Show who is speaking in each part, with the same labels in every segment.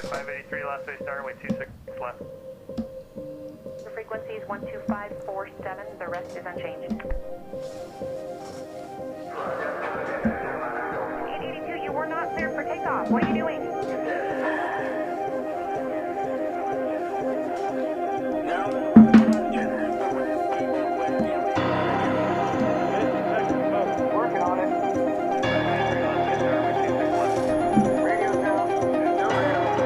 Speaker 1: 583 last day starting with 26 left.
Speaker 2: The frequency is 12547. The rest is unchanged. 882, you were not cleared for takeoff. What are you doing?
Speaker 1: Working on it. 583 last day starting with 26 left. Radio now. No radio.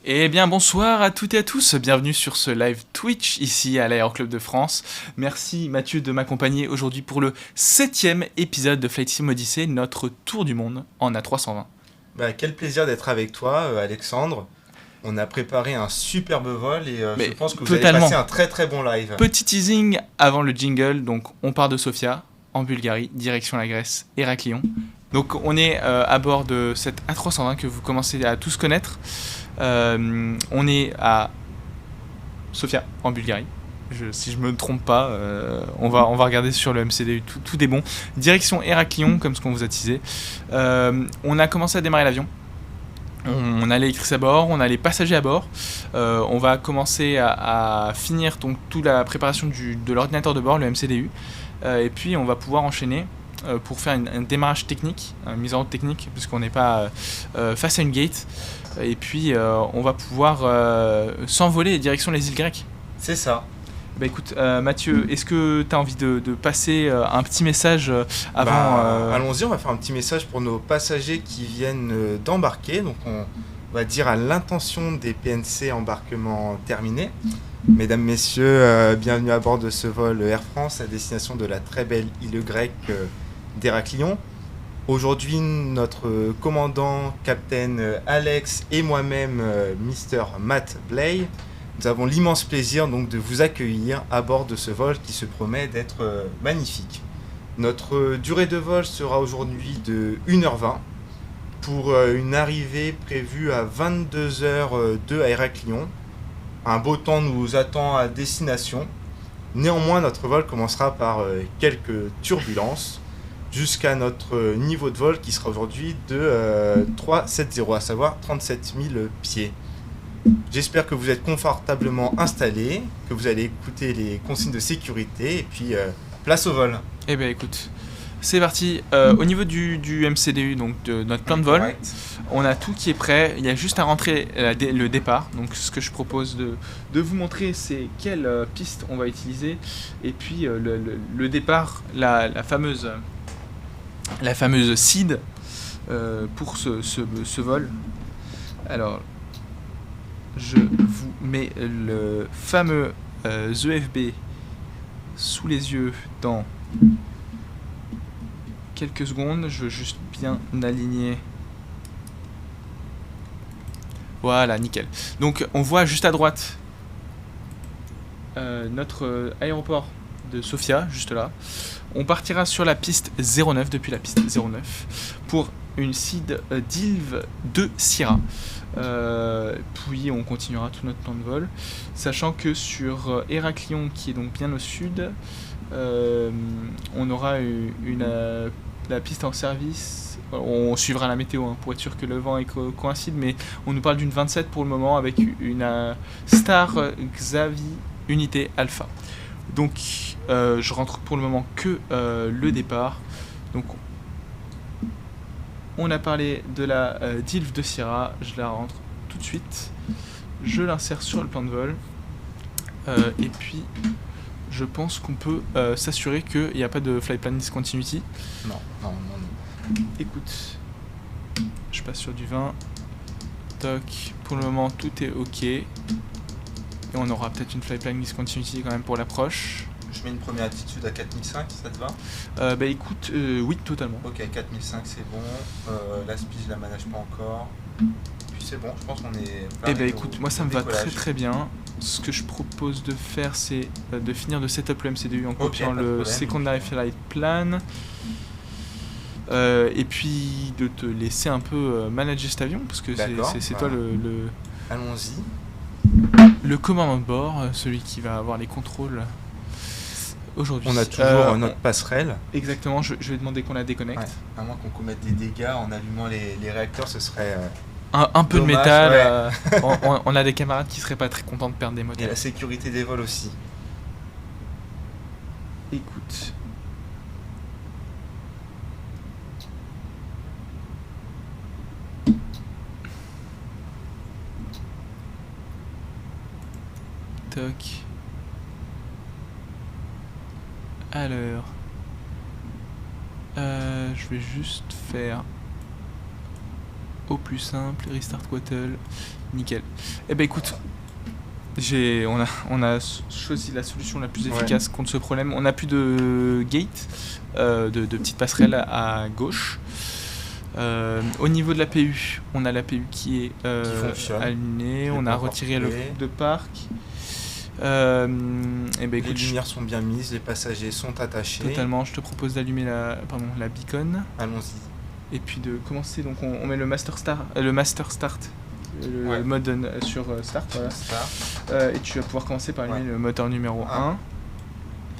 Speaker 3: Eh bien bonsoir à toutes et à tous, bienvenue sur ce live Twitch ici à l'Aéroclub de France. Merci Mathieu de m'accompagner aujourd'hui pour le 7e épisode de Flight Sim Odyssey, notre tour du monde en A320.
Speaker 4: Quel plaisir d'être avec toi Alexandre. On a préparé un superbe vol et je pense que vous allez passer un très très bon live.
Speaker 3: Petit teasing avant le jingle, donc on part de Sofia en Bulgarie, direction la Grèce, Héraclion. Donc on est à bord de cette A320 que vous commencez à tous connaître. On est à Sofia en Bulgarie. Si je me trompe pas, on va regarder sur le MCDU, tout est bon. Direction Héraclion, comme ce qu'on vous a teasé. On a commencé à démarrer l'avion. On a l'électrice à bord, on a les passagers à bord. On va commencer à finir donc toute la préparation de l'ordinateur de bord, le MCDU. Et puis on va pouvoir enchaîner pour faire un démarrage technique, une mise en route technique, puisqu'on n'est pas face à une gate. Et puis on va pouvoir s'envoler direction les îles grecques.
Speaker 4: C'est ça.
Speaker 3: Écoute, Mathieu, est-ce que tu as envie de passer un petit message avant
Speaker 4: Allons-y, on va faire un petit message pour nos passagers qui viennent d'embarquer. Donc on va dire à l'intention des PNC embarquement terminé. Mesdames, Messieurs, bienvenue à bord de ce vol Air France à destination de la très belle île grecque d'Héraclion. Aujourd'hui, notre commandant, capitaine Alex et moi-même, Mr. Matt Blay, nous avons l'immense plaisir donc de vous accueillir à bord de ce vol qui se promet d'être magnifique. Notre durée de vol sera aujourd'hui de 1h20 pour une arrivée prévue à 22h02 à Héraclion. Un beau temps nous attend à destination. Néanmoins, notre vol commencera par quelques turbulences jusqu'à notre niveau de vol qui sera aujourd'hui de 370, à savoir 37 000 pieds. J'espère que vous êtes confortablement installés, que vous allez écouter les consignes de sécurité et puis place au vol.
Speaker 3: Eh bien écoute, c'est parti. Au niveau du MCDU, donc de notre plan de vol, on a tout qui est prêt. Il y a juste à rentrer le départ. Donc ce que je propose de vous montrer, c'est quelle piste on va utiliser. Et puis le départ, la fameuse seed pour ce vol. Alors, je vous mets le fameux EFB sous les yeux dans quelques secondes. Je veux juste bien aligner. Voilà, nickel. Donc on voit juste à droite notre aéroport de Sofia, juste là. On partira sur la piste 09, depuis la piste 09, pour une seed d'Ilve de Syrah. Puis on continuera tout notre plan de vol, sachant que sur Héraclion, qui est donc bien au sud, on aura la piste en service. On suivra la météo pour être sûr que le vent coïncide, mais on nous parle d'une 27 pour le moment avec une Star Xavi Unité Alpha. Donc je rentre pour le moment que le départ. Donc on a parlé de la d'Ilve de Syrah, je la rentre tout de suite. Je l'insère sur le plan de vol. Et puis je pense qu'on peut s'assurer qu'il n'y a pas de flight plan discontinuity.
Speaker 4: Non.
Speaker 3: Écoute, je passe sur du 20. Toc, pour le moment tout est ok. Et on aura peut-être une flight plan discontinuity quand même pour l'approche.
Speaker 4: Je mets une première altitude à 4005, ça te va?
Speaker 3: Écoute, oui, totalement.
Speaker 4: Ok, 4005 c'est bon. La speed je la manage pas encore. Puis c'est bon, je pense qu'on est...
Speaker 3: écoute, moi ça me va très très bien. Ce que je propose de faire, c'est de finir de setup le MCDU en copiant le secondary flight plan. et puis de te laisser un peu manager cet avion, parce que
Speaker 4: D'accord,
Speaker 3: c'est
Speaker 4: bah.
Speaker 3: toi
Speaker 4: Allons-y.
Speaker 3: le commandant de bord, celui qui va avoir les contrôles aujourd'hui.
Speaker 4: On a toujours notre passerelle.
Speaker 3: Exactement, je vais demander qu'on la déconnecte.
Speaker 4: Ouais. À moins qu'on commette des dégâts en allumant les réacteurs, ce serait...
Speaker 3: Un peu de
Speaker 4: Dommage,
Speaker 3: métal, on a des camarades qui seraient pas très contents de perdre des
Speaker 4: Et
Speaker 3: moteurs.
Speaker 4: la sécurité des vols aussi.
Speaker 3: Écoute. Toc. Alors. Je vais juste faire au plus simple, restart Quattle, nickel. Eh ben écoute, on a choisi la solution la plus efficace contre ce problème. On n'a plus de gate, de petites passerelles à gauche. Au niveau de la PU, on a la PU qui est
Speaker 4: fonctionne.
Speaker 3: alignée,
Speaker 4: Je l'ai
Speaker 3: on
Speaker 4: pas
Speaker 3: a
Speaker 4: encore
Speaker 3: retiré le
Speaker 4: trouvé.
Speaker 3: groupe de parc. Et ben
Speaker 4: Les
Speaker 3: écoute,
Speaker 4: lumières sont bien mises, les passagers sont attachés.
Speaker 3: totalement, je te propose d'allumer la beacon.
Speaker 4: Allons-y.
Speaker 3: Et puis de commencer, donc on met le master start, le
Speaker 4: Ouais.
Speaker 3: mode sur start, voilà.
Speaker 4: Ça.
Speaker 3: Et tu vas pouvoir commencer par allumer
Speaker 4: Ouais.
Speaker 3: le moteur numéro
Speaker 4: Un.
Speaker 3: 1.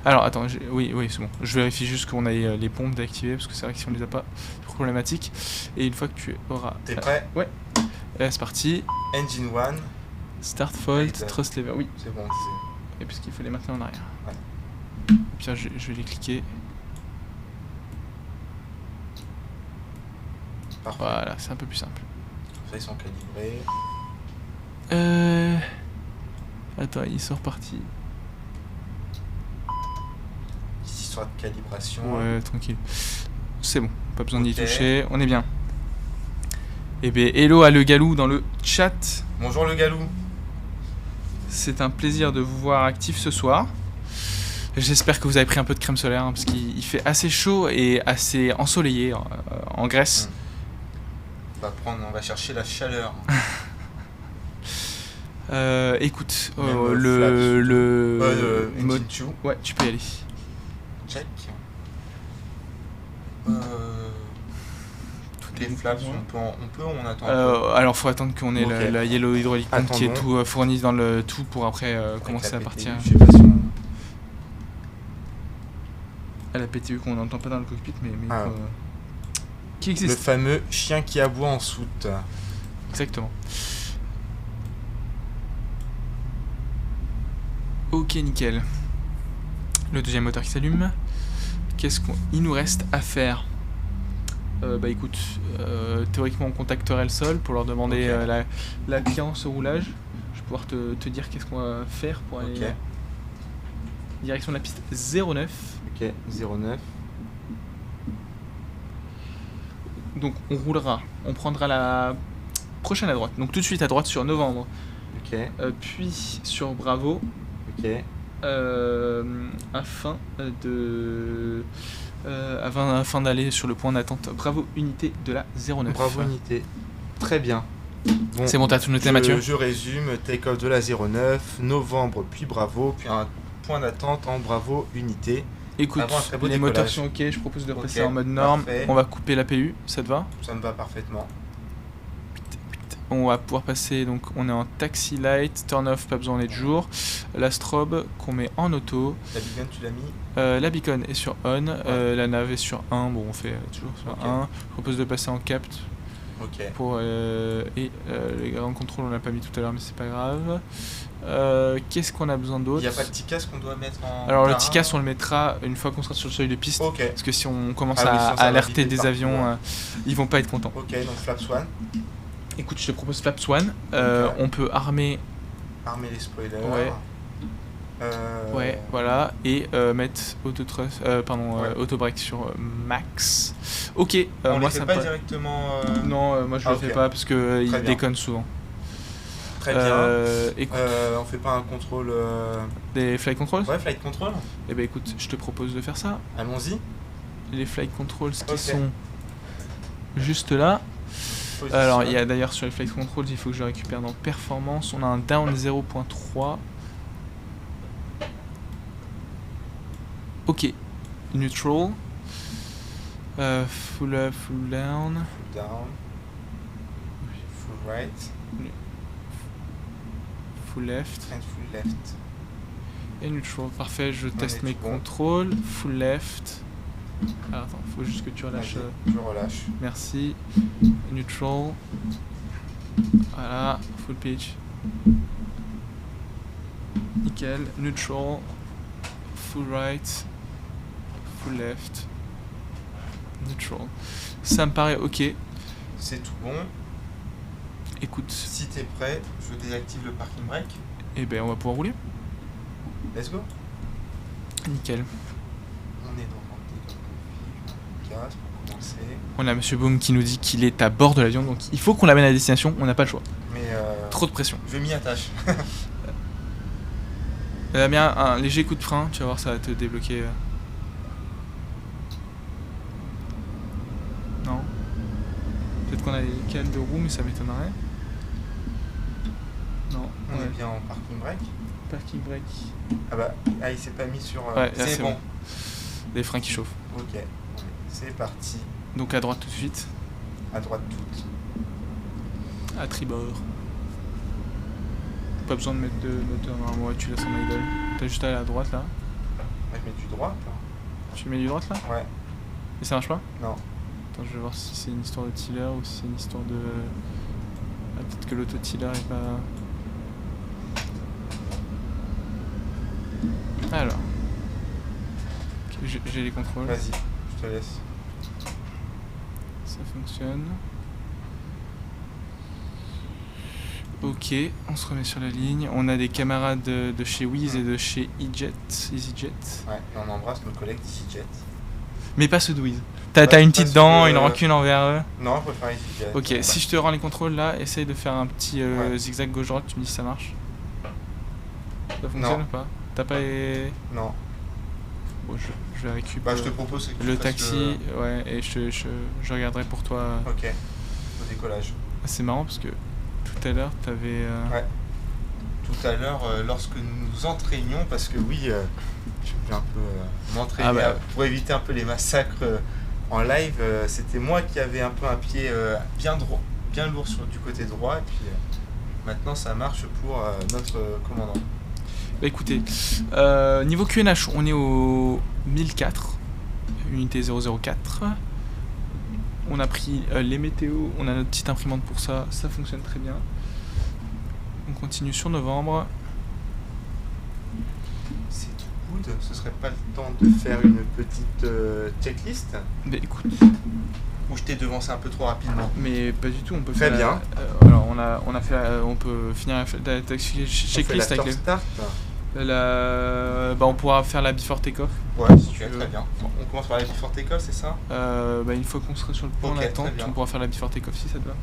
Speaker 3: Alors attends, oui c'est bon. Je vérifie juste qu'on ait les pompes d'activer parce que c'est vrai que si on les a pas, c'est problématique. Et une fois que tu auras...
Speaker 4: T'es prêt?
Speaker 3: Là c'est parti.
Speaker 4: Engine 1.
Speaker 3: Start fault,
Speaker 4: Right.
Speaker 3: thrust lever, oui.
Speaker 4: C'est bon, on disait.
Speaker 3: Et puisqu'il faut les maintenir en arrière.
Speaker 4: Ouais.
Speaker 3: Et puis là, je vais les cliquer.
Speaker 4: Parfait.
Speaker 3: Voilà, c'est un peu plus simple.
Speaker 4: Ça, ils sont calibrés.
Speaker 3: Attends, ils sont repartis.
Speaker 4: Petite histoire de calibration.
Speaker 3: Ouais, tranquille. C'est bon, pas besoin d'y
Speaker 4: Ok.
Speaker 3: toucher, on est bien. Et bien, hello à le Galou dans le chat.
Speaker 4: Bonjour le galou.
Speaker 3: C'est un plaisir de vous voir actif ce soir. J'espère que vous avez pris un peu de crème solaire, hein, parce qu'il fait assez chaud et assez ensoleillé en Grèce.
Speaker 4: On va chercher la chaleur.
Speaker 3: Écoute,
Speaker 4: Même,
Speaker 3: le mode...
Speaker 4: Engine 2.
Speaker 3: Ouais, tu peux y aller.
Speaker 4: Check.
Speaker 3: Tout
Speaker 4: Les
Speaker 3: est
Speaker 4: flaps,
Speaker 3: bon.
Speaker 4: on attend un peu.
Speaker 3: Alors faut attendre qu'on ait
Speaker 4: Ok.
Speaker 3: la Yellow Hydraulic Pump qui est
Speaker 4: Attendons.
Speaker 3: tout fourni dans le tout pour après
Speaker 4: Avec
Speaker 3: commencer
Speaker 4: la
Speaker 3: à
Speaker 4: PTU,
Speaker 3: partir
Speaker 4: Je sais pas si on...
Speaker 3: à la PTU qu'on n'entend pas dans le cockpit mais
Speaker 4: Ah.
Speaker 3: qui
Speaker 4: Le
Speaker 3: existe.
Speaker 4: fameux chien qui aboie en soute.
Speaker 3: Exactement. Ok, nickel. Le deuxième moteur qui s'allume. Qu'est-ce qu'il nous reste à faire? Bah écoute, théoriquement on contacterait le sol pour leur demander
Speaker 4: Ok.
Speaker 3: la clearance au roulage. Je vais pouvoir te dire qu'est-ce qu'on va faire pour aller
Speaker 4: Ok.
Speaker 3: direction de la piste 09.
Speaker 4: Ok, 09.
Speaker 3: Donc on roulera, on prendra la prochaine à droite. Donc tout de suite à droite sur Novembre,
Speaker 4: Ok,
Speaker 3: puis sur Bravo,
Speaker 4: ok.
Speaker 3: afin d'aller sur le point d'attente Bravo unité de la 09.
Speaker 4: Bravo unité. Très bien. Bon,
Speaker 3: C'est bon, t'as tout noté Mathieu?
Speaker 4: je résume, take-off de la 09, Novembre, puis Bravo, puis un point d'attente en Bravo unité.
Speaker 3: Écoute,
Speaker 4: Avant un très beau
Speaker 3: les moteurs
Speaker 4: décollage.
Speaker 3: sont ok, je propose de
Speaker 4: Ok,
Speaker 3: repasser en mode norme.
Speaker 4: parfait.
Speaker 3: On va couper la PU, ça te va?
Speaker 4: Ça me va parfaitement.
Speaker 3: On va pouvoir passer, donc on est en taxi light, turn off, pas besoin d'être jour. La strobe qu'on met en auto.
Speaker 4: La beacon, tu l'as mis?
Speaker 3: La beacon est sur on, la nav est sur 1, bon on fait toujours sur
Speaker 4: Ok.
Speaker 3: 1. Je propose de passer en capt
Speaker 4: Ok.
Speaker 3: pour, les ground control on l'a pas mis tout à l'heure mais c'est pas grave. Qu'est-ce qu'on a besoin
Speaker 4: Il
Speaker 3: d'autre?
Speaker 4: n'y a pas de petit casque qu'on doit mettre en.
Speaker 3: Alors le
Speaker 4: terrain?
Speaker 3: TICAS on le mettra une fois qu'on sera sur le seuil de piste.
Speaker 4: Ok.
Speaker 3: Parce que si on commence
Speaker 4: Ah oui, sinon, ça
Speaker 3: à
Speaker 4: va
Speaker 3: alerter
Speaker 4: vite
Speaker 3: des
Speaker 4: partout,
Speaker 3: avions,
Speaker 4: ouais.
Speaker 3: ils vont pas être contents.
Speaker 4: Ok, donc Flaps One,
Speaker 3: Écoute, je te propose Flaps One.
Speaker 4: Ok.
Speaker 3: On peut armer,
Speaker 4: armer les spoilers.
Speaker 3: Ouais. ouais, voilà, et mettre
Speaker 4: Ouais.
Speaker 3: auto-break sur max. Ok,
Speaker 4: On
Speaker 3: moi
Speaker 4: les fait
Speaker 3: ça
Speaker 4: pas
Speaker 3: me
Speaker 4: directement.
Speaker 3: Non, moi je le
Speaker 4: ok.
Speaker 3: fais pas parce que il
Speaker 4: Très bien.
Speaker 3: déconne souvent.
Speaker 4: Très bien.
Speaker 3: Écoute,
Speaker 4: On fait pas un contrôle.
Speaker 3: des flight controls.
Speaker 4: Ouais, flight control.
Speaker 3: Eh ben écoute, je te propose de faire ça.
Speaker 4: Allons-y.
Speaker 3: Les flight controls qui
Speaker 4: Ok.
Speaker 3: sont juste là.
Speaker 4: Position.
Speaker 3: Alors il y a d'ailleurs sur les flight controls, il faut que je récupère dans performance. On a un down 0.3. Ok, neutral. Full up, full down.
Speaker 4: Full down. Full right.
Speaker 3: Full left.
Speaker 4: And full left.
Speaker 3: Et neutral. Parfait, je teste
Speaker 4: est
Speaker 3: mes
Speaker 4: tout bon.
Speaker 3: contrôles. Full left. Alors, attends, faut juste que tu relâches.
Speaker 4: Vas-y, je relâche.
Speaker 3: Merci. Neutral. Voilà, full pitch. Nickel. Neutral. Full right. Full left. Neutral. Ça me paraît ok.
Speaker 4: C'est tout bon.
Speaker 3: Écoute,
Speaker 4: Si t'es prêt, je désactive le parking brake.
Speaker 3: eh ben on va pouvoir rouler.
Speaker 4: Let's go.
Speaker 3: Nickel.
Speaker 4: On est dans le gaz pour commencer.
Speaker 3: On a Monsieur Boom qui nous dit qu'il est à bord de l'avion, donc il faut qu'on l'amène à destination, on n'a pas le choix.
Speaker 4: Mais
Speaker 3: Trop de pression.
Speaker 4: je m'y attache.
Speaker 3: Bien un léger coup de frein, tu vas voir, ça va te débloquer. Non. Peut-être qu'on a les cales de roue, mais ça m'étonnerait. Non.
Speaker 4: On
Speaker 3: Ouais.
Speaker 4: est bien en parking brake.
Speaker 3: Parking brake.
Speaker 4: Ah bah, il s'est pas mis sur.
Speaker 3: Ouais, là,
Speaker 4: c'est bon.
Speaker 3: Des freins qui chauffent.
Speaker 4: Ok, c'est parti.
Speaker 3: Donc à droite tout de suite.
Speaker 4: À droite toute.
Speaker 3: À tribord. Pas besoin de mettre de moteur normalement, ouais, tu laisses en idle. T'as juste à aller à droite là.
Speaker 4: Ouais, je mets du droit là.
Speaker 3: Tu mets du droite là.
Speaker 4: Ouais,
Speaker 3: Et ça marche pas?
Speaker 4: non.
Speaker 3: Attends, je vais voir si c'est une histoire de tiller ou si c'est une histoire de. Ah, peut-être que l'auto-tiller est pas. Alors. Ok, j'ai les contrôles.
Speaker 4: Vas-y, je te laisse.
Speaker 3: Ça fonctionne. Ok, on se remet sur la ligne. On a des camarades de chez Wiz et de chez EasyJet.
Speaker 4: Ouais, et on embrasse nos collègues d'EasyJet.
Speaker 3: Mais pas ceux de Wiz. T'as
Speaker 4: Ouais,
Speaker 3: une
Speaker 4: pas
Speaker 3: petite
Speaker 4: ceux
Speaker 3: dent,
Speaker 4: de-
Speaker 3: une rancune envers eux.
Speaker 4: Non, je préfère EasyJet.
Speaker 3: Ok,
Speaker 4: Ouais.
Speaker 3: si je te rends les contrôles là, essaye de faire un petit
Speaker 4: Ouais.
Speaker 3: zigzag gauche-droite, tu me dis si ça marche. Ça fonctionne
Speaker 4: Non.
Speaker 3: ou pas? T'as pas les...
Speaker 4: Non,
Speaker 3: Bon, je vais récupérer
Speaker 4: bah je te propose que tu
Speaker 3: le
Speaker 4: fasses
Speaker 3: taxi, ouais, et je regarderai pour toi.
Speaker 4: Ok, au décollage.
Speaker 3: C'est marrant parce que tout à l'heure t'avais...
Speaker 4: Ouais. Tout à l'heure, lorsque nous nous entraînions, parce que oui, je vais un peu m'entraîner
Speaker 3: Ah bah.
Speaker 4: pour éviter un peu les massacres en live, c'était moi qui avais un peu un pied bien lourd du côté droit, et puis maintenant ça marche pour notre commandant.
Speaker 3: Bah écoutez, niveau QNH, on est au 1004, unité 004. On a pris les météos, on a notre petite imprimante pour ça, ça fonctionne très bien. On continue sur novembre.
Speaker 4: C'est tout good, ce serait pas le temps de faire une petite checklist,
Speaker 3: Bah écoute,
Speaker 4: ou je t'ai devancé un peu trop rapidement.
Speaker 3: mais pas du tout, on peut
Speaker 4: Très
Speaker 3: faire...
Speaker 4: bien.
Speaker 3: Alors on a fait, on peut finir la checklist avec les...
Speaker 4: start.
Speaker 3: Bah on pourra faire la before take-off.
Speaker 4: Ouais, si
Speaker 3: tu veux.
Speaker 4: très bien. Bon, on commence par la before take-off, c'est ça?
Speaker 3: Bah une fois qu'on sera sur le point
Speaker 4: Ok,
Speaker 3: d'attente,
Speaker 4: très bien.
Speaker 3: on pourra faire la before take-off si ça te va.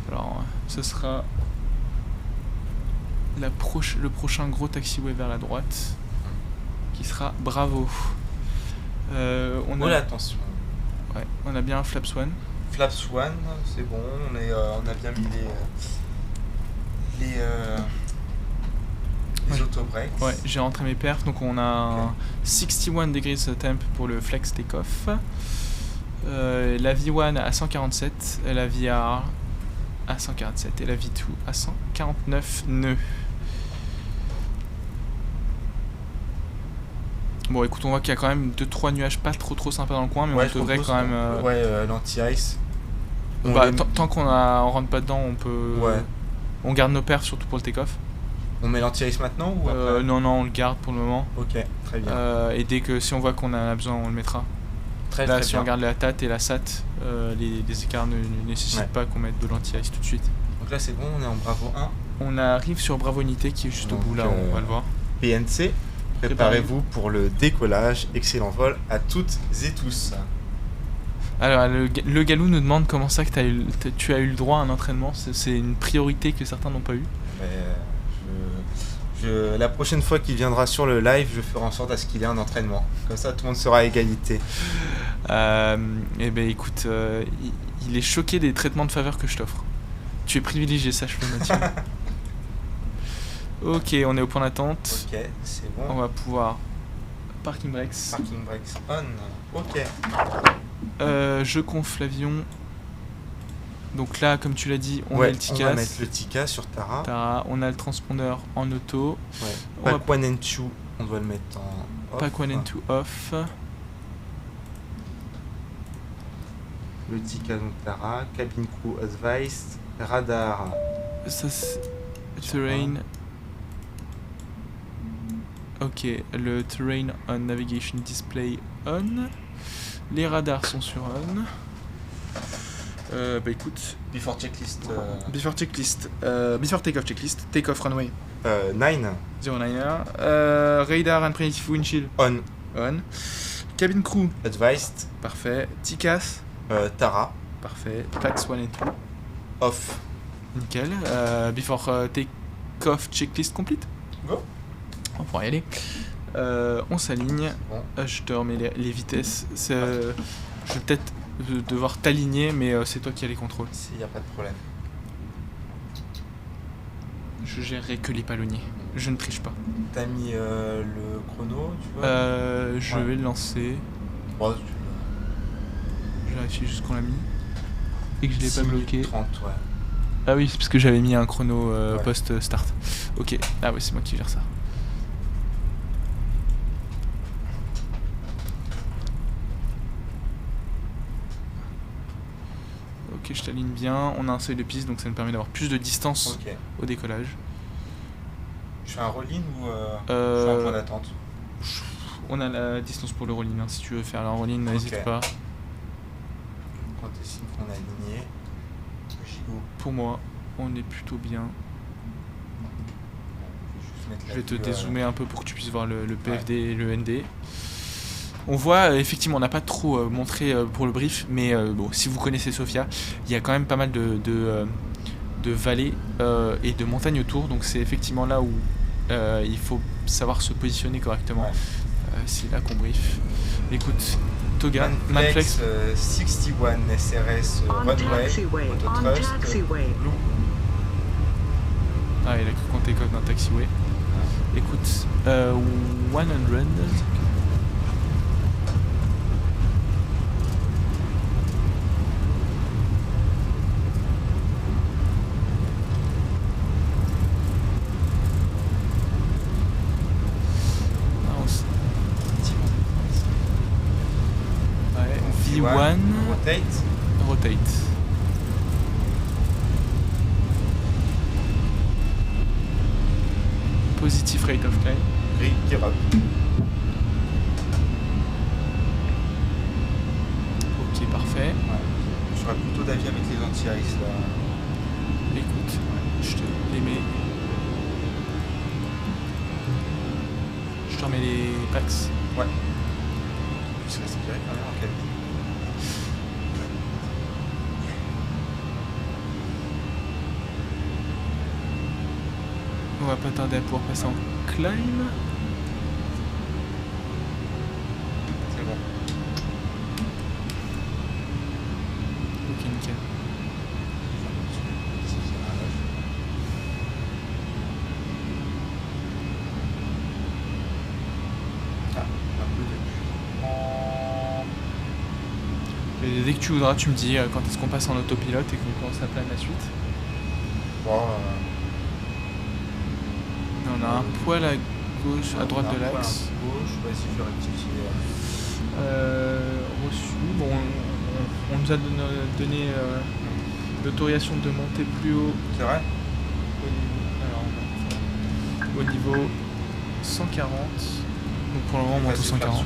Speaker 3: Alors ce sera le prochain gros taxiway vers la droite, qui sera Bravo. On a,
Speaker 4: Attention.
Speaker 3: ouais, on a bien un Flaps One.
Speaker 4: Flaps One, c'est bon, on a bien mis les
Speaker 3: Ouais.
Speaker 4: autobreaks.
Speaker 3: Ouais, j'ai rentré mes perfs, donc on a un
Speaker 4: Ok.
Speaker 3: 61 degrees temp pour le flex take-off. La V1 à 147, la VR à 147 et la V2 à 149 nœuds. Bon écoute, on voit qu'il y a quand même 2-3 nuages pas trop sympas dans le coin, mais
Speaker 4: Ouais,
Speaker 3: on
Speaker 4: je
Speaker 3: devrait
Speaker 4: propose
Speaker 3: quand même...
Speaker 4: ouais, l'anti-ice. On
Speaker 3: bah,
Speaker 4: les-
Speaker 3: tant on rentre pas dedans, on peut...
Speaker 4: Ouais.
Speaker 3: On garde nos perfs surtout pour le take-off.
Speaker 4: On met l'anti-ice maintenant ou après?
Speaker 3: Non, on le garde pour le moment.
Speaker 4: Ok, très bien.
Speaker 3: Et dès que si on voit qu'on en a besoin, on le mettra.
Speaker 4: Très
Speaker 3: Là,
Speaker 4: très
Speaker 3: si
Speaker 4: bien.
Speaker 3: on regarde la TAT et la SAT, les écarts ne nécessitent
Speaker 4: Ouais.
Speaker 3: pas qu'on mette de l'anti-ice tout de suite.
Speaker 4: Donc là c'est bon, on est en Bravo 1.
Speaker 3: On arrive sur Bravo Unité qui est juste
Speaker 4: Donc,
Speaker 3: au bout là, on va le voir.
Speaker 4: PNC, préparez-vous pour le décollage. Excellent vol à toutes et tous.
Speaker 3: Alors, le Galou nous demande comment ça que tu as eu le droit à un entraînement. C'est une priorité que certains n'ont pas eu.
Speaker 4: Mais, la prochaine fois qu'il viendra sur le live, je ferai en sorte à ce qu'il ait un entraînement. Comme ça, tout le monde sera à égalité.
Speaker 3: Eh ben écoute, il est choqué des traitements de faveur que je t'offre. Tu es privilégié, sache-le Mathieu. Ok, on est au point d'attente.
Speaker 4: Ok, c'est
Speaker 3: On
Speaker 4: bon.
Speaker 3: va pouvoir... Parking brakes.
Speaker 4: Parking brakes on. Ok.
Speaker 3: Je conf l'avion. Donc là, comme tu l'as dit, on a
Speaker 4: Ouais,
Speaker 3: le
Speaker 4: on
Speaker 3: TICAS.
Speaker 4: va mettre le TICAS sur Tara.
Speaker 3: Tara, on a le transpondeur en auto.
Speaker 4: Ouais.
Speaker 3: On va-
Speaker 4: Pack 1 and 2, on doit le mettre en off.
Speaker 3: Pack 1 and 2 off.
Speaker 4: Le TICAS donc Tara, cabin crew advised, radar.
Speaker 3: Ça, c'est terrain. Ok, le terrain on navigation display on. Les radars sont sur on. Bah écoute,
Speaker 4: Before checklist.
Speaker 3: before checklist, before takeoff checklist, takeoff runway
Speaker 4: 9
Speaker 3: 09er, radar and primitive windshield
Speaker 4: on
Speaker 3: on. Cabin crew,
Speaker 4: advised,
Speaker 3: parfait. TICAS,
Speaker 4: Tara
Speaker 3: parfait. Packs 1 and 2,
Speaker 4: off.
Speaker 3: nickel. Before takeoff checklist complete.
Speaker 4: Go.
Speaker 3: On pourra y aller. On s'aligne.
Speaker 4: Bon.
Speaker 3: Je te remets les vitesses. Je vais peut-être devoir t'aligner, mais c'est toi qui as les contrôles.
Speaker 4: S'il n'y a pas de problème.
Speaker 3: Je gérerai que les palonniers. Je ne triche pas.
Speaker 4: T'as mis le chrono, tu vois
Speaker 3: Je
Speaker 4: Ouais.
Speaker 3: vais le lancer.
Speaker 4: Bon,
Speaker 3: Je vérifie juste qu'on l'a mis. Et que je l'ai pas bloqué.
Speaker 4: 30, ouais.
Speaker 3: Ah oui, c'est parce que j'avais mis un chrono
Speaker 4: Ouais.
Speaker 3: post-start. Ok. Ah oui, c'est moi qui gère ça. Ok, je t'aligne bien. On a un seuil de piste, donc ça nous permet d'avoir plus de distance
Speaker 4: Ok.
Speaker 3: au décollage.
Speaker 4: Je fais un roll-in ou je fais un point d'attente?
Speaker 3: On a la distance pour le roll-in. Hein. Si tu veux faire la roll-in, n'hésite
Speaker 4: Ok.
Speaker 3: pas.
Speaker 4: Quand t'es signe qu'on a aligné. Gigo.
Speaker 3: Pour moi, on est plutôt bien. Je vais te dézoomer un peu pour que tu puisses voir le PFD et le ND. On voit, effectivement, on n'a pas trop montré pour le brief, mais bon, si vous connaissez Sofia, il y a quand même pas mal de vallées et de montagnes autour, donc c'est effectivement là où il faut savoir se positionner correctement.
Speaker 4: Ouais.
Speaker 3: C'est là qu'on brief. Écoute, Toga,
Speaker 4: Manflex
Speaker 3: Manflex,
Speaker 4: 61 SRS
Speaker 5: On
Speaker 4: runway,
Speaker 5: taxiway, on
Speaker 4: autotrust,
Speaker 5: taxiway.
Speaker 4: blue.
Speaker 3: ah, il a cru qu'on takeoff d'un taxiway. Écoute, 100. Ouais, V1,
Speaker 4: Rotate.
Speaker 3: rotate. Positive rate of climb.
Speaker 4: Gear up.
Speaker 3: Ok, parfait.
Speaker 4: Ouais. Je ferai plutôt d'avis avec les anti-ice là.
Speaker 3: Écoute, je te les mets. Je te remets les packs.
Speaker 4: Ouais. Je vais respirer quand même en cabine.
Speaker 3: On va pas tarder à pouvoir passer en climb.
Speaker 4: C'est bon.
Speaker 3: Ok, nickel.
Speaker 4: Ah, un peu de...
Speaker 3: Et dès que tu voudras, tu me dis quand est-ce qu'on passe en autopilote et qu'on commence à planer la suite.
Speaker 4: Bon,
Speaker 3: On a un poil à gauche, à droite de l'axe.
Speaker 4: Gauche, vas-y, je vais rectifier.
Speaker 3: Reçu. Bon, on nous a donné l'autorisation de monter plus haut
Speaker 4: C'est vrai?
Speaker 3: au niveau 140. Donc pour le moment, on monte au 140.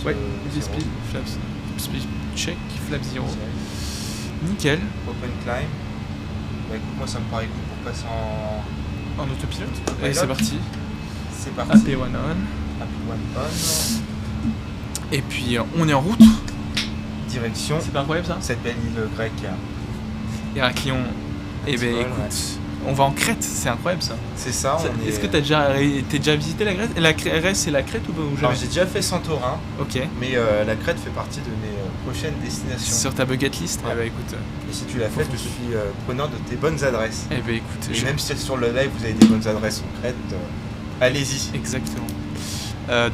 Speaker 3: Ouais, easy speed, flaps, speed check, flap 0. Nickel.
Speaker 4: Open climb. Bah écoute, moi ça me paraît cool pour passer en
Speaker 3: En autopilote.
Speaker 4: Autopilote.
Speaker 3: Et c'est parti.
Speaker 4: C'est parti.
Speaker 3: AP1 on.
Speaker 4: AP1 on.
Speaker 3: Et puis on est en route.
Speaker 4: Direction
Speaker 3: C'est pas incroyable ça?
Speaker 4: cette belle île grecque.
Speaker 3: Héraclion. Eh ben
Speaker 4: Vol,
Speaker 3: écoute, on va en Crète, c'est incroyable ça.
Speaker 4: C'est ça, on est...
Speaker 3: Est-ce que t'as déjà visité la Grèce? La Grèce c'est la Crète ou
Speaker 4: Alors
Speaker 3: jamais?
Speaker 4: j'ai déjà fait Santorin,
Speaker 3: Ok.
Speaker 4: mais la Crète fait partie de mes prochaines destinations.
Speaker 3: Sur ta bucket list?
Speaker 4: Ouais.
Speaker 3: Eh ben écoute.
Speaker 4: Et si tu l'as fait, je suis preneur de tes bonnes adresses.
Speaker 3: Eh ben écoute.
Speaker 4: Et même si sur le live vous avez des bonnes adresses en Crète, allez-y.
Speaker 3: Exactement.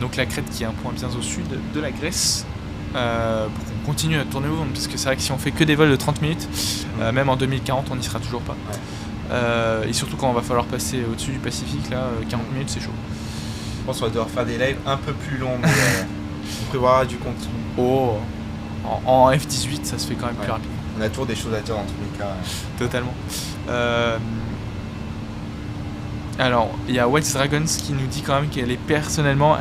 Speaker 3: Donc la Crète qui est un point bien au sud de la Grèce. Pour qu'on continue à tourner au monde, parce que c'est vrai que si on fait que des vols de 30 minutes, même en 2040, on n'y sera toujours pas. Et surtout quand on va falloir passer au-dessus du Pacifique, là, 40 minutes, c'est chaud.
Speaker 4: Je pense qu'on va devoir faire des lives un peu plus longs, mais on prévoira du contenu.
Speaker 3: Oh, en F-18, ça se fait quand même plus rapide.
Speaker 4: On a toujours des choses à dire dans tous les cas.
Speaker 3: Totalement. Alors, il y a White Dragons qui nous dit quand même qu'il est personnellement,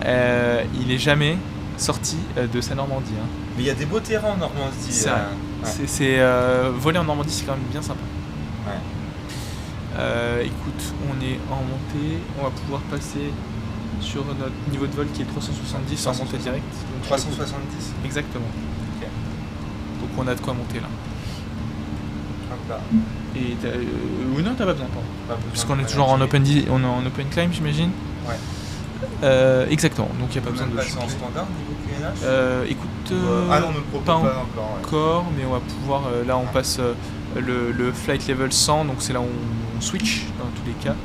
Speaker 3: il est jamais sorti de sa Normandie. Hein.
Speaker 4: Mais il y a des beaux terrains en Normandie.
Speaker 3: C'est vrai. Voler en Normandie, c'est quand même bien sympa. Écoute, on est en montée, on va pouvoir passer sur notre niveau de vol qui est 370 en montée directe.
Speaker 4: 370.
Speaker 3: Exactement.
Speaker 4: Ok.
Speaker 3: Donc on a de quoi monter là.
Speaker 4: Hop là.
Speaker 3: Et ou non, t'as pas besoin, pardon.
Speaker 4: Pas besoin
Speaker 3: Parce qu'on
Speaker 4: de
Speaker 3: est toujours en
Speaker 4: manager.
Speaker 3: on est en open climb, j'imagine.
Speaker 4: Ouais.
Speaker 3: Exactement, donc il n'y a pas
Speaker 4: On
Speaker 3: besoin
Speaker 4: peut
Speaker 3: de
Speaker 4: même passer en
Speaker 3: changer.
Speaker 4: standard niveau QNH.
Speaker 3: Écoute,
Speaker 4: Ah non, on ne le propose
Speaker 3: pas
Speaker 4: pas encore.
Speaker 3: encore, mais on va pouvoir, là on passe le flight level 100, donc c'est là où on switch dans tous les cas.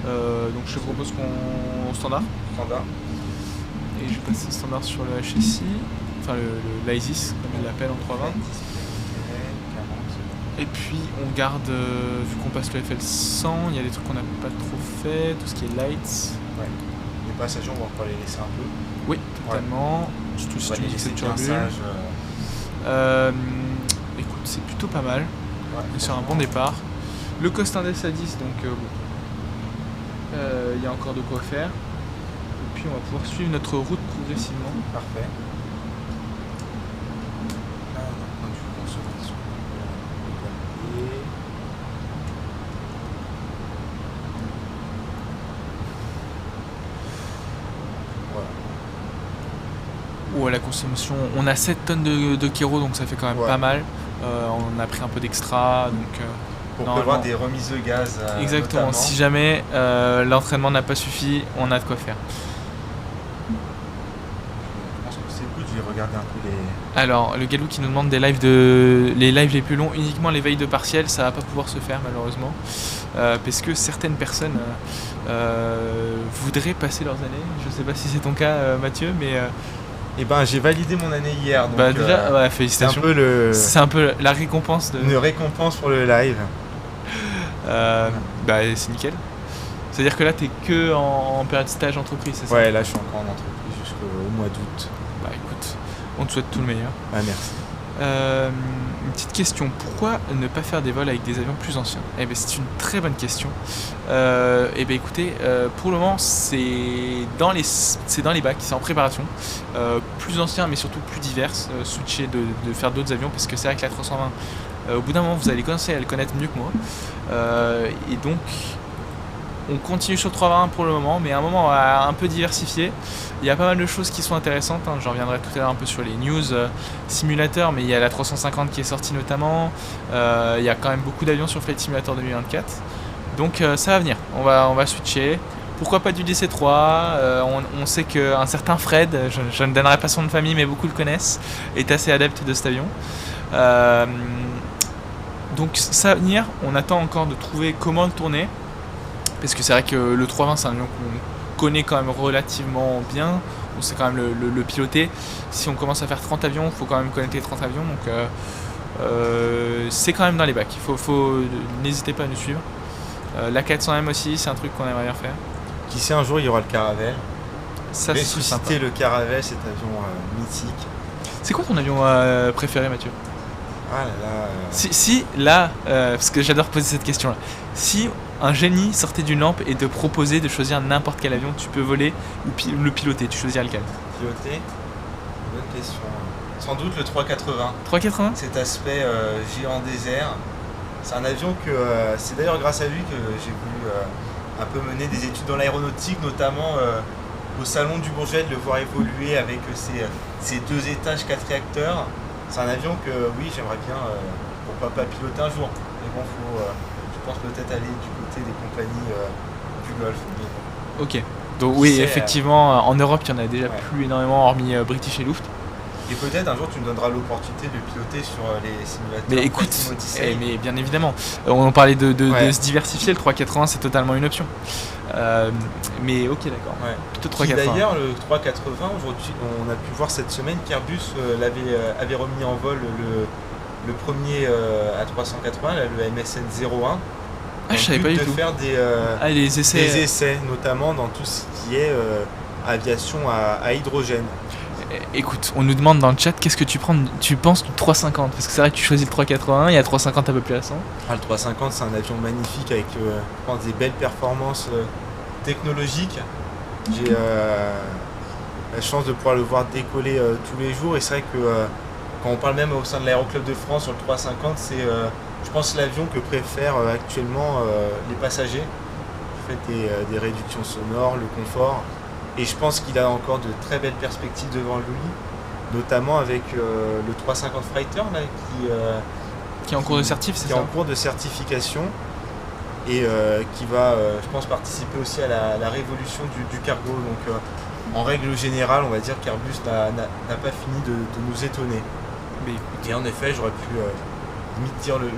Speaker 3: Donc je te propose qu'on standard,
Speaker 4: Standard.
Speaker 3: et je passe standard sur le HSI, enfin l'ISIS comme il l'appelle en 320. Et puis on garde, vu qu'on passe le FL100, il y a des trucs qu'on n'a pas trop fait, tout ce qui est lights.
Speaker 4: Ouais. Les passagers, on va encore les laisser un peu.
Speaker 3: Oui, totalement. Surtout si
Speaker 4: On va
Speaker 3: tu me
Speaker 4: les
Speaker 3: dis que
Speaker 4: laisser
Speaker 3: c'est
Speaker 4: de
Speaker 3: turbulent.
Speaker 4: pinçage.
Speaker 3: Écoute, c'est plutôt pas mal.
Speaker 4: Ouais.
Speaker 3: On est sur un bon départ. Le cost index à 10, donc il y a encore de quoi faire. Et puis on va pouvoir suivre notre route progressivement.
Speaker 4: Parfait. Là, on a un point de vue consommation. Voilà.
Speaker 3: Ou à la consommation, on a 7 tonnes de kéro, donc ça fait quand même pas mal. On a pris un peu d'extra, donc
Speaker 4: Pour
Speaker 3: normalement-
Speaker 4: prévoir des remises de gaz.
Speaker 3: exactement.
Speaker 4: Notamment.
Speaker 3: Si jamais l'entraînement n'a pas suffi, on a de quoi faire.
Speaker 4: Je pense que c'est cool, je vais regarder un peu les.
Speaker 3: Alors, le Galou qui nous demande les lives les plus longs, uniquement les veilles de partiel, ça va pas pouvoir se faire malheureusement, parce que certaines personnes voudraient passer leurs années. Je sais pas si c'est ton cas, Mathieu, mais
Speaker 4: Eh ben, j'ai validé mon année hier, donc
Speaker 3: bah déjà, ouais,
Speaker 4: c'est un
Speaker 3: félicitations.
Speaker 4: peu
Speaker 3: C'est un peu la récompense de.
Speaker 4: une récompense pour le live.
Speaker 3: Bah c'est nickel. C'est-à-dire que là, t'es que en période stage entreprise, c'est ça?
Speaker 4: Ouais, là, je suis encore en entreprise jusqu'au mois d'août.
Speaker 3: Bah écoute, on te souhaite tout le meilleur.
Speaker 4: Ah, merci.
Speaker 3: Une petite question, pourquoi ne pas faire des vols avec des avions plus anciens? Eh bien c'est une très bonne question. Eh bien écoutez, pour le moment c'est dans les bacs, c'est en préparation. Plus anciens mais surtout plus divers, switcher de faire d'autres avions, parce que c'est vrai que la 320, au bout d'un moment vous allez commencer à le connaître mieux que moi. Et donc on continue sur le 320 pour le moment, mais à un moment on va un peu diversifier. Il y a pas mal de choses qui sont intéressantes, hein. Je reviendrai tout à l'heure un peu sur les news simulateurs, mais il y a la 350 qui est sortie notamment. Il y a quand même beaucoup d'avions sur Flight Simulator 2024. Donc ça va venir, on va switcher. Pourquoi pas du DC-3 on sait qu'un certain Fred, je ne donnerai pas son nom de famille mais beaucoup le connaissent, est assez adepte de cet avion. Donc ça va venir, on attend encore de trouver comment le tourner. Parce que c'est vrai que le 320 c'est un avion qu'on connaît quand même relativement bien, on sait quand même le piloter. Si on commence à faire 30 avions, il faut quand même connaître les 30 avions, donc c'est quand même dans les bacs. N'hésitez pas à nous suivre. La 400M aussi, c'est un truc qu'on aimerait bien faire.
Speaker 4: Qui sait, un jour, il y aura le Caravelle.
Speaker 3: Ça, c'est sympa.
Speaker 4: Ressusciter le Caravelle, cet avion mythique.
Speaker 3: C'est quoi ton avion préféré, Mathieu?
Speaker 4: Ah là là.
Speaker 3: Si là, parce que j'adore poser cette question-là, si un génie sortait d'une lampe et te proposait de choisir n'importe quel avion, tu peux voler ou le piloter, tu choisirais lequel?
Speaker 4: Piloter. Bonne question. Sans doute le 380.
Speaker 3: 380?
Speaker 4: Cet aspect géant désert. C'est un avion que c'est d'ailleurs grâce à lui que j'ai voulu un peu mener des études dans l'aéronautique, notamment au salon du Bourget, de le voir évoluer avec ses 2 étages, 4 réacteurs. C'est un avion que oui, j'aimerais bien pourquoi pas piloter un jour. Mais bon, je pense peut-être aller du côté des compagnies du Golfe. Mais bon.
Speaker 3: Ok. Donc oui,
Speaker 4: C'est,
Speaker 3: effectivement, en Europe, il y en a déjà
Speaker 4: ouais.
Speaker 3: plus énormément, hormis British et Luft.
Speaker 4: Et peut-être un jour tu me donneras l'opportunité de piloter sur les simulateurs.
Speaker 3: Mais écoute,
Speaker 4: Flight Sim Odyssey.
Speaker 3: mais bien évidemment, on parlait de
Speaker 4: Ouais.
Speaker 3: se diversifier, le 380 c'est totalement une option. Mais ok, d'accord.
Speaker 4: Ouais.
Speaker 3: Plutôt
Speaker 4: Qui
Speaker 3: 380.
Speaker 4: d'ailleurs, le 380, aujourd'hui, on a pu voir cette semaine qu'Airbus avait remis en vol le premier A380, là, le MSN 01.
Speaker 3: Ah, je savais pas du
Speaker 4: de
Speaker 3: tout.
Speaker 4: faire des
Speaker 3: Les essais.
Speaker 4: notamment dans tout ce qui est aviation à hydrogène.
Speaker 3: Écoute, on nous demande dans le chat qu'est-ce que tu penses du 350, parce que c'est vrai que tu choisis le 380, il y a 350 un peu plus récent.
Speaker 4: Ah, le 350, c'est un avion magnifique avec je pense, des belles performances technologiques. J'ai la chance de pouvoir le voir décoller tous les jours, et c'est vrai que quand on parle même au sein de l'Aéroclub de France sur le 350, c'est je pense l'avion que préfèrent actuellement les passagers. Le fait des réductions sonores, le confort. Et je pense qu'il a encore de très belles perspectives devant lui, notamment avec le 350 Freighter là,
Speaker 3: Qui est en cours de certif, c'est
Speaker 4: qui est
Speaker 3: ça?
Speaker 4: en cours de certification et qui va, je pense, participer aussi à la révolution du cargo. Donc, en règle générale, on va dire qu'Airbus n'a pas fini de nous étonner.
Speaker 3: Mais écoute,
Speaker 4: Et en effet, j'aurais pu limite dire le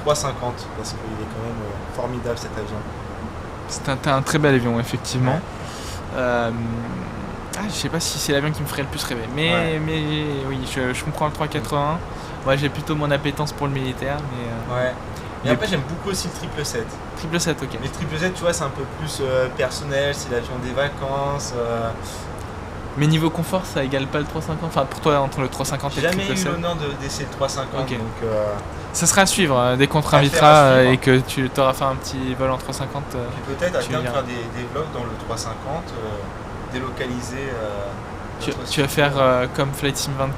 Speaker 4: 350 parce qu'il est quand même formidable cet avion.
Speaker 3: c'est un très bel avion, effectivement.
Speaker 4: Ouais.
Speaker 3: Je sais pas si c'est l'avion qui me ferait le plus rêver, mais oui, je comprends le 380. Moi, j'ai plutôt mon appétence pour le militaire, mais
Speaker 4: Ouais. Et
Speaker 3: Mais-
Speaker 4: après, j'aime beaucoup aussi le 777.
Speaker 3: 777, ok.
Speaker 4: Mais le 777, tu vois, c'est un peu plus personnel, c'est l'avion des vacances.
Speaker 3: Mais niveau confort, ça égale pas le 350. Enfin, pour toi, entre le 350
Speaker 4: J'ai
Speaker 3: et le
Speaker 4: jamais eu
Speaker 3: 777.
Speaker 4: l'honneur d'essayer le 350,
Speaker 3: Ok.
Speaker 4: donc
Speaker 3: Ça sera à suivre dès qu'on te
Speaker 4: Affaire à
Speaker 3: réinvitera
Speaker 4: suivre.
Speaker 3: et que tu t'auras fait un petit vol en 350.
Speaker 4: puis peut-être à
Speaker 3: Tu
Speaker 4: terme
Speaker 3: viens.
Speaker 4: faire des vlogs dans le 350, délocaliser.
Speaker 3: Tu vas faire comme Flight Sim 20,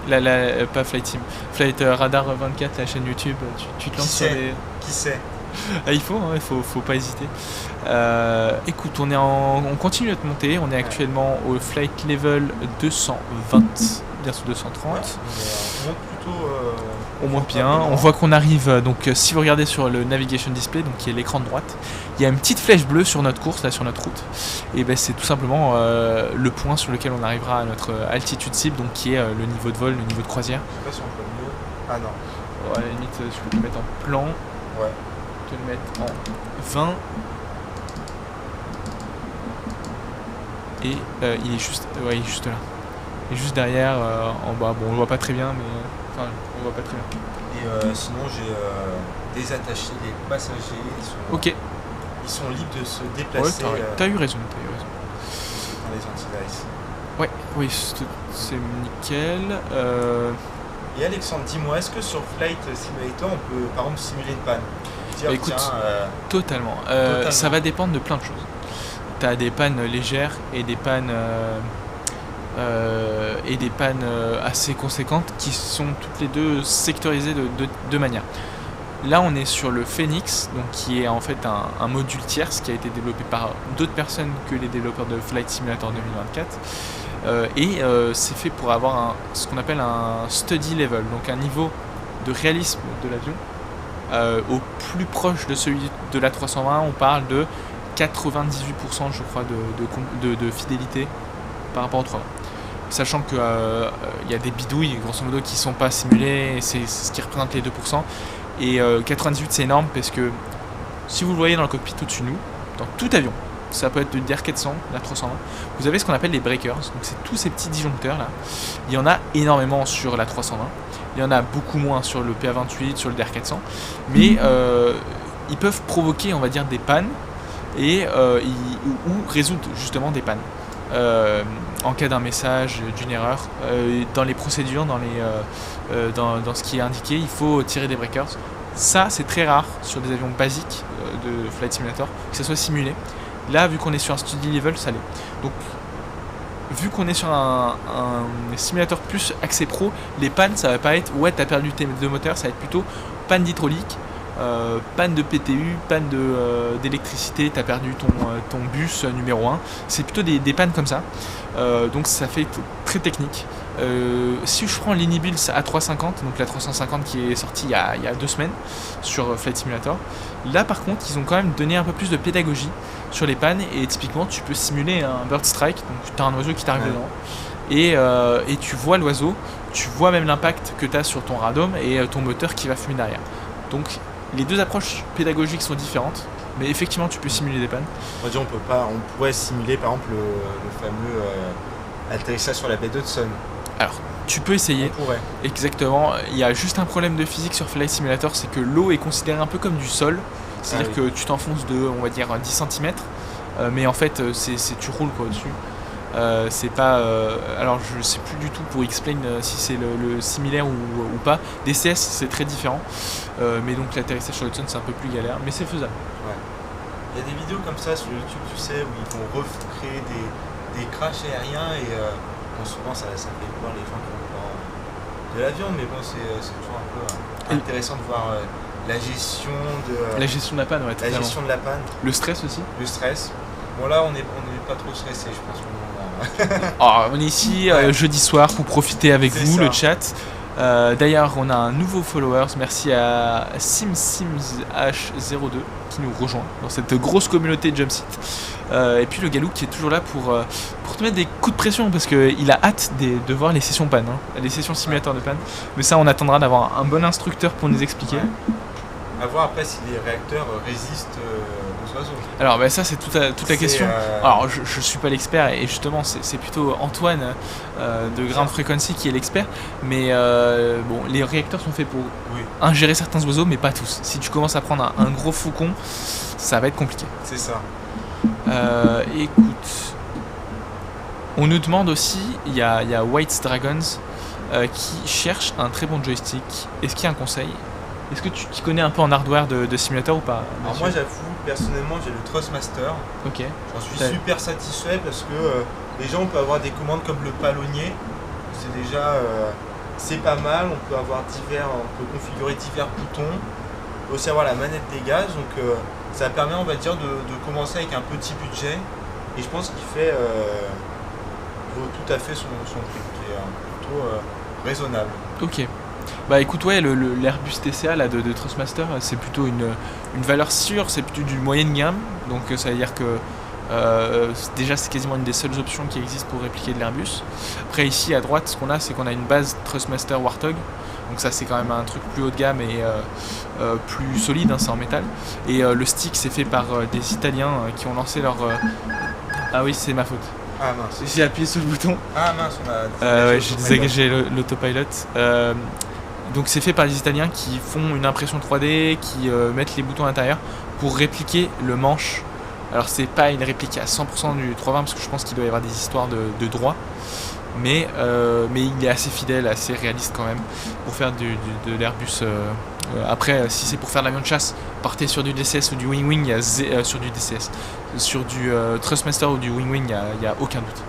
Speaker 3: pas Flight Sim, Flight Radar 24, la chaîne YouTube. Tu te
Speaker 4: Qui
Speaker 3: lances sur
Speaker 4: sait
Speaker 3: les.
Speaker 4: Qui sait?
Speaker 3: Ah, il faut pas hésiter. Écoute, on continue de monter. On est actuellement au flight level 220, bientôt 230.
Speaker 4: Ouais, on monte plutôt.
Speaker 3: On monte bien.
Speaker 4: confortablement.
Speaker 3: On voit qu'on arrive. Donc, si vous regardez sur le navigation display, donc qui est l'écran de droite, il y a une petite flèche bleue sur notre course, là, sur notre route. Et ben, c'est tout simplement le point sur lequel on arrivera à notre altitude cible, donc qui est le niveau de vol, le niveau de croisière.
Speaker 4: Je sais pas si on peut mieux. Ah non.
Speaker 3: À la limite, je peux te mettre en plan.
Speaker 4: Ouais.
Speaker 3: Te le mettre en 20. Et il est juste là. Il est juste derrière, en bas. Bon, on le voit pas très bien, mais enfin, on le voit pas très bien.
Speaker 4: Et sinon, j'ai désattaché les passagers.
Speaker 3: Ok.
Speaker 4: Ils sont libres de se
Speaker 3: Ouais,
Speaker 4: déplacer
Speaker 3: t'as eu raison.
Speaker 4: dans les anti-ice.
Speaker 3: Ouais, oui, c'est nickel.
Speaker 4: Et Alexandre, dis-moi, est-ce que sur Flight Simulator, on peut par exemple simuler une panne? Dire,
Speaker 3: Bah, écoute,
Speaker 4: tiens,
Speaker 3: Totalement.
Speaker 4: Totalement.
Speaker 3: Ça va dépendre de plein de choses. T'as des pannes légères et des pannes assez conséquentes qui sont toutes les deux sectorisées de deux manières. Là, on est sur le Phoenix, donc qui est en fait un module tierce qui a été développé par d'autres personnes que les développeurs de Flight Simulator 2024. C'est fait pour avoir ce qu'on appelle un study level, donc un niveau de réalisme de l'avion. Au plus proche de celui de la 320, on parle de 98% je crois de fidélité par rapport au 320. Sachant que y a des bidouilles grosso modo qui sont pas simulées, et c'est ce qui représente les 2%. Et 98 c'est énorme parce que si vous le voyez dans le cockpit au-dessus de nous, dans tout avion, ça peut être de DR400, la 320, vous avez ce qu'on appelle les breakers, donc c'est tous ces petits disjoncteurs là. Il y en a énormément sur la 320, il y en a beaucoup moins sur le PA28, sur le DR400, mais ils peuvent provoquer, on va dire, des pannes et ou résoudre justement des pannes. En cas d'un message, d'une erreur, dans les procédures, dans ce qui est indiqué, il faut tirer des breakers. Ça, c'est très rare sur des avions basiques de Flight Simulator, que ça soit simulé. Là, vu qu'on est sur un study level, ça l'est. Donc, vu qu'on est sur un simulateur plus axé pro, les pannes, ça va pas être « ouais, t'as perdu tes deux moteurs », ça va être plutôt panne d'hydraulique, panne de PTU, panne d'électricité, t'as perdu ton bus numéro 1. C'est plutôt des pannes comme ça. Donc ça fait très technique. Si je prends l'Inibuild A350, donc la 350 qui est sortie il y a 2 semaines sur Flight Simulator, là par contre ils ont quand même donné un peu plus de pédagogie sur les pannes, et typiquement tu peux simuler un bird strike, donc tu as un oiseau qui t'arrive dedans, et tu vois l'oiseau, tu vois même l'impact que tu as sur ton radome et ton moteur qui va fumer derrière. Donc les deux approches pédagogiques sont différentes, Mais effectivement, tu peux simuler des pannes.
Speaker 4: On va dire, on pourrait simuler par exemple le fameux atterrissage sur la baie d'Hudson.
Speaker 3: Alors, tu peux
Speaker 4: On
Speaker 3: essayer.
Speaker 4: pourrait.
Speaker 3: Exactement. Il y a juste un problème de physique sur Flight Simulator, c'est que l'eau est considérée un peu comme du sol. C'est-à-dire
Speaker 4: Ah oui.
Speaker 3: que tu t'enfonces de, on va dire, 10 cm. Mais en fait, tu roules quoi au-dessus. C'est pas. Alors, je sais plus du tout pour explain si c'est le similaire ou pas. DCS, c'est très différent. Mais donc, l'atterrissage sur Hudson, c'est un peu plus galère. Mais c'est faisable.
Speaker 4: Il y a des vidéos comme ça sur YouTube, tu sais, où ils vont recréer des crashs aériens et bon, souvent ça fait voir les gens qui ont peur de l'avion, mais bon, c'est toujours un peu intéressant de voir la gestion de
Speaker 3: La gestion de la panne, ouais,
Speaker 4: la
Speaker 3: totalement.
Speaker 4: gestion de la panne,
Speaker 3: Le stress aussi.
Speaker 4: le stress. Bon, là, on est pas trop stressé, je pense.
Speaker 3: Alors, on est ici
Speaker 4: Ouais.
Speaker 3: jeudi soir pour profiter avec
Speaker 4: C'est
Speaker 3: vous,
Speaker 4: ça.
Speaker 3: le chat. D'ailleurs, on a un nouveau followers. Merci à SimSimsH02 qui nous rejoint dans cette grosse communauté de Jumpseat. Et puis le Galou qui est toujours là pour te mettre des coups de pression parce qu'il a hâte de voir les sessions panne, hein, les sessions simulateurs de panne. Mais ça, on attendra d'avoir un bon instructeur pour nous expliquer.
Speaker 4: Ouais. À voir après si les réacteurs résistent aux oiseaux.
Speaker 3: Alors, bah, ça, c'est toute la question.
Speaker 4: C'est,
Speaker 3: Alors, je suis pas l'expert et justement, c'est plutôt Antoine de Ground Frequency qui est l'expert. Mais bon, les réacteurs sont faits pour
Speaker 4: oui,
Speaker 3: ingérer certains oiseaux, mais pas tous. Si tu commences à prendre un gros faucon, ça va être compliqué.
Speaker 4: c'est ça.
Speaker 3: Écoute, on nous demande aussi, il y a White Dragons qui cherche un très bon joystick. Est-ce qu'il y a un conseil? Est-ce que tu t'y connais un peu en hardware de simulateur ou pas?
Speaker 4: Alors moi j'avoue, personnellement j'ai le Thrustmaster.
Speaker 3: Ok.
Speaker 4: J'en suis
Speaker 3: Ouais.
Speaker 4: super satisfait parce que déjà on peut avoir des commandes comme le palonnier. C'est déjà c'est pas mal, on peut configurer divers boutons. On peut aussi avoir la manette des gaz, donc ça permet on va dire de commencer avec un petit budget. Et je pense qu'il vaut tout à fait son prix, qui est plutôt raisonnable.
Speaker 3: Ok. Bah écoute, ouais, l'Airbus TCA là, de Thrustmaster, c'est plutôt une valeur sûre, c'est plutôt du moyenne gamme. Donc ça veut dire que déjà c'est quasiment une des seules options qui existent pour répliquer de l'Airbus. Après ici à droite, ce qu'on a, c'est qu'on a une base Thrustmaster Warthog. Donc ça c'est quand même un truc plus haut de gamme et plus solide, hein, c'est en métal. Et le stick c'est fait par des Italiens qui ont lancé leur... Ah oui, c'est ma faute.
Speaker 4: Ah mince.
Speaker 3: J'ai appuyé sur le bouton.
Speaker 4: Ah mince, on a
Speaker 3: Ouais, j'ai désengagé l'autopilot. Donc c'est fait par les Italiens qui font une impression 3D, qui mettent les boutons à l'intérieur pour répliquer le manche. Alors c'est pas une réplique à 100% du 320 parce que je pense qu'il doit y avoir des histoires de droit. Mais il est assez fidèle, assez réaliste quand même pour faire de l'Airbus. Après, si c'est pour faire de l'avion de chasse, partez sur du DCS ou du Wing Wing, sur du DCS. Sur du Thrustmaster ou du Wing Wing, il n'y a aucun doute.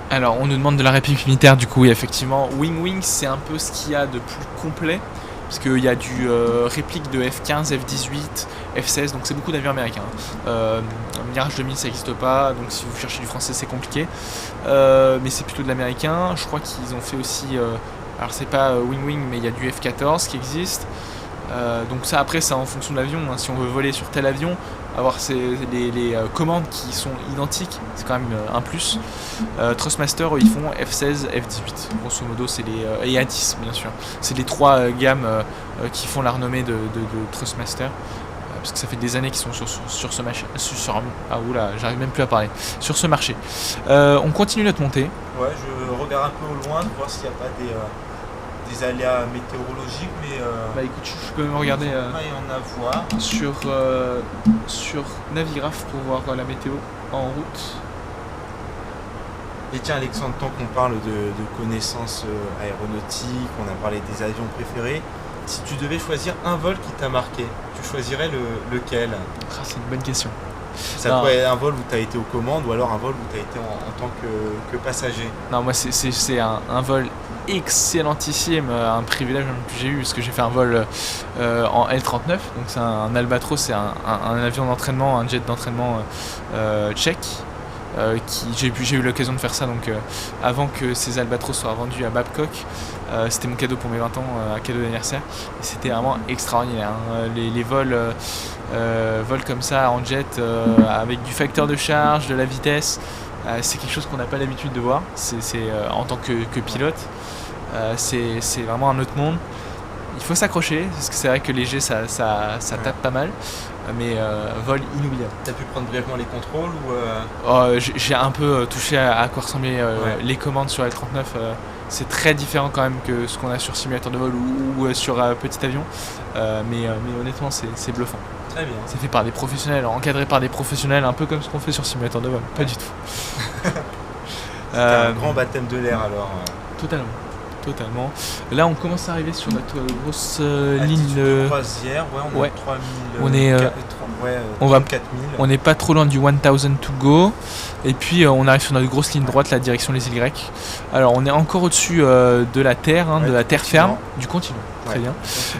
Speaker 3: Alors, on nous demande de la réplique militaire, du coup, oui, effectivement. Wing Wing, c'est un peu ce qu'il y a de plus complet, parce qu'il y a du réplique de F-15, F-18, F-16, donc c'est beaucoup d'avions américains. Mirage 2000, ça n'existe pas, donc si vous cherchez du français, c'est compliqué. Mais c'est plutôt de l'américain. Je crois qu'ils ont fait aussi... alors, c'est pas Wing Wing, mais il y a du F-14 qui existe. Donc ça, après, c'est en fonction de l'avion, hein. Si on veut voler sur tel avion, avoir les commandes qui sont identiques, c'est quand même un plus. Thrustmaster, ils font F16, F18. Grosso modo, c'est les... et A10, bien sûr. C'est les trois gammes qui font la renommée de Thrustmaster. Parce que ça fait des années qu'ils sont sur ce marché. Ah oula, j'arrive même plus à parler. Sur ce marché. On continue notre montée.
Speaker 4: Ouais, je regarde un peu au loin pour voir s'il n'y a pas des aléas météorologiques, mais
Speaker 3: Bah écoute, je peux même regarder
Speaker 4: il va y en avoir.
Speaker 3: sur Navigraph pour voir la météo en route.
Speaker 4: Et tiens Alexandre, tant qu'on parle de connaissances aéronautiques, on a parlé des avions préférés, si tu devais choisir un vol qui t'a marqué, tu choisirais lequel?
Speaker 3: Ah, c'est une bonne question.
Speaker 4: Ça
Speaker 3: Non.
Speaker 4: pourrait être un vol où tu as été aux commandes ou alors un vol où tu as été en tant que passager.
Speaker 3: Non, moi c'est un vol excellentissime, un privilège même que j'ai eu parce que j'ai fait un vol en L39, donc c'est un Albatros, c'est un avion d'entraînement, un jet d'entraînement tchèque. J'ai eu l'occasion de faire ça donc avant que ces Albatros soient vendus à Babcock. C'était mon cadeau pour mes 20 ans, un cadeau d'anniversaire, et c'était vraiment extraordinaire, hein. Les vols comme ça en jet avec du facteur de charge, de la vitesse, c'est quelque chose qu'on n'a pas l'habitude de voir, c'est en tant que pilote. C'est vraiment un autre monde. Il faut s'accrocher, parce que c'est vrai que léger ça tape pas mal, mais vol inoubliable.
Speaker 4: T'as pu prendre brièvement les contrôles ou
Speaker 3: J'ai un peu touché à quoi ressemblaient les commandes sur L39. C'est très différent quand même que ce qu'on a sur simulateur de vol ou sur petit avion, mais honnêtement c'est bluffant.
Speaker 4: Très bien.
Speaker 3: C'est fait par des professionnels, encadré par des professionnels, un peu comme ce qu'on fait sur simulateur de vol. Pas du tout.
Speaker 4: C'était un grand baptême de l'air alors.
Speaker 3: Totalement. Là, on commence à arriver sur notre grosse
Speaker 4: Altitude
Speaker 3: ligne.
Speaker 4: de croisière, on
Speaker 3: ouais.
Speaker 4: est 3000.
Speaker 3: On est,
Speaker 4: 4000.
Speaker 3: On n'est pas trop loin du 1000 to go. Et puis, on arrive sur notre grosse ligne droite, la direction les îles grecques. Alors, on est encore au-dessus de la terre, de la terre ferme, du continent. Très bien.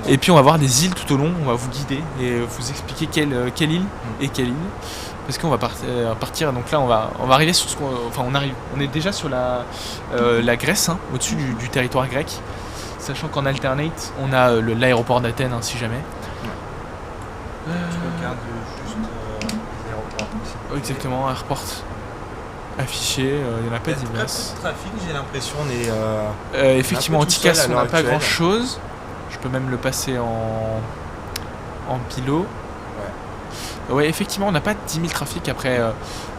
Speaker 3: Et puis, on va voir des îles tout au long. On va vous guider et vous expliquer quelle île et quelle île. Parce qu'on va partir, donc là on va arriver sur ce qu'on... Enfin on est déjà sur la Grèce, au-dessus du territoire grec, sachant qu'en alternate, on a l'aéroport d'Athènes, si jamais.
Speaker 4: Tu regardes juste les aéroports.
Speaker 3: Exactement, airport affiché, il n'y en a pas
Speaker 4: Il y a
Speaker 3: d'immense.
Speaker 4: très peu de trafic, j'ai l'impression, on est...
Speaker 3: Effectivement,
Speaker 4: un
Speaker 3: au
Speaker 4: peu tout seul
Speaker 3: Tikas,
Speaker 4: à
Speaker 3: on
Speaker 4: l'heure
Speaker 3: n'a pas
Speaker 4: actuelle.
Speaker 3: grand-chose. Je peux même le passer en pilot. Ouais, effectivement, on n'a pas 10 000 trafics. Après,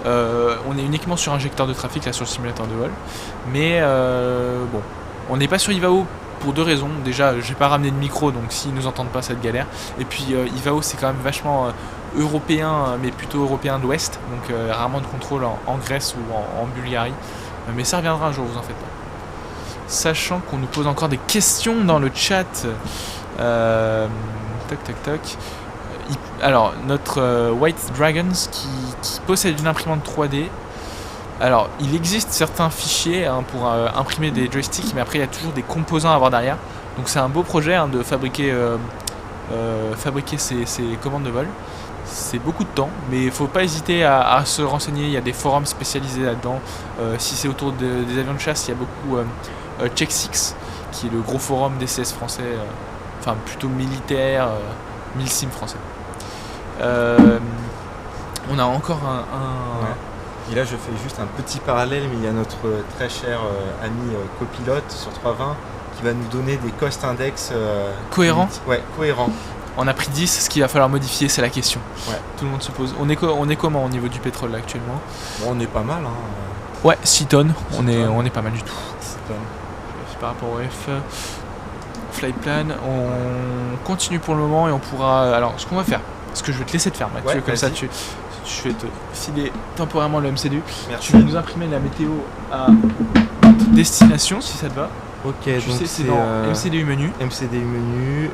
Speaker 3: on est uniquement sur injecteur de trafic là sur le simulateur de vol. Mais bon, on n'est pas sur Ivao pour deux raisons. Déjà, j'ai pas ramené de micro, donc s'ils nous entendent pas, cette galère. Et puis Ivao, c'est quand même vachement européen, mais plutôt européen de l'Ouest. Donc rarement de contrôle en Grèce ou en Bulgarie. Mais ça reviendra un jour, vous en faites pas. Sachant qu'on nous pose encore des questions dans le chat. Toc. Alors, notre White Dragons qui possède une imprimante 3D. Alors, il existe certains fichiers pour imprimer des joysticks, mais après, il y a toujours des composants à avoir derrière. Donc, c'est un beau projet de fabriquer ces commandes de vol. C'est beaucoup de temps, mais il ne faut pas hésiter à se renseigner. Il y a des forums spécialisés là-dedans. Si c'est autour des avions de chasse, il y a beaucoup Check 6, qui est le gros forum des CS français, enfin plutôt militaire, Milsim français. On a encore
Speaker 4: Et là, je fais juste un petit parallèle, mais il y a notre très cher ami copilote sur 320 qui va nous donner des cost index
Speaker 3: cohérents.
Speaker 4: Ouais, cohérents.
Speaker 3: On a pris 10, ce qu'il va falloir modifier, c'est la question.
Speaker 4: Ouais.
Speaker 3: Tout le monde se pose. On est comment au niveau du pétrole là, actuellement?
Speaker 4: Bon, on est pas mal.
Speaker 3: Ouais, 6 tonnes.
Speaker 4: 6
Speaker 3: on
Speaker 4: tonnes.
Speaker 3: est pas mal du tout.
Speaker 4: 6 tonnes.
Speaker 3: Par rapport au F. Flyplan, on continue pour le moment et on pourra. Alors, ce qu'on va faire, ce que je vais te laisser te faire, Mathieu, comme ça, je vais te filer temporairement le MCDU.
Speaker 4: Merci.
Speaker 3: Tu vas nous imprimer la météo à destination, si ça te va.
Speaker 4: Ok,
Speaker 3: Tu
Speaker 4: donc
Speaker 3: sais, c'est dans MCDU menu.
Speaker 4: MCDU menu,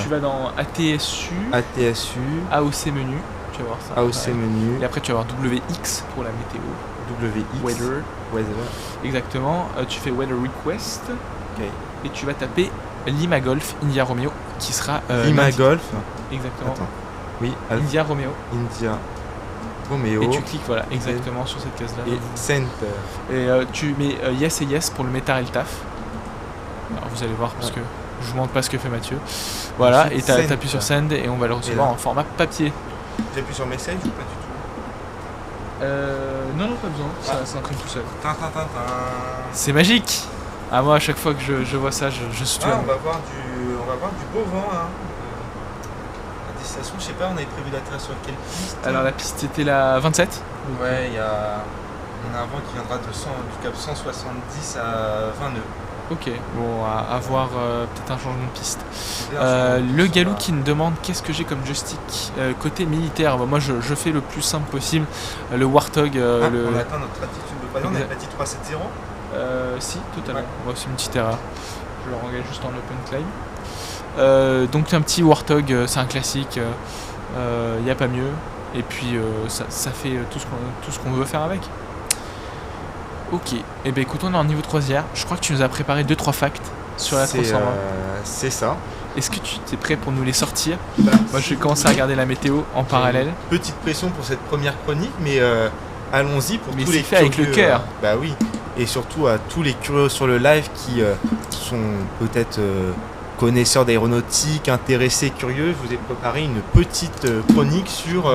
Speaker 3: Tu vas dans ATSU,
Speaker 4: ATSU,
Speaker 3: AOC menu. Tu vas voir ça.
Speaker 4: AOC menu,
Speaker 3: Et après, tu vas voir WX pour la météo.
Speaker 4: WX, Weather.
Speaker 3: Exactement. Tu fais Weather Request.
Speaker 4: Ok.
Speaker 3: Et tu vas taper Lima Golf India Romeo qui sera
Speaker 4: Lima
Speaker 3: lundi.
Speaker 4: Golf.
Speaker 3: Exactement.
Speaker 4: Attends. Oui,
Speaker 3: India Romeo.
Speaker 4: India Romeo.
Speaker 3: Et tu cliques voilà exactement sur cette case là.
Speaker 4: Et Center.
Speaker 3: Et tu mets yes et yes pour le Meta et le TAF. Alors vous allez voir parce que je vous montre pas ce que fait Mathieu. Voilà, et
Speaker 4: Send.
Speaker 3: t'appuies sur Send et on va le recevoir
Speaker 4: là.
Speaker 3: en format papier.
Speaker 4: J'appuie sur Message ou pas du tout?
Speaker 3: Non, pas besoin, ça s'imprime tout seul.
Speaker 4: Tintin.
Speaker 3: C'est magique. Ah moi à chaque fois que je vois ça, je suis
Speaker 4: On va voir du beau vent. La destination, je sais pas, on avait prévu d'atterrir sur quelle piste?
Speaker 3: Alors la piste c'était la 27.
Speaker 4: Ouais, on a un vent qui viendra du cap 170 à 20 nœuds.
Speaker 3: Ok, bon, à voir peut-être un changement de piste. Le Galou qui me demande qu'est-ce que j'ai comme joystick côté militaire. Bah, moi je fais le plus simple possible. Le Warthog.
Speaker 4: On atteint notre altitude de croisière, on avait pas dit 370?
Speaker 3: Si, totalement.
Speaker 4: Ouais.
Speaker 3: Ouais, c'est une petite erreur. Je le rengage juste en open climb. Donc un petit Warthog, c'est un classique. Il n'y a pas mieux. Et puis ça fait tout ce qu'on veut faire avec. Ok, et ben écoute, on est en niveau de croisière. Je crois que tu nous as préparé 2-3 facts sur la 320.
Speaker 4: C'est ça.
Speaker 3: Est-ce que tu es prêt pour nous les sortir?
Speaker 4: Bah,
Speaker 3: Moi je vais commencer à regarder la météo en parallèle.
Speaker 4: Petite pression pour cette première chronique, mais allons-y pour
Speaker 3: Mais
Speaker 4: tous
Speaker 3: c'est
Speaker 4: les
Speaker 3: fait avec le cœur.
Speaker 4: Bah oui, et surtout à tous les curieux sur le live qui sont peut-être connaisseurs d'aéronautique, intéressés, curieux. Je vous ai préparé une petite chronique sur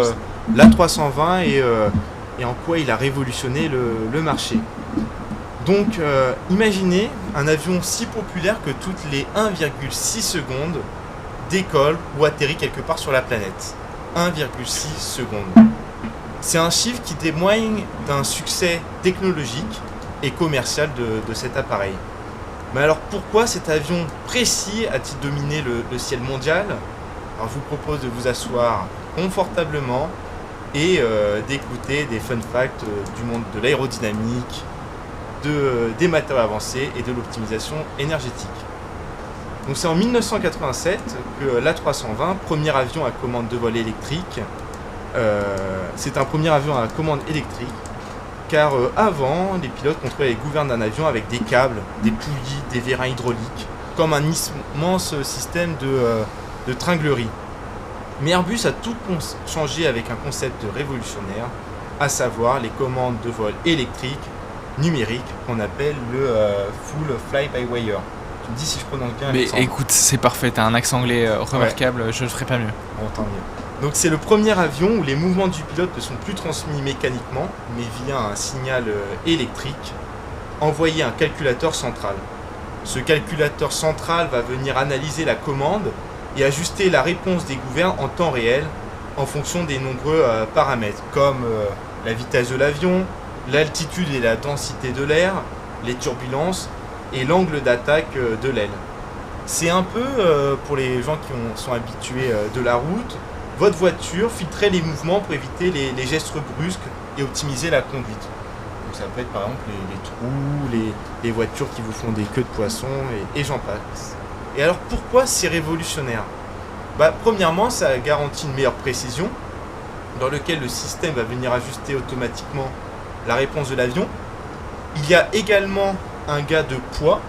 Speaker 4: l'A320 et en quoi il a révolutionné le marché. Donc imaginez un avion si populaire que toutes les 1,6 secondes décolle ou atterrit quelque part sur la planète. 1,6 secondes. C'est un chiffre qui témoigne d'un succès technologique et commercial de cet appareil. Mais alors pourquoi cet avion précis a-t-il dominé le ciel mondial? Alors je vous propose de vous asseoir confortablement et d'écouter des fun facts du monde de l'aérodynamique, des matériaux avancés et de l'optimisation énergétique. Donc c'est en 1987 que l'A320, premier avion à commande de vol électrique, c'est un premier avion à commande électrique, car avant, les pilotes contrôlaient les gouvernes d'un avion avec des câbles, des poulies, des vérins hydrauliques, comme un immense système de tringlerie. Mais Airbus a tout changé avec un concept révolutionnaire, à savoir les commandes de vol électriques, numériques, qu'on appelle le Full Fly-by-Wire. Tu me dis si je prononce bien.
Speaker 3: Mais
Speaker 4: Alexandre.
Speaker 3: écoute, c'est parfait, t'as un accent anglais remarquable, je le ferai pas mieux.
Speaker 4: Bon, tant mieux. Donc c'est le premier avion où les mouvements du pilote ne sont plus transmis mécaniquement, mais via un signal électrique envoyé à un calculateur central. Ce calculateur central va venir analyser la commande et ajuster la réponse des gouvernes en temps réel en fonction des nombreux paramètres, comme la vitesse de l'avion, l'altitude et la densité de l'air, les turbulences et l'angle d'attaque de l'aile. C'est un peu, pour les gens qui sont habitués de la route, votre voiture filtrait les mouvements pour éviter les gestes brusques et optimiser la conduite. Donc ça peut être par exemple les trous, les voitures qui vous font des queues de poisson et j'en passe. Et alors pourquoi c'est révolutionnaire? Premièrement, ça garantit une meilleure précision, dans lequel le système va venir ajuster automatiquement la réponse de l'avion. Il y a également un gain de poids.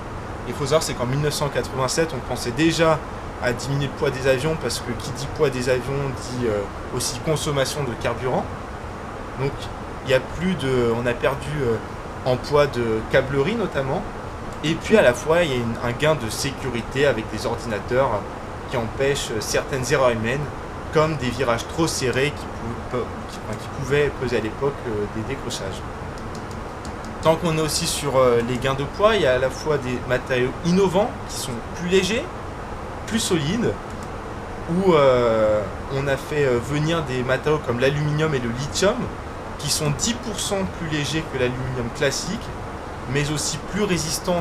Speaker 4: Il faut savoir, c'est qu'en 1987, on pensait déjà à diminuer le poids des avions, parce que qui dit poids des avions dit aussi consommation de carburant. Donc on a perdu en poids de câblerie notamment. Et puis à la fois, il y a un gain de sécurité avec des ordinateurs qui empêchent certaines erreurs humaines, comme des virages trop serrés qui pouvaient causer à l'époque des décrochages. Tant qu'on est aussi sur les gains de poids, il y a à la fois des matériaux innovants qui sont plus légers, plus solides, où on a fait venir des matériaux comme l'aluminium et le lithium, qui sont 10% plus légers que l'aluminium classique, mais aussi plus résistants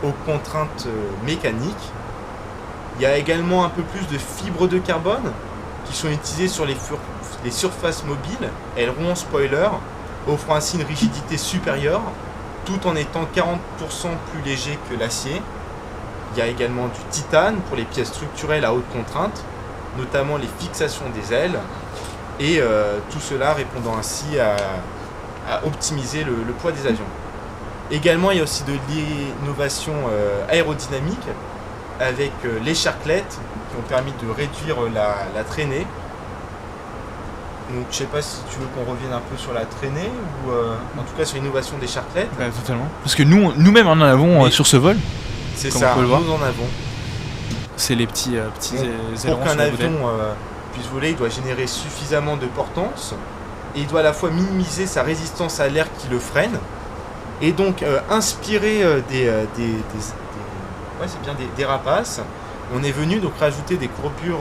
Speaker 4: aux contraintes mécaniques. Il y a également un peu plus de fibres de carbone qui sont utilisées sur les surfaces mobiles, ailerons, spoilers, offrant ainsi une rigidité supérieure, tout en étant 40% plus léger que l'acier. Il y a également du titane pour les pièces structurelles à haute contrainte, notamment les fixations des ailes, et tout cela répondant ainsi à optimiser le poids des avions. Également, il y a aussi de l'innovation aérodynamique, avec les charclettes qui ont permis de réduire la traînée. Donc je sais pas si tu veux qu'on revienne un peu sur la traînée ou en tout cas sur l'innovation des charclettes.
Speaker 3: Totalement. Parce que nous-mêmes en avons
Speaker 4: Mais-
Speaker 3: sur ce vol.
Speaker 4: C'est
Speaker 3: Comme
Speaker 4: ça,
Speaker 3: on peut le voir.
Speaker 4: nous en avons.
Speaker 3: C'est les petits
Speaker 4: Pour
Speaker 3: ailerons
Speaker 4: qu'un
Speaker 3: sur le modèle.
Speaker 4: avion puisse voler, il doit générer suffisamment de portance et il doit à la fois minimiser sa résistance à l'air qui le freine et donc inspirer des rapaces. On est venu donc rajouter des courbures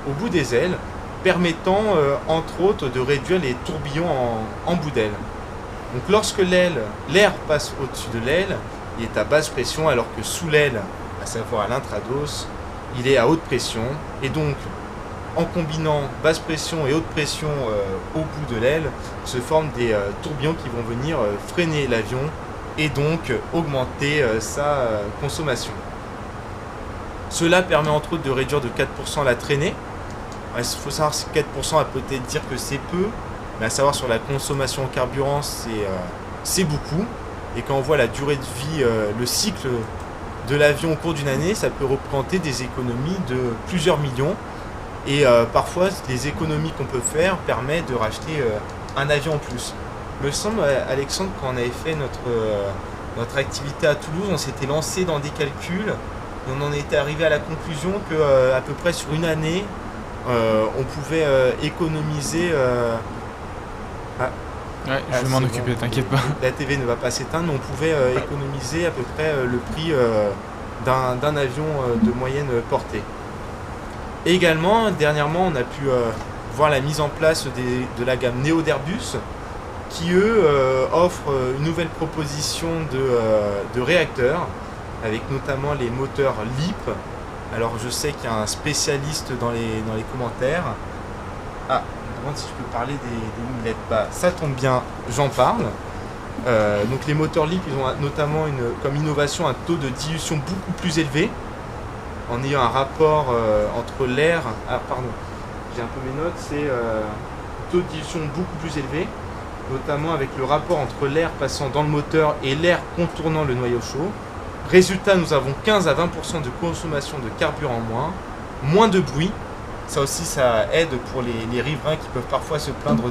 Speaker 4: au bout des ailes, permettant entre autres de réduire les tourbillons en bout d'aile. Donc lorsque l'air passe au-dessus de l'aile, il est à basse pression, alors que sous l'aile, à savoir à l'intrados, il est à haute pression. Et donc, en combinant basse pression et haute pression au bout de l'aile, se forment des tourbillons qui vont venir freiner l'avion et donc augmenter sa consommation. Cela permet entre autres de réduire de 4% la traînée. Il faut savoir si 4% à peut-être dire que c'est peu, mais à savoir sur la consommation en carburant, c'est beaucoup. Et quand on voit la durée de vie, le cycle de l'avion au cours d'une année, ça peut représenter des économies de plusieurs millions. Et parfois, les économies qu'on peut faire permettent de racheter un avion en plus. Il me semble, Alexandre, quand on avait fait notre activité à Toulouse, on s'était lancé dans des calculs et on en était arrivé à la conclusion que à peu près sur une année, on pouvait économiser.
Speaker 3: Ouais, je
Speaker 4: Ah,
Speaker 3: vais m'en
Speaker 4: c'est
Speaker 3: occuper,
Speaker 4: bon.
Speaker 3: t'inquiète pas.
Speaker 4: La TV ne va pas s'éteindre, mais on pouvait économiser à peu près le prix d'un avion de moyenne portée. Et également, dernièrement, on a pu voir la mise en place de la gamme Neo d'Airbus, qui eux offrent une nouvelle proposition de réacteurs, avec notamment les moteurs LEAP. Alors je sais qu'il y a un spécialiste dans les commentaires. Ah, je me demande si je peux parler des winglettes. Bah, ça tombe bien, j'en parle. Donc les moteurs LEAP, ils ont notamment comme innovation un taux de dilution beaucoup plus élevé, en ayant un rapport entre l'air... Ah pardon, j'ai un peu mes notes, c'est un taux de dilution beaucoup plus élevé, notamment avec le rapport entre l'air passant dans le moteur et l'air contournant le noyau chaud. Résultat, nous avons 15 à 20% de consommation de carburant en moins de bruit. Ça aussi, ça aide pour les riverains qui peuvent parfois se plaindre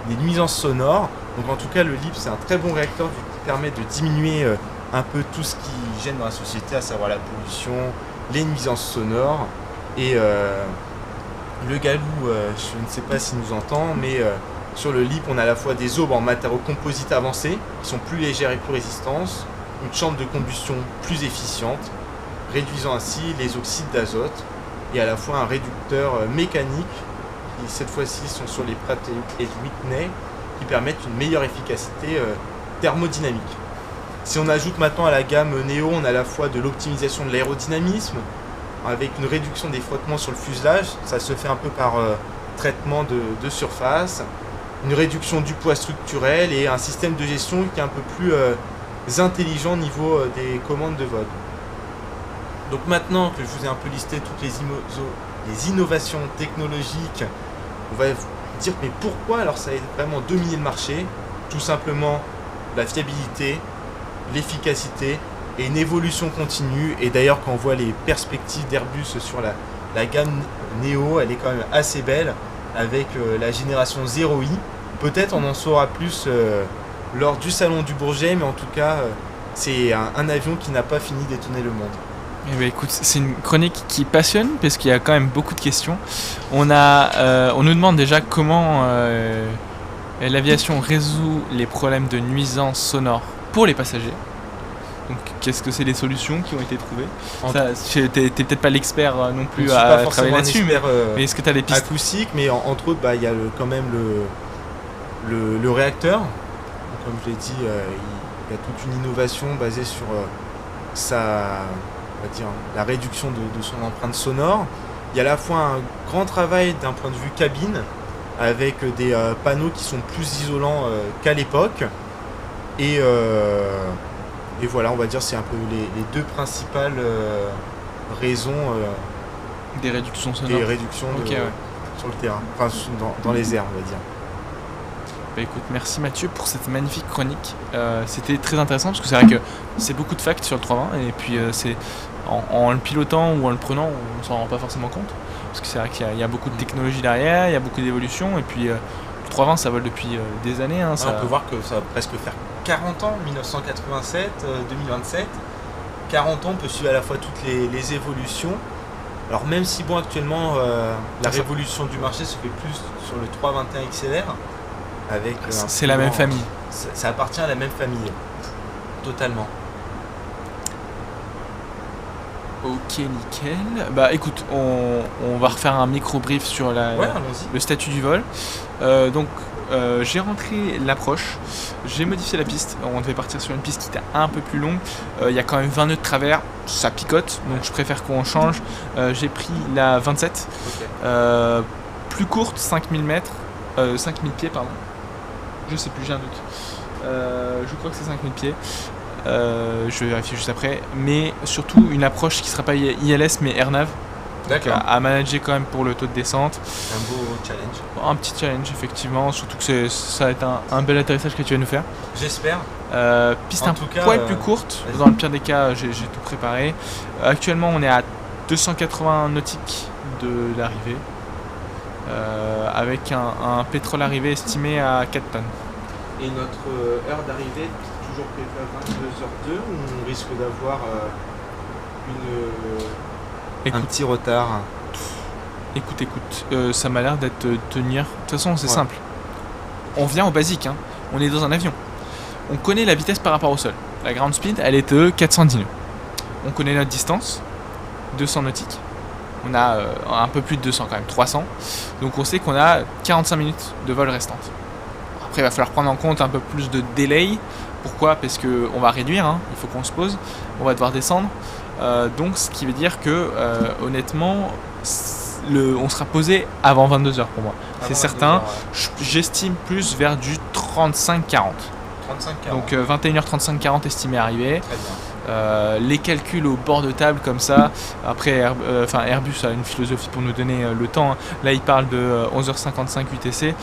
Speaker 4: des nuisances sonores. Donc en tout cas, le LEAP, c'est un très bon réacteur vu qu'il permet de diminuer un peu tout ce qui gêne dans la société, à savoir la pollution, les nuisances sonores. Et le Galou, je ne sais pas s'il nous entend, mais sur le LEAP, on a à la fois des aubes en matériaux composites avancés, qui sont plus légères et plus résistantes, une chambre de combustion plus efficiente, réduisant ainsi les oxydes d'azote, et à la fois un réducteur mécanique, qui cette fois-ci sont sur les Pratt & Whitney, qui permettent une meilleure efficacité thermodynamique. Si on ajoute maintenant à la gamme Neo, on a à la fois de l'optimisation de l'aérodynamisme, avec une réduction des frottements sur le fuselage, ça se fait un peu par traitement de surface, une réduction du poids structurel et un système de gestion qui est un peu plus intelligent au niveau des commandes de vol. Donc maintenant que je vous ai un peu listé toutes les innovations technologiques, on va dire mais pourquoi alors ça a vraiment dominé le marché? Tout simplement la fiabilité, l'efficacité et une évolution continue. Et d'ailleurs quand on voit les perspectives d'Airbus sur la gamme Neo, elle est quand même assez belle avec la génération 0i. Peut-être on en saura plus lors du salon du Bourget, mais en tout cas c'est un avion qui n'a pas fini d'étonner le monde.
Speaker 3: Eh ben, écoute, c'est une chronique qui passionne parce qu'il y a quand même beaucoup de questions. On nous demande déjà comment l'aviation résout les problèmes de nuisances sonores pour les passagers. Donc, qu'est-ce que c'est les solutions qui ont été trouvées? T'es peut-être pas l'expert non
Speaker 4: Je ne
Speaker 3: plus
Speaker 4: suis pas
Speaker 3: à
Speaker 4: forcément
Speaker 3: travailler
Speaker 4: un
Speaker 3: là-dessus,
Speaker 4: expert
Speaker 3: mais est-ce que tu as des pistes?
Speaker 4: acoustique, mais entre autres, il y a quand même le réacteur. Donc, comme je l'ai dit, il y a toute une innovation basée sur on va dire, la réduction de son empreinte sonore. Il y a à la fois un grand travail d'un point de vue cabine, avec des panneaux qui sont plus isolants qu'à l'époque. Et voilà, on va dire c'est un peu les deux principales raisons
Speaker 3: Des réductions sonores.
Speaker 4: des réductions
Speaker 3: Ok, ouais.
Speaker 4: sur le terrain, enfin dans les airs, on va dire.
Speaker 3: Bah écoute, merci Mathieu pour cette magnifique chronique. C'était très intéressant parce que c'est vrai que c'est beaucoup de facts sur le 320 et puis c'est en le pilotant ou en le prenant, on s'en rend pas forcément compte. Parce que c'est vrai qu'il y a beaucoup de technologie derrière, il y a beaucoup d'évolution et puis le 320 ça vole depuis des années. Hein, ça...
Speaker 4: On peut voir que ça va presque faire 40 ans, 1987, 2027. 40 ans, on peut suivre à la fois toutes les évolutions. Alors même si bon actuellement la révolution du marché se fait plus sur le 321 XLR avec
Speaker 3: c'est la même famille.
Speaker 4: Ça appartient à la même famille. Totalement.
Speaker 3: Ok, nickel. Bah écoute, on va refaire un micro-brief sur
Speaker 4: Ouais, allons-y.
Speaker 3: le statut du vol. J'ai rentré l'approche, j'ai modifié la piste. On devait partir sur une piste qui était un peu plus longue. Il y a quand même 20 nœuds de travers, ça picote, donc je préfère qu'on change. J'ai pris la 27,
Speaker 4: Ok.
Speaker 3: plus courte, 5000 mètres, 5000 pieds, pardon. Je sais plus, j'ai un doute. Je crois que c'est 5000 pieds. Je vais vérifier juste après. Mais surtout une approche qui sera pas ILS mais AirNav.
Speaker 4: D'accord.
Speaker 3: À manager quand même pour le taux de descente.
Speaker 4: Un beau challenge.
Speaker 3: Un petit challenge effectivement, surtout que ça va être un bel atterrissage que tu vas nous faire.
Speaker 4: J'espère.
Speaker 3: Piste
Speaker 4: En
Speaker 3: un
Speaker 4: tout cas,
Speaker 3: poil plus courte,
Speaker 4: vas-y.
Speaker 3: dans le pire des cas j'ai tout préparé. Actuellement on est à 280 nautiques de l'arrivée. Avec un pétrole arrivé estimé à 4 tonnes.
Speaker 4: Et notre heure d'arrivée, toujours prévue à 22h02, ou on risque d'avoir un
Speaker 3: Écoute,
Speaker 4: petit retard?
Speaker 3: écoute, ça m'a l'air d'être tenir. De toute façon c'est
Speaker 4: Ouais.
Speaker 3: simple. On vient au basique, hein. on est dans un avion. On connaît la vitesse par rapport au sol. La ground speed, elle est de 410 nœuds. On connaît notre distance, 200 nautiques. On a un peu plus de 200 quand même, 300. Donc on sait qu'on a 45 minutes de vol restantes. Après, il va falloir prendre en compte un peu plus de délai. Pourquoi ? Parce qu'on va réduire, hein, il faut qu'on se pose, on va devoir descendre. Donc ce qui veut dire que, honnêtement, on sera posé avant 22h pour moi. C'est certain. J'estime plus vers du 35-40. Donc 21h35-40 estimé arrivé.
Speaker 4: Très bien.
Speaker 3: Les calculs au bord de table comme ça. Après, Airbus a une philosophie pour nous donner le temps. Là, il parle de 11h55 UTC,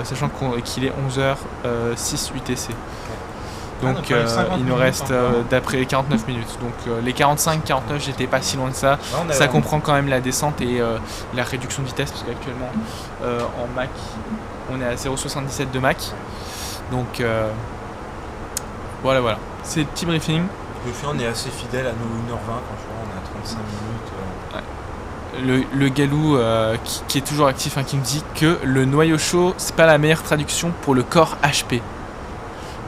Speaker 3: sachant qu'il est 11h06 UTC. Donc il nous reste d'après 49 minutes. Donc les 45-49, j'étais pas si loin de ça. Ça comprend quand même la descente et la réduction de vitesse, parce qu'actuellement en Mach, on est à 0,77 de Mach. Donc voilà. C'est le petit briefing.
Speaker 4: Le fait, on est assez fidèle à nos 1h20 quand je vois, on est à 35 minutes.
Speaker 3: Le Galou qui est toujours actif, hein, qui me dit que le noyau chaud, c'est pas la meilleure traduction pour le corps HP.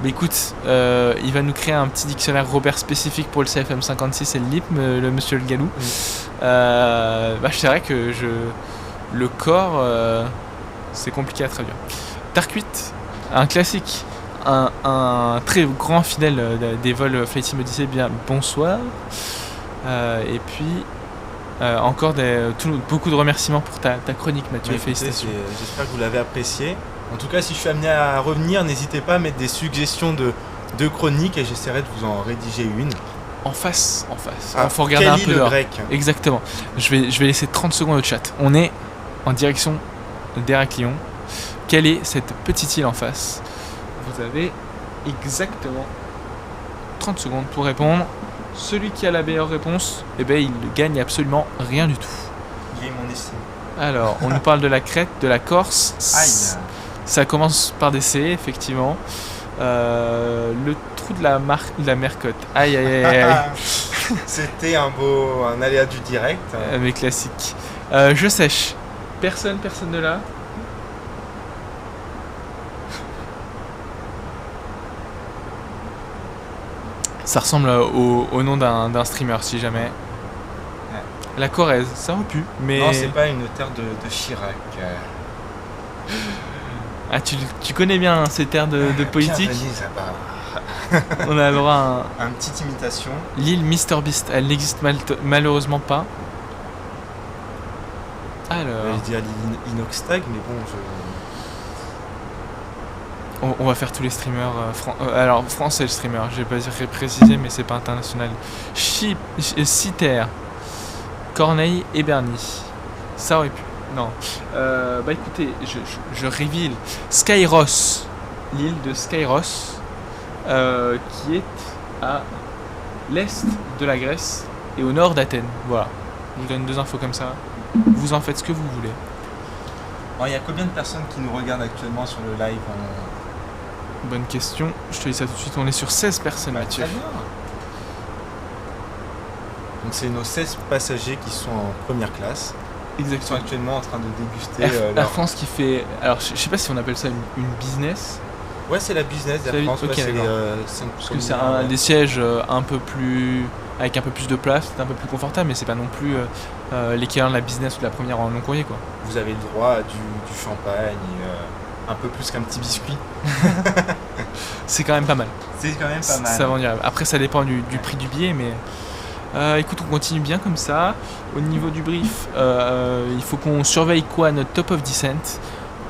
Speaker 3: Mais écoute, il va nous créer un petit dictionnaire Robert spécifique pour le CFM 56 et le LIP, le monsieur le Galou. C'est vrai que le corps, c'est compliqué à traduire. Dark 8, un classique. Un très grand fidèle des vols Flight Sim Odyssey, bien bonsoir. Et puis encore beaucoup de remerciements pour ta chronique, Mathieu.
Speaker 4: Écoutez,
Speaker 3: félicitations.
Speaker 4: J'espère que vous l'avez apprécié. En tout cas, si je suis amené à revenir, n'hésitez pas à mettre des suggestions de chroniques et j'essaierai de vous en rédiger une.
Speaker 3: En face.
Speaker 4: Ah,
Speaker 3: Faut regarder un peu
Speaker 4: le
Speaker 3: dehors.
Speaker 4: grec.
Speaker 3: Exactement. Je vais laisser 30 secondes au chat. On est en direction d'Héraclion. Quelle est cette petite île en face ? Vous avez exactement 30 secondes pour répondre. Celui qui a la meilleure réponse, il ne gagne absolument rien du tout.
Speaker 4: Il est mon essai.
Speaker 3: Alors, on nous parle de la Crète, de la Corse.
Speaker 4: Aïe.
Speaker 3: Ça commence par des C, effectivement. Le trou de la Mercotte. Aïe.
Speaker 4: C'était un aléa du direct.
Speaker 3: Mais classique. Je sèche. Personne de là. Ça ressemble au nom d'un streamer, si jamais.
Speaker 4: Ouais.
Speaker 3: La Corrèze, ça aurait pu, mais...
Speaker 4: Non, c'est pas une terre de Chirac.
Speaker 3: Ah, tu connais bien ces terres de politique.
Speaker 4: Bienvenue là-bas.
Speaker 3: On a le droit à
Speaker 4: Une petite imitation.
Speaker 3: l'île MrBeast, elle n'existe malheureusement pas. Alors...
Speaker 4: Je dis à l'île Inoxtag, mais bon,
Speaker 3: On va faire tous les streamers. Alors, France, c'est le streamer. Je vais pas préciser, mais c'est pas international. Citer, Corneille et Bernie. Ça aurait pu. Non. Écoutez, je reveal. Skyros, l'île de Skyros, qui est à l'est de la Grèce et au nord d'Athènes. Voilà. Je vous donne 2 infos comme ça. Vous en faites ce que vous voulez.
Speaker 4: il y a combien de personnes qui nous regardent actuellement sur le live
Speaker 3: Bonne question. Je te dis ça tout de suite. On est sur 16 personnes, Mathieu.
Speaker 4: Très bien. Donc c'est nos 16 passagers qui sont en première classe. Ils sont
Speaker 3: Exactement.
Speaker 4: actuellement en train de déguster
Speaker 3: Air France qui fait... Alors, je sais pas si on appelle ça une business.
Speaker 4: Ouais, c'est la business
Speaker 3: C'est
Speaker 4: d'Air
Speaker 3: la-
Speaker 4: France.
Speaker 3: ok,
Speaker 4: Ouais, c'est les,
Speaker 3: d'accord.
Speaker 4: 5
Speaker 3: Parce que c'est des sièges un peu plus... avec un peu plus de place, c'est un peu plus confortable, mais c'est pas non plus l'équivalent de la business ou de la première en long courrier, quoi.
Speaker 4: Vous avez le droit à du champagne, et, un peu plus qu'un petit biscuit.
Speaker 3: C'est quand même pas mal.
Speaker 4: C'est quand même pas mal.
Speaker 3: Ça va dire. Après, ça dépend du prix du billet, mais... écoute, on continue bien comme ça. Au niveau du brief, il faut qu'on surveille quoi notre top of descent.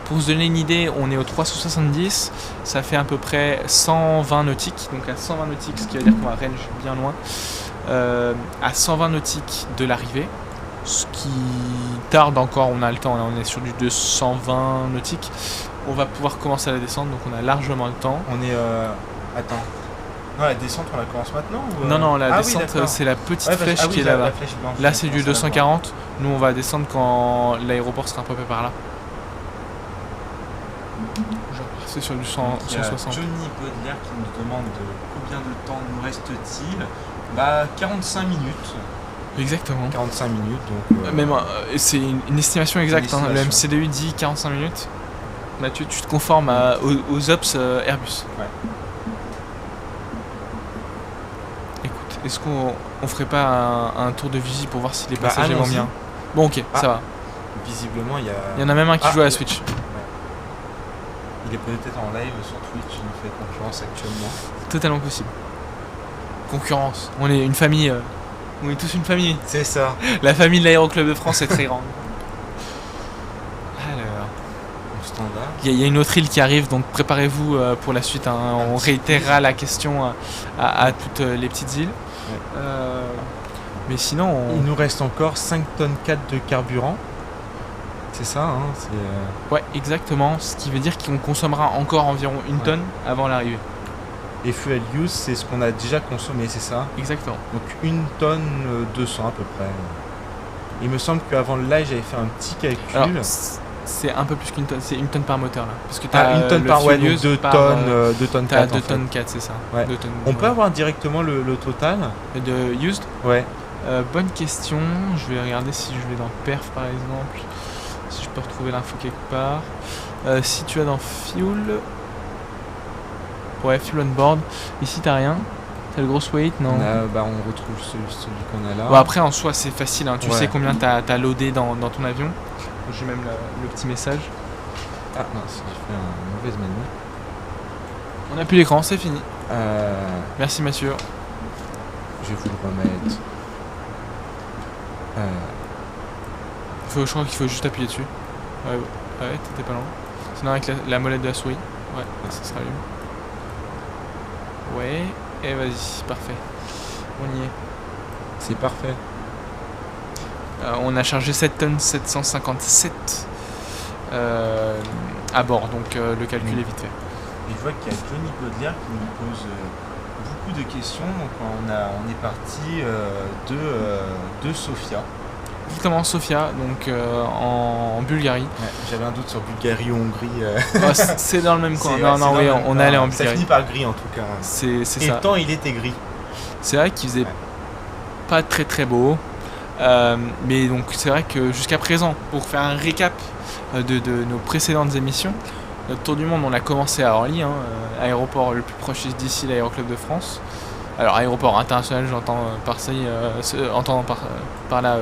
Speaker 3: Pour se donner une idée, on est au 370, ça fait à peu près 120 nautiques, donc à 120 nautiques, ce qui veut dire qu'on va range bien loin, à 120 nautiques de l'arrivée, ce qui tarde encore, on a le temps, là, on est sur du 220 nautiques, on va pouvoir commencer à la descente, donc on a largement le temps.
Speaker 4: On est... Attends. Non, la descente, on la commence maintenant ou,
Speaker 3: Non, la
Speaker 4: Ah oui,
Speaker 3: descente,
Speaker 4: d'accord.
Speaker 3: c'est la petite
Speaker 4: Ouais,
Speaker 3: flèche
Speaker 4: ah oui,
Speaker 3: qui est
Speaker 4: la
Speaker 3: là-bas.
Speaker 4: flèche blanche,
Speaker 3: Là,
Speaker 4: je
Speaker 3: c'est du
Speaker 4: commence à la voir.
Speaker 3: 240, nous on va descendre quand l'aéroport sera un peu par là. Genre, c'est sur du
Speaker 4: Il y a
Speaker 3: 160.
Speaker 4: Johnny Baudelaire qui nous demande combien de temps nous reste-t-il. 45 minutes.
Speaker 3: Exactement.
Speaker 4: 45 minutes, donc...
Speaker 3: Même, c'est une estimation exacte.
Speaker 4: Une
Speaker 3: Hein. Le
Speaker 4: estimation.
Speaker 3: MCDU dit 45 minutes. Mathieu, tu te conformes aux ops Airbus.
Speaker 4: Ouais.
Speaker 3: Écoute, est-ce qu'on ferait pas un tour de vigie pour voir si les passagers vont
Speaker 4: allons-y.
Speaker 3: bien? Bon, ok,
Speaker 4: Ah.
Speaker 3: ça va.
Speaker 4: Visiblement, il y a.
Speaker 3: Il y en a même un qui
Speaker 4: Ah,
Speaker 3: joue à la Switch.
Speaker 4: Il est peut-être en live sur Twitch, il nous fait concurrence actuellement.
Speaker 3: Totalement possible. Concurrence. On est une famille. On est tous une famille.
Speaker 4: C'est ça.
Speaker 3: La famille de l'Aéroclub de France est très grande. Alors,
Speaker 4: Au standard.
Speaker 3: il y a une autre île qui arrive, donc préparez-vous pour la suite. Hein. On réitérera la question à toutes les petites îles.
Speaker 4: Ouais.
Speaker 3: Mais sinon,
Speaker 4: Il nous reste encore 5 tonnes 4 de carburant. C'est ça, hein, c'est,
Speaker 3: ouais, exactement. Ce qui veut dire qu'on consommera encore environ une
Speaker 4: Ouais.
Speaker 3: tonne avant l'arrivée.
Speaker 4: Et fuel use, c'est ce qu'on a déjà consommé, c'est ça.
Speaker 3: Exactement.
Speaker 4: Donc 1 tonne 200 à peu près. Il me semble qu'avant le live, j'avais fait un petit calcul.
Speaker 3: Alors, c'est un peu plus qu'une tonne. C'est une tonne par moteur là. Parce que
Speaker 4: Ah,
Speaker 3: t'as
Speaker 4: 1 tonne
Speaker 3: le
Speaker 4: par, ouais,
Speaker 3: fuel
Speaker 4: donc
Speaker 3: use
Speaker 4: 2
Speaker 3: par,
Speaker 4: tonnes, 2 tonnes
Speaker 3: T'as
Speaker 4: 4
Speaker 3: 2
Speaker 4: en fait.
Speaker 3: tonnes 4, c'est ça.
Speaker 4: Ouais.
Speaker 3: 2 tonnes,
Speaker 4: On peut avoir directement le total.
Speaker 3: de used.
Speaker 4: Ouais.
Speaker 3: Bonne question. Je vais regarder si je l'ai dans perf par exemple. Si je peux retrouver l'info quelque part. Si tu as dans fuel. Ouais, fuel on board. Ici t'as rien. T'as le gross weight, non.
Speaker 4: On retrouve celui qu'on a là.
Speaker 3: Bon, après en soi c'est facile. Hein. Tu
Speaker 4: Ouais.
Speaker 3: sais combien t'as loadé dans ton avion. J'ai même le petit message.
Speaker 4: Ah mince, j'ai fait une mauvaise manie.
Speaker 3: On n'a plus l'écran, c'est fini.
Speaker 4: Euh,
Speaker 3: Merci Mathieu.
Speaker 4: je vais vous le remettre.
Speaker 3: Je crois qu'il faut juste appuyer dessus. Ouais, t'étais pas loin. Sinon avec la molette de la souris. Ouais, ça sera mieux. Ouais, et vas-y, parfait. On y est.
Speaker 4: C'est parfait.
Speaker 3: On a chargé 7 tonnes 757 à bord, donc le calcul est vite fait.
Speaker 4: Et je vois qu'il y a Johnny Baudelaire qui nous pose beaucoup de questions. Donc on est parti de Sofia.
Speaker 3: Exactement, Sofia, donc en Bulgarie.
Speaker 4: Ouais, j'avais un doute sur Bulgarie ou Hongrie.
Speaker 3: Oh, c'est dans le même coin.
Speaker 4: C'est-
Speaker 3: Non,
Speaker 4: ouais,
Speaker 3: non,
Speaker 4: c'est dans
Speaker 3: oui,
Speaker 4: le même
Speaker 3: on
Speaker 4: coin.
Speaker 3: est allé en
Speaker 4: Ça
Speaker 3: Bulgarie.
Speaker 4: finit par gris en tout cas.
Speaker 3: C'est
Speaker 4: Et
Speaker 3: ça.
Speaker 4: tant il était gris.
Speaker 3: C'est vrai qu'il faisait
Speaker 4: Ouais.
Speaker 3: pas très très beau. Mais donc c'est vrai que jusqu'à présent, pour faire un récap de nos précédentes émissions, notre tour du monde on l'a commencé à Orly, hein, aéroport le plus proche d'ici, l'Aéroclub de France. Alors aéroport international, j'entends entendant par là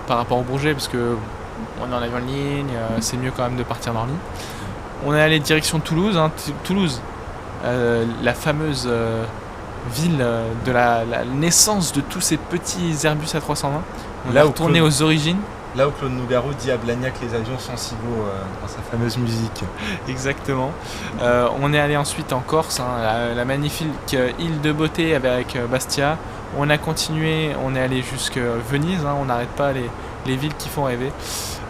Speaker 3: par rapport au Bourget, parce que on est en avion de ligne, c'est mieux quand même de partir d'Orly. On est allé direction Toulouse, hein, Toulouse, la fameuse ville de la naissance de tous ces petits Airbus A320. On
Speaker 4: Là
Speaker 3: est
Speaker 4: où
Speaker 3: retourné
Speaker 4: Claude-
Speaker 3: aux origines.
Speaker 4: Là où Claude Nougaro dit à Blagnac les avions sont si beaux dans sa fameuse musique.
Speaker 3: Exactement. On est allé ensuite en Corse, hein, la magnifique île de beauté avec Bastia. On a continué, on est allé jusqu'à Venise, hein, on n'arrête pas les villes qui font rêver.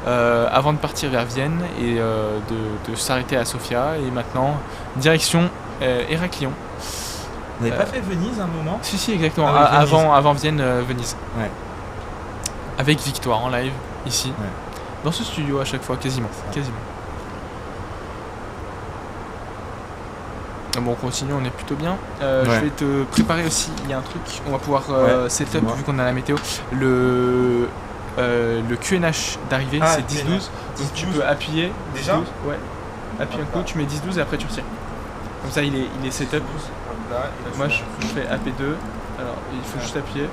Speaker 3: Avant de partir vers Vienne et de s'arrêter à Sofia. Et maintenant, direction Héraclion.
Speaker 4: On n'avait pas fait Venise un moment?
Speaker 3: Si, exactement.
Speaker 4: Ah oui, Venise.
Speaker 3: Avant Vienne, Venise.
Speaker 4: Ouais.
Speaker 3: Avec Victoire en live, ici.
Speaker 4: Ouais.
Speaker 3: Dans ce studio à chaque fois, quasiment.
Speaker 4: Ça.
Speaker 3: Quasiment. Bon, on continue, on est plutôt bien. Je
Speaker 4: Ouais.
Speaker 3: vais te préparer aussi, il y a un truc, on va pouvoir
Speaker 4: Ouais,
Speaker 3: setup,
Speaker 4: dis-moi.
Speaker 3: vu qu'on a la météo. Le QNH d'arrivée,
Speaker 4: Ah,
Speaker 3: c'est 10-12. Donc tu peux appuyer.
Speaker 4: Déjà
Speaker 3: 10-12, ouais. Appuie un coup, tu mets 10-12 et après tu retires. Comme ça, il est setup. Moi, je fais AP2. Alors, il faut juste appuyer.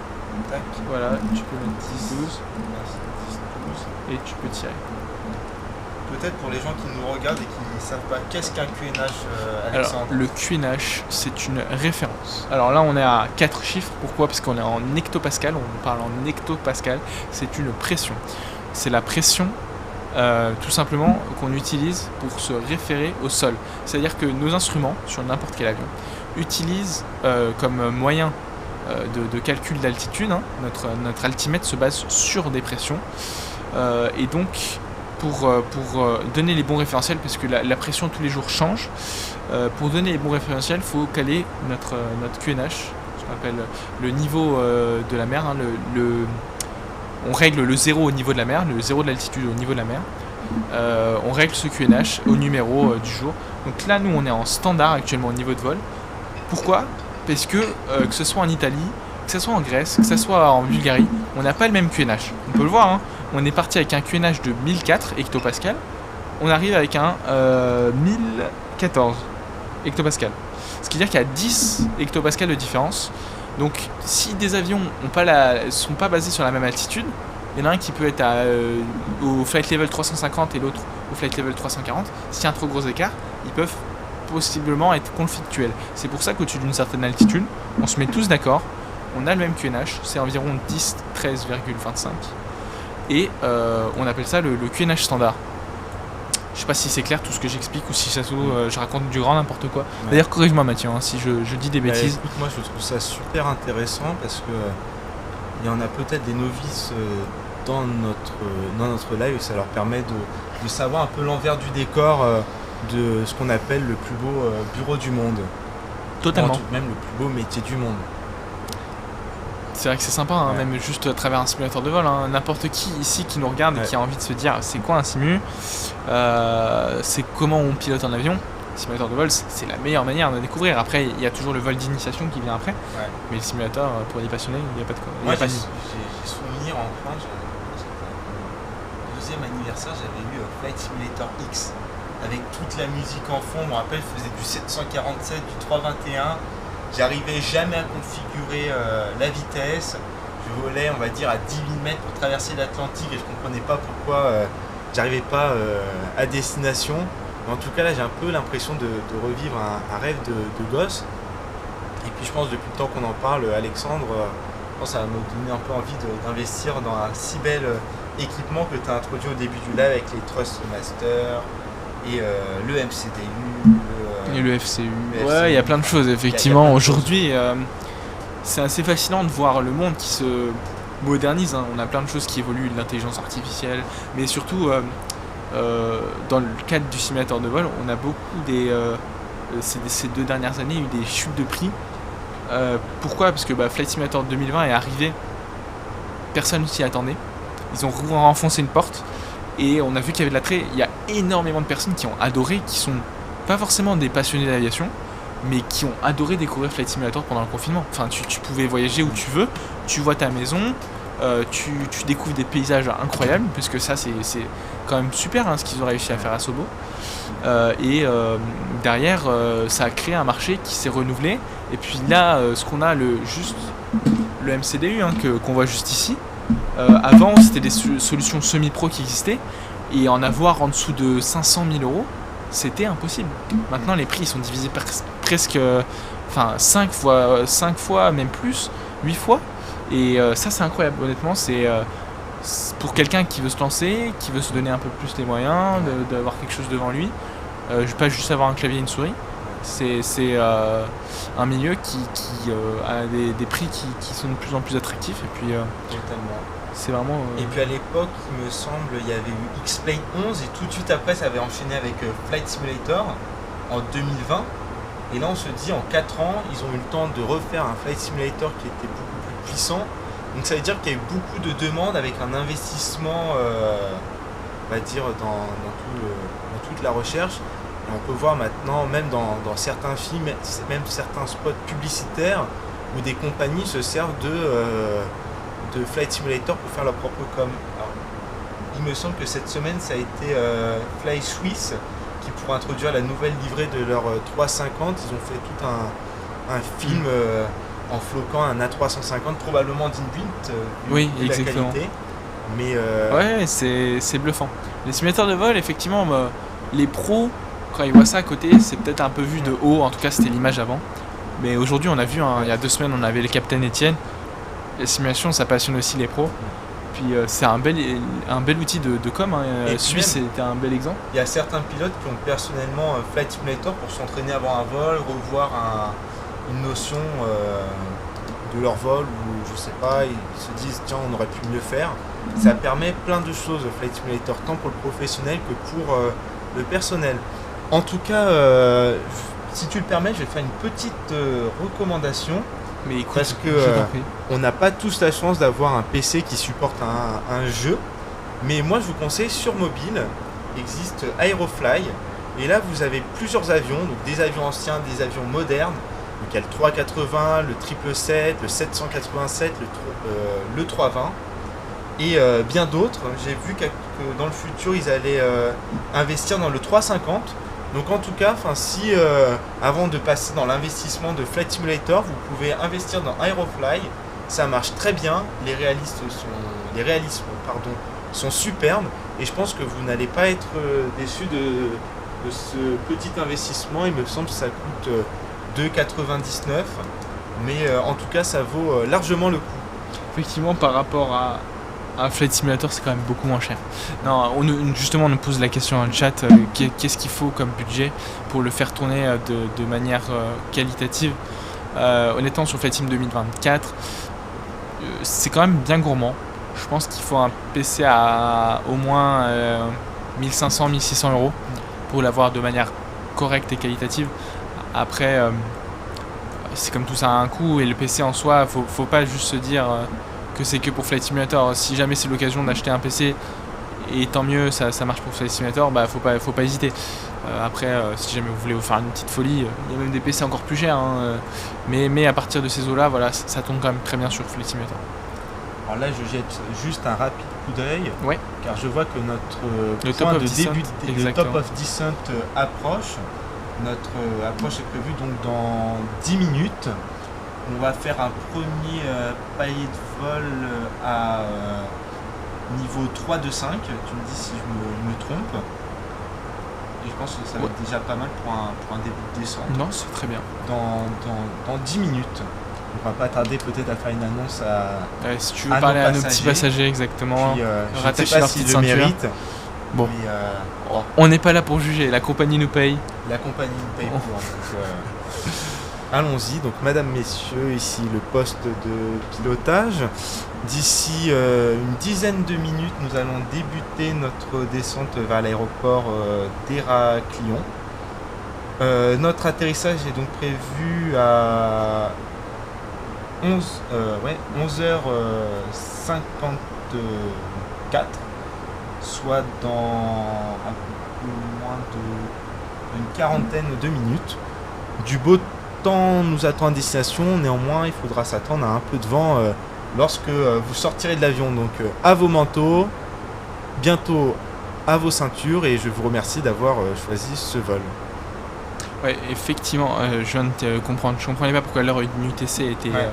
Speaker 4: Tac.
Speaker 3: Voilà, tu peux mettre 10-12 et tu peux tirer.
Speaker 4: Peut-être pour les gens qui nous regardent et qui ne savent pas, qu'est-ce qu'un QNH,
Speaker 3: Alors,
Speaker 4: Alexandre?
Speaker 3: le QNH, c'est une référence. Alors là, on est à 4 chiffres. Pourquoi? Parce qu'on est en hectopascal. On parle en hectopascal. C'est une pression. C'est la pression, tout simplement, qu'on utilise pour se référer au sol. C'est-à-dire que nos instruments, sur n'importe quel avion, utilisent comme moyen de calcul d'altitude, hein, notre altimètre se base sur des pressions. Et donc, pour donner les bons référentiels, parce que la pression tous les jours change, pour donner les bons référentiels, il faut caler notre QNH, ce qu'on appelle le niveau de la mer. Hein, on règle le 0 au niveau de la mer, le 0 de l'altitude au niveau de la mer. On règle ce QNH au numéro du jour. Donc là, nous, on est en standard actuellement au niveau de vol. Pourquoi? Parce que ce soit en Italie, que ce soit en Grèce, que ce soit en Bulgarie, on n'a pas le même QNH. On peut le voir, hein. On est parti avec un QNH de 1004 hectopascal on arrive avec un 1014 hectopascal. Ce qui veut dire qu'il y a 10 hectopascales de différence. Donc si des avions sont pas basés sur la même altitude, il y en a un qui peut être au flight level 350 et l'autre au flight level 340. S'il y a un trop gros écart, ils peuvent possiblement être conflictuels. C'est pour ça qu'au-dessus d'une certaine altitude, on se met tous d'accord, on a le même QNH, c'est environ 10, 13,25. Et on appelle ça le QNH standard. Je sais pas si c'est clair tout ce que j'explique ou si ça se trouve, je raconte du grand n'importe quoi.
Speaker 4: Ouais.
Speaker 3: D'ailleurs, corrige-moi Mathieu, si je dis des bêtises.
Speaker 4: Écoute, moi je trouve ça super intéressant parce que il y en a peut-être des novices dans notre live et ça leur permet de savoir un peu l'envers du décor de ce qu'on appelle le plus beau bureau du monde.
Speaker 3: Totalement.
Speaker 4: Même le plus beau métier du monde.
Speaker 3: C'est vrai que c'est sympa, hein,
Speaker 4: Ouais.
Speaker 3: même juste à travers un simulateur de vol. Hein. N'importe qui ici qui nous regarde et
Speaker 4: Ouais.
Speaker 3: qui a envie de se dire c'est quoi un simu, c'est comment on pilote un avion. Simulateur de vol, c'est la meilleure manière de découvrir. Après, il y a toujours le vol d'initiation qui vient après,
Speaker 4: Ouais.
Speaker 3: mais le simulateur, pour les passionnés, il n'y a pas de quoi. il y
Speaker 4: Moi
Speaker 3: a pas
Speaker 4: j'ai
Speaker 3: de-
Speaker 4: souvenir en France, au deuxième anniversaire, j'avais lu Flight Simulator X avec toute la musique en fond. Je me rappelle, je faisais du 747, du 321. J'arrivais jamais à configurer la vitesse. Je volais, on va dire, à 10 000 mètres pour traverser l'Atlantique et je comprenais pas pourquoi j'arrivais pas à destination. Mais en tout cas, là, j'ai un peu l'impression de revivre un rêve de gosse. Et puis, je pense, depuis le temps qu'on en parle, Alexandre, je pense que ça va me donner un peu envie d'investir dans un si bel équipement que tu as introduit au début du live avec les Thrustmaster et le MCDU.
Speaker 3: Et le FCU.
Speaker 4: le
Speaker 3: Ouais, il y a
Speaker 4: FCU.
Speaker 3: plein de choses,
Speaker 4: Il y
Speaker 3: effectivement.
Speaker 4: a plein de
Speaker 3: Aujourd'hui, c'est assez fascinant de voir le monde qui se modernise. Hein. On a plein de choses qui évoluent, de l'intelligence artificielle, mais surtout, dans le cadre du simulateur de vol, on a beaucoup ces 2 dernières années, eu des chutes de prix. Pourquoi ? Parce que Flight Simulator 2020 est arrivé, personne s'y attendait. Ils ont renfoncé une porte et on a vu qu'il y avait de l'attrait. Il y a énormément de personnes qui ont adoré, qui sont pas forcément des passionnés d'aviation, mais qui ont adoré découvrir Flight Simulator pendant le confinement. Enfin, tu pouvais voyager où tu veux, tu vois ta maison, tu découvres des paysages incroyables, parce que ça c'est quand même super hein, ce qu'ils ont réussi à faire à Sobo. Derrière, ça a créé un marché qui s'est renouvelé. Et puis là, ce qu'on a, le MCDU hein, qu'on voit juste ici, avant c'était des solutions semi-pro qui existaient, et en avoir en dessous de 500 000 euros, c'était impossible. Maintenant, les prix sont divisés presque 5 fois, même plus, 8 fois. Et ça, c'est incroyable. Honnêtement, c'est pour quelqu'un qui veut se lancer, qui veut se donner un peu plus les moyens, d'avoir quelque chose devant lui. Pas juste avoir un clavier et une souris. C'est un milieu qui a des prix qui sont de plus en plus attractifs. Et puis,
Speaker 4: Totalement.
Speaker 3: c'est vraiment...
Speaker 4: Et puis à l'époque, il me semble, il y avait eu X-Plane 11 et tout de suite après, ça avait enchaîné avec Flight Simulator en 2020. Et là, on se dit, en 4 ans, ils ont eu le temps de refaire un Flight Simulator qui était beaucoup plus puissant. Donc ça veut dire qu'il y a eu beaucoup de demandes avec un investissement, on va dire, dans toute la recherche. Et on peut voir maintenant, même dans certains films, même certains spots publicitaires, où des compagnies se servent de Flight Simulator pour faire leur propre com. Alors, il me semble que cette semaine, ça a été Fly Swiss qui, pour introduire la nouvelle livrée de leur 350, ils ont fait tout un film en floquant un A350, probablement d'Inbuilt,
Speaker 3: Oui,
Speaker 4: vu la
Speaker 3: exactement.
Speaker 4: qualité. Mais
Speaker 3: Ouais, c'est bluffant. Les simulateurs de vol, effectivement, les pros, quand ils voient ça à côté, c'est peut-être un peu vu de haut, en tout cas c'était l'image avant. Mais aujourd'hui, on a vu, hein, il y a 2 semaines, on avait le Capitaine Etienne. La simulation, ça passionne aussi les pros. Puis c'est un bel outil de com. Hein.
Speaker 4: Et
Speaker 3: Suisse,
Speaker 4: même-
Speaker 3: c'était un bel exemple.
Speaker 4: il y a certains pilotes qui ont personnellement Flight Simulator pour s'entraîner avant un vol, revoir une notion de leur vol, ou je sais pas, ils se disent tiens, on aurait pu mieux faire. Ça permet plein de choses, Flight Simulator, tant pour le professionnel que pour le personnel. En tout cas, si tu le permets, je vais faire une petite recommandation.
Speaker 3: Mais écoute,
Speaker 4: Parce que,
Speaker 3: je t'en prie.
Speaker 4: On n'a pas tous la chance d'avoir un PC qui supporte un jeu, mais moi je vous conseille, sur mobile existe Aerofly, et là vous avez plusieurs avions, donc des avions anciens, des avions modernes. Donc il y a le 380, le 777, le 787, le 320, et bien d'autres. J'ai vu que dans le futur, ils allaient investir dans le 350. Donc en tout cas, si avant de passer dans l'investissement de Flight Simulator, vous pouvez investir dans Aerofly. Ça marche très bien. Les réalismes sont superbes. Et je pense que vous n'allez pas être déçus de ce petit investissement. Il me semble que ça coûte 2,99. Mais en tout cas, ça vaut largement le coup.
Speaker 3: Effectivement, par rapport à Flight Simulator, c'est quand même beaucoup moins cher. Non, justement, on nous pose la question dans le chat, qu'est-ce qu'il faut comme budget pour le faire tourner de manière qualitative. Honnêtement, sur Flight Sim 2024, c'est quand même bien gourmand. Je pense qu'il faut un PC à au moins 1500-1600 euros pour l'avoir de manière correcte et qualitative. Après, c'est comme tout ça a un coût, et le PC en soi, faut pas juste se dire que c'est que pour Flight Simulator. Si jamais c'est l'occasion d'acheter un PC, et tant mieux, ça marche pour Flight Simulator, bah faut pas hésiter. Après, si jamais vous voulez vous faire une petite folie, il y a même des PC encore plus chers, hein, mais à partir de ces eaux-là, voilà, ça tombe quand même très bien sur Flight Simulator.
Speaker 4: Alors là, je jette juste un rapide coup d'œil,
Speaker 3: Ouais.
Speaker 4: car je vois que notre
Speaker 3: Le
Speaker 4: point
Speaker 3: top
Speaker 4: de
Speaker 3: of descent,
Speaker 4: début, le
Speaker 3: exactement.
Speaker 4: top of descent approche. Notre approche est prévue donc dans 10 minutes. On va faire un premier palier de vol à niveau 3 de 5. Tu me dis si je me trompe. Et je pense que ça va être déjà pas mal pour un début de descente.
Speaker 3: Non, c'est très bien.
Speaker 4: Dans 10 minutes. On va pas tarder peut-être à faire une annonce à
Speaker 3: Si tu veux
Speaker 4: à
Speaker 3: parler
Speaker 4: nos
Speaker 3: à nos petits passagers, exactement,
Speaker 4: puis, je ne
Speaker 3: rattacher
Speaker 4: sais pas
Speaker 3: leur
Speaker 4: s'ils
Speaker 3: petite
Speaker 4: le
Speaker 3: ceinture.
Speaker 4: méritent.
Speaker 3: Bon.
Speaker 4: Mais,
Speaker 3: On n'est pas là pour juger, la compagnie nous paye.
Speaker 4: la compagnie nous paye pour. Donc, allons-y. Donc, mesdames, messieurs, ici le poste de pilotage. D'ici une dizaine de minutes, nous allons débuter notre descente vers l'aéroport d'Héraclion. Notre atterrissage est donc prévu à 11h54, soit dans un peu moins d'une quarantaine de minutes. Du beau temps nous attend à destination, néanmoins il faudra s'attendre à un peu de vent lorsque vous sortirez de l'avion. Donc à vos manteaux, bientôt à vos ceintures, et je vous remercie d'avoir choisi ce vol.
Speaker 3: Ouais, effectivement, je viens de te comprendre. Je comprenais pas pourquoi l'heure du UTC était.
Speaker 4: Ouais.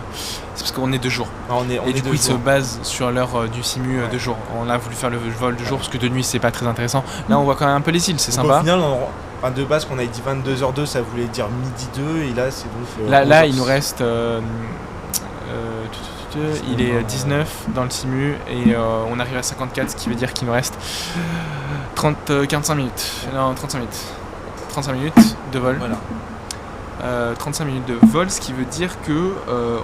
Speaker 3: C'est parce qu'on est de jour.
Speaker 4: Alors, on
Speaker 3: Et
Speaker 4: est
Speaker 3: du coup,
Speaker 4: de
Speaker 3: il se
Speaker 4: jour.
Speaker 3: base sur l'heure du simu
Speaker 4: Ouais.
Speaker 3: de jour. On a voulu faire le vol de jour parce que de nuit, c'est pas très intéressant. Là, on voit quand même un peu les îles, c'est
Speaker 4: Donc,
Speaker 3: sympa.
Speaker 4: au final, de base, qu'on avait dit 22h02, ça voulait dire midi 2, et là, c'est donc.
Speaker 3: Là,
Speaker 4: 11h.
Speaker 3: il nous reste. Il est 19 dans le simu et on arrive à 54, ce qui veut dire qu'il nous reste 45 minutes. Non, 35 minutes. 35 minutes de vol.
Speaker 4: Voilà.
Speaker 3: 35 minutes de vol, ce qui veut dire que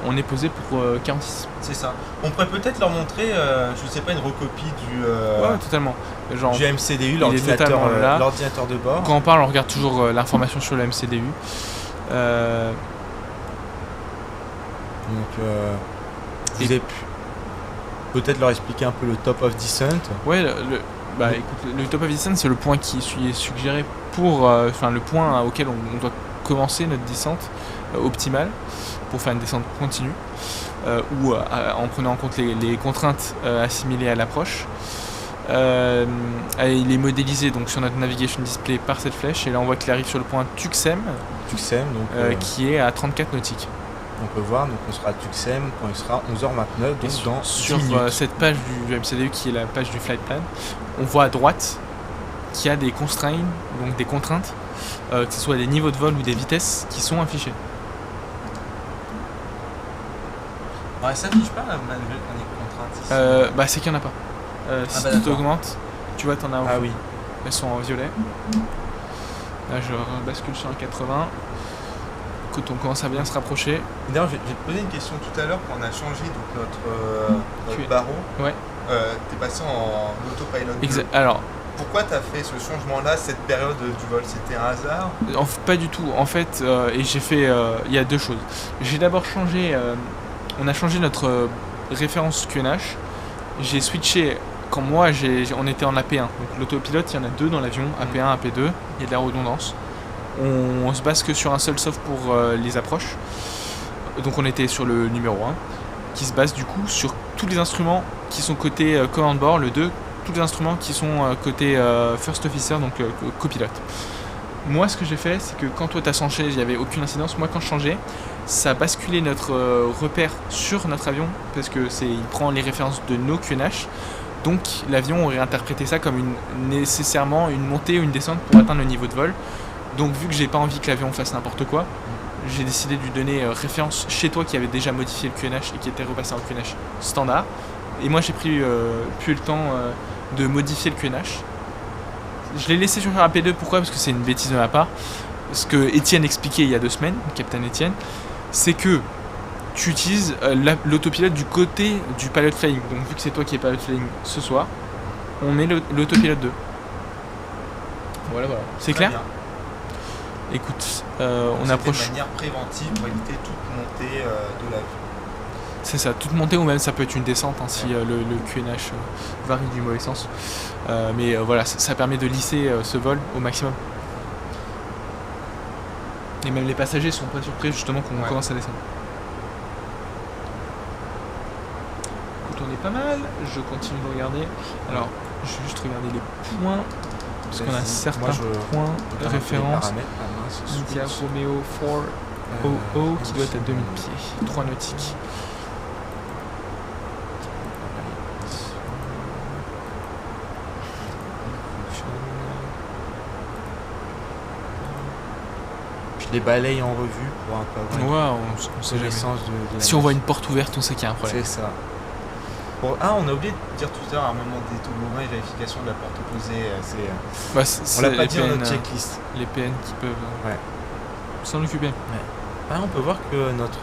Speaker 3: on est posé pour 46.
Speaker 4: C'est ça. On pourrait peut-être leur montrer, je sais pas, une recopie
Speaker 3: Ouais, totalement. Genre,
Speaker 4: du MCDU,
Speaker 3: il est totalement là.
Speaker 4: l'ordinateur de bord.
Speaker 3: quand on parle, on regarde toujours l'information sur le MCDU.
Speaker 4: Donc, vous avez pu peut-être leur expliquer un peu le top of descent.
Speaker 3: Ouais, écoute, le top of descent, c'est le point qui est suggéré pour, le point auquel on doit commencer notre descente optimale pour faire une descente continue, ou en prenant en compte les contraintes assimilées à l'approche. Il est modélisé donc sur notre navigation display par cette flèche, et là on voit qu'il arrive sur le point Tuxem,
Speaker 4: Tuxem, donc
Speaker 3: qui est à 34 nautiques.
Speaker 4: on peut voir, donc on sera à Tuxem quand il sera 11h29,
Speaker 3: Et
Speaker 4: donc dans 10
Speaker 3: sur
Speaker 4: minutes.
Speaker 3: cette page du MCDU qui est la page du flight plan, on voit à droite qu'il y a des constraints, donc des contraintes, que ce soit des niveaux de vol ou des vitesses qui sont affichées.
Speaker 4: Ouais, ça affiche pas malgré qu'on est contrainte ici.
Speaker 3: C'est qu'il n'y en a pas. Si
Speaker 4: bah
Speaker 3: tu
Speaker 4: d'accord.
Speaker 3: augmentes, tu vois, t'en as.
Speaker 4: Ah oui.
Speaker 3: Elles sont en violet. Là, je bascule sur un 80. Écoute, on commence à bien se rapprocher.
Speaker 4: D'ailleurs, je vais te poser une question tout à l'heure quand on a changé donc,
Speaker 3: Tu es-
Speaker 4: notre barreau.
Speaker 3: Ouais.
Speaker 4: T'es passé en autopilot.
Speaker 3: Alors,
Speaker 4: Pourquoi t'as fait ce changement-là, cette période du vol? C'était un hasard?
Speaker 3: pas du tout. En fait, et j'ai fait. Il y a deux choses. J'ai d'abord changé. On a changé notre référence QNH. J'ai switché. Quand moi, on était en AP1. Donc l'autopilote, il y en a deux dans l'avion, AP1, AP2. Il y a de la redondance. On se base que sur un seul sauf pour les approches. Donc on était sur le numéro 1. qui se base du coup sur tous les instruments qui sont côté command board, le 2, tous les instruments qui sont côté first officer, donc copilote. Moi, ce que j'ai fait, c'est que quand toi t'as changé, il n'y avait aucune incidence. Moi, quand je changeais, ça basculait notre repère sur notre avion parce que il prend les références de nos QNH. Donc, l'avion aurait interprété ça comme nécessairement une montée ou une descente pour atteindre le niveau de vol. Donc, vu que j'ai pas envie que l'avion fasse n'importe quoi, j'ai décidé de lui donner référence chez toi qui avait déjà modifié le QNH et qui était repassé en QNH standard. Et moi, j'ai pris plus le temps de modifier le QNH. Je l'ai laissé sur AP2, pourquoi ? Parce que c'est une bêtise de ma part. Ce que Étienne expliquait il y a 2 semaines, Captain Étienne, c'est que tu utilises l'autopilote du côté du pilot flying. Donc vu que c'est toi qui es pilot flying ce soir, on met l'autopilote 2. Voilà. C'est clair ?
Speaker 4: Bien.
Speaker 3: Écoute, on
Speaker 4: C'était
Speaker 3: approche.
Speaker 4: de manière préventive pour éviter toute montée de l'avion.
Speaker 3: C'est ça, toute montée ou même ça peut être une descente hein, si le QNH varie du mauvais sens. Mais voilà, ça permet de lisser ce vol au maximum. Et même les passagers sont pas surpris justement qu'on commence à descendre. Écoute, on est pas mal, je continue de regarder. Alors, je vais juste regarder les points, parce qu'on a
Speaker 4: Vas-y,
Speaker 3: certains
Speaker 4: moi, je
Speaker 3: points de
Speaker 4: regarde les
Speaker 3: référence.
Speaker 4: paramètres, la main se
Speaker 3: India
Speaker 4: switch.
Speaker 3: Romeo 4 qui doit être à 2000 pieds, 3 nautiques.
Speaker 4: Je les balaye en revue pour un peu avoir
Speaker 3: Ouais, on sait jamais.
Speaker 4: connaissance de la
Speaker 3: Si on voit une
Speaker 4: navette.
Speaker 3: porte ouverte, on sait qu'il y a un problème.
Speaker 4: C'est ça. Bon, on a oublié de dire tout à l'heure, à un moment des toboggans et vérification de la porte opposée,
Speaker 3: Bah,
Speaker 4: on l'a pas
Speaker 3: les
Speaker 4: dit dans
Speaker 3: PN,
Speaker 4: notre checklist.
Speaker 3: les PN qui peuvent
Speaker 4: Ouais.
Speaker 3: s'en occuper.
Speaker 4: On peut voir que notre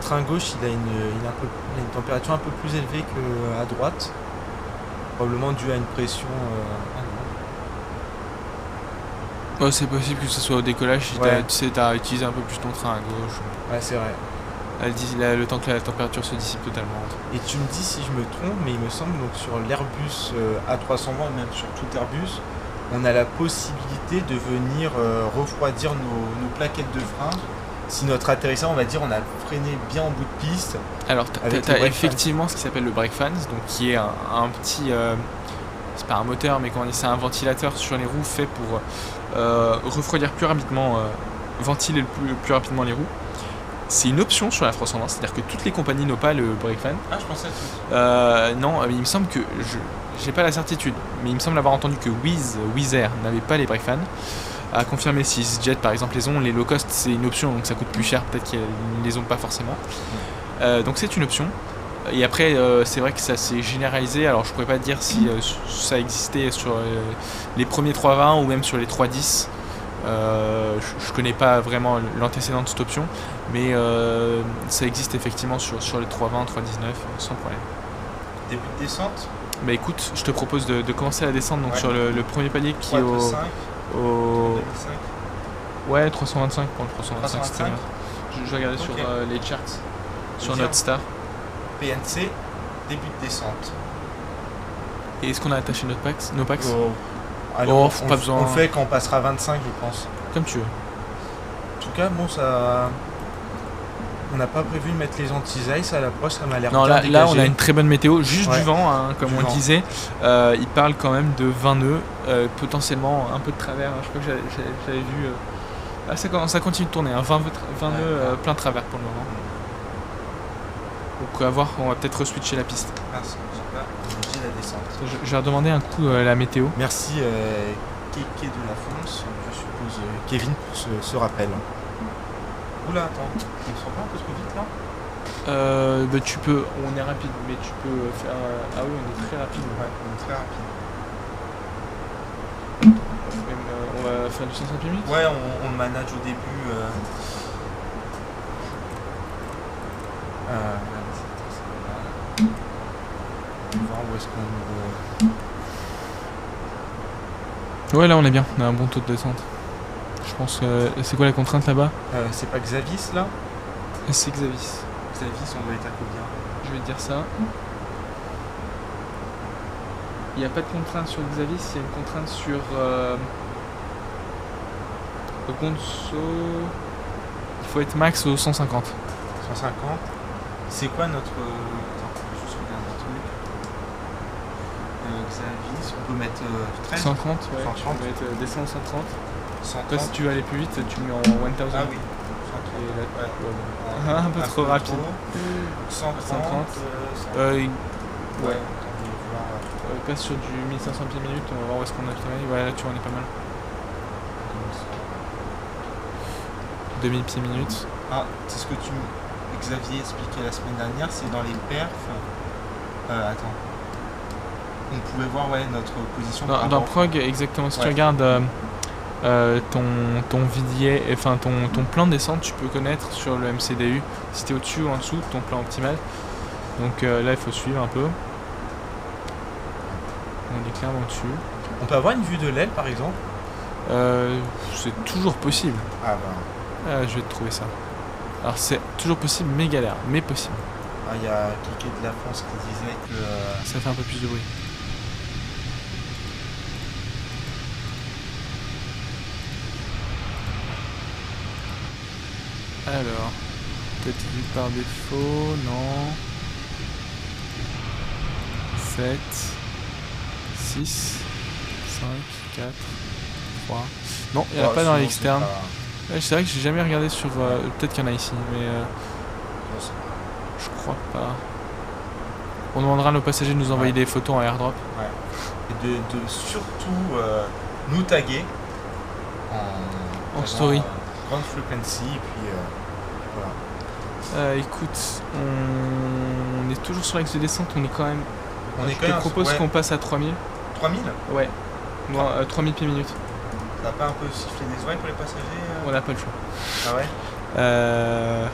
Speaker 4: train gauche, il a une température un peu plus élevée qu'à droite. Probablement dû à une pression.
Speaker 3: Oh, c'est possible que ce soit au décollage si
Speaker 4: Ouais.
Speaker 3: t'as utilisé un peu plus ton train à gauche.
Speaker 4: Ouais, c'est vrai.
Speaker 3: Le temps que la température se dissipe totalement.
Speaker 4: Et tu me dis si je me trompe, mais il me semble donc sur l'Airbus A320, même sur tout Airbus, on a la possibilité de venir refroidir nos plaquettes de frein. Si notre atterrissage, on va dire, on a freiné bien en bout de piste.
Speaker 3: Alors,
Speaker 4: Avec
Speaker 3: t'as
Speaker 4: les brake
Speaker 3: effectivement ce qui s'appelle le brake fans, donc qui est un petit. C'est pas un moteur, mais comment on dit, c'est un ventilateur sur les roues fait pour refroidir plus rapidement, ventiler le plus rapidement les roues. C'est une option sur la 320, c'est-à-dire que toutes les compagnies n'ont pas le brake fan.
Speaker 4: Ah, je pensais à tout.
Speaker 3: Non, il me semble que j'ai pas la certitude, mais il me semble avoir entendu que Wizz Air n'avait pas les brake fans. À confirmer si EasyJet par exemple les ont, les low cost c'est une option donc ça coûte plus cher, peut-être qu'ils ne les ont pas forcément. Donc c'est une option. Et après c'est vrai que ça s'est généralisé, alors je pourrais pas dire si ça existait sur les premiers 320 ou même sur les 310. Je connais pas vraiment l'antécédent de cette option, mais ça existe effectivement sur les 320, 319 sans problème.
Speaker 4: Début de descente.
Speaker 3: Bah écoute, je te propose de commencer la descente donc
Speaker 4: Ouais.
Speaker 3: sur le premier palier qui
Speaker 4: 3,
Speaker 3: est
Speaker 4: 2, 5,
Speaker 3: au
Speaker 4: 2005.
Speaker 3: ouais 325 pour le 325 c'est
Speaker 4: 325.
Speaker 3: très bien. Je vais regarder sur
Speaker 4: Ok.
Speaker 3: les charts sur
Speaker 4: Bien.
Speaker 3: notre star.
Speaker 4: PNC, début de descente.
Speaker 3: Et est-ce qu'on a attaché nos packs
Speaker 4: Allez,
Speaker 3: Oh,
Speaker 4: on
Speaker 3: pas besoin.
Speaker 4: On fait quand on passera 25, je pense.
Speaker 3: Comme tu veux.
Speaker 4: En tout cas, bon, ça. On n'a pas prévu de mettre les anti-ice à l'approche, ça m'a l'air
Speaker 3: Non,
Speaker 4: bien
Speaker 3: là on
Speaker 4: dégagé.
Speaker 3: a une très bonne météo, juste
Speaker 4: Ouais.
Speaker 3: du vent, hein, comme
Speaker 4: Du
Speaker 3: on
Speaker 4: vent.
Speaker 3: le disait. Il parle quand même de 20 nœuds, potentiellement un peu de travers. Je crois que j'avais vu. Ça continue de tourner, hein, 20 nœuds plein de travers pour le moment. Donc à voir, on va peut-être re-switcher la piste.
Speaker 4: Merci, super. J'ai la descente.
Speaker 3: Je vais redemander un coup la météo.
Speaker 4: Merci, Kéké de la France, je suppose Kevin pour ce rappel. Oula, attends, on se rend pas un peu trop vite là
Speaker 3: Bah, tu peux, on est rapide, mais tu peux faire. Ah oui, on est très rapide.
Speaker 4: Ouais, on est très rapide.
Speaker 3: On va faire du 150 minutes.
Speaker 4: Ouais, on le manage au début. On va voir où est-ce qu'on.
Speaker 3: Ouais, là on est bien, on a un bon taux de descente. Je pense que. C'est quoi la contrainte là-bas?
Speaker 4: C'est pas Xavis là
Speaker 3: C'est Xavis.
Speaker 4: Xavis, on va être à combien?
Speaker 3: Je vais te dire ça. Il n'y a pas de contrainte sur Xavis, il y a une contrainte sur Gonzo. Il faut être max au 150.
Speaker 4: 150. C'est quoi notre... Attends, je vais juste regarder un truc. Xavier, on peut mettre 13
Speaker 3: 130, ouais.
Speaker 4: 130.
Speaker 3: Tu peux mettre descendre 130.
Speaker 4: 130.
Speaker 3: Toi, si tu veux aller plus vite, tu mets en 1000.
Speaker 4: Ah oui.
Speaker 3: Et là,
Speaker 4: Ouais.
Speaker 3: ouais. Un peu trop rapide.
Speaker 4: 130.
Speaker 3: 130.
Speaker 4: 100.
Speaker 3: Ouais.
Speaker 4: Ouais. Attendez, voir.
Speaker 3: Passe sur du 1500 pieds minutes, on va voir où est-ce qu'on a le travail. Ouais, là tu vois, on est pas mal. 2000 pieds minutes.
Speaker 4: Ah, c'est ce que Xavier expliquait la semaine dernière, c'est dans les perfs. Attends. On pouvait voir notre position.
Speaker 3: Dans Prog, exactement. Si tu
Speaker 4: Ouais.
Speaker 3: regardes ton vidier, enfin ton plan de descente, tu peux connaître sur le MCDU si tu es au-dessus ou en dessous de ton plan optimal. Donc là, il faut suivre un peu. On est clairement dessus.
Speaker 4: On peut avoir une vue de l'aile par exemple?
Speaker 3: C'est toujours possible.
Speaker 4: Ah bah.
Speaker 3: Je vais te trouver ça. Alors c'est toujours possible, mais galère, mais possible.
Speaker 4: Il y a Kiki de la France qui disait que...
Speaker 3: Ça fait un peu plus de bruit. Alors, peut-être vu par défaut, non. 7, 6, 5, 4, 3. Non, il n'y en a pas dans l'externe. Ouais, c'est vrai que j'ai jamais regardé sur... peut-être qu'il y en a ici, mais je crois pas. On demandera à nos passagers de nous envoyer des photos en airdrop.
Speaker 4: Ouais. Et de surtout nous taguer
Speaker 3: En story.
Speaker 4: Grande frequency, et puis voilà.
Speaker 3: Écoute, on est toujours sur l'axe de descente, on est quand même...
Speaker 4: On est
Speaker 3: Je
Speaker 4: quand
Speaker 3: te
Speaker 4: même...
Speaker 3: propose qu'on passe à 3000.
Speaker 4: 3000?
Speaker 3: Ouais. Non, 3000 pieds minutes.
Speaker 4: Ça n'a pas un peu sifflé des oreilles pour les passagers
Speaker 3: On n'a pas le choix.
Speaker 4: Ah ouais?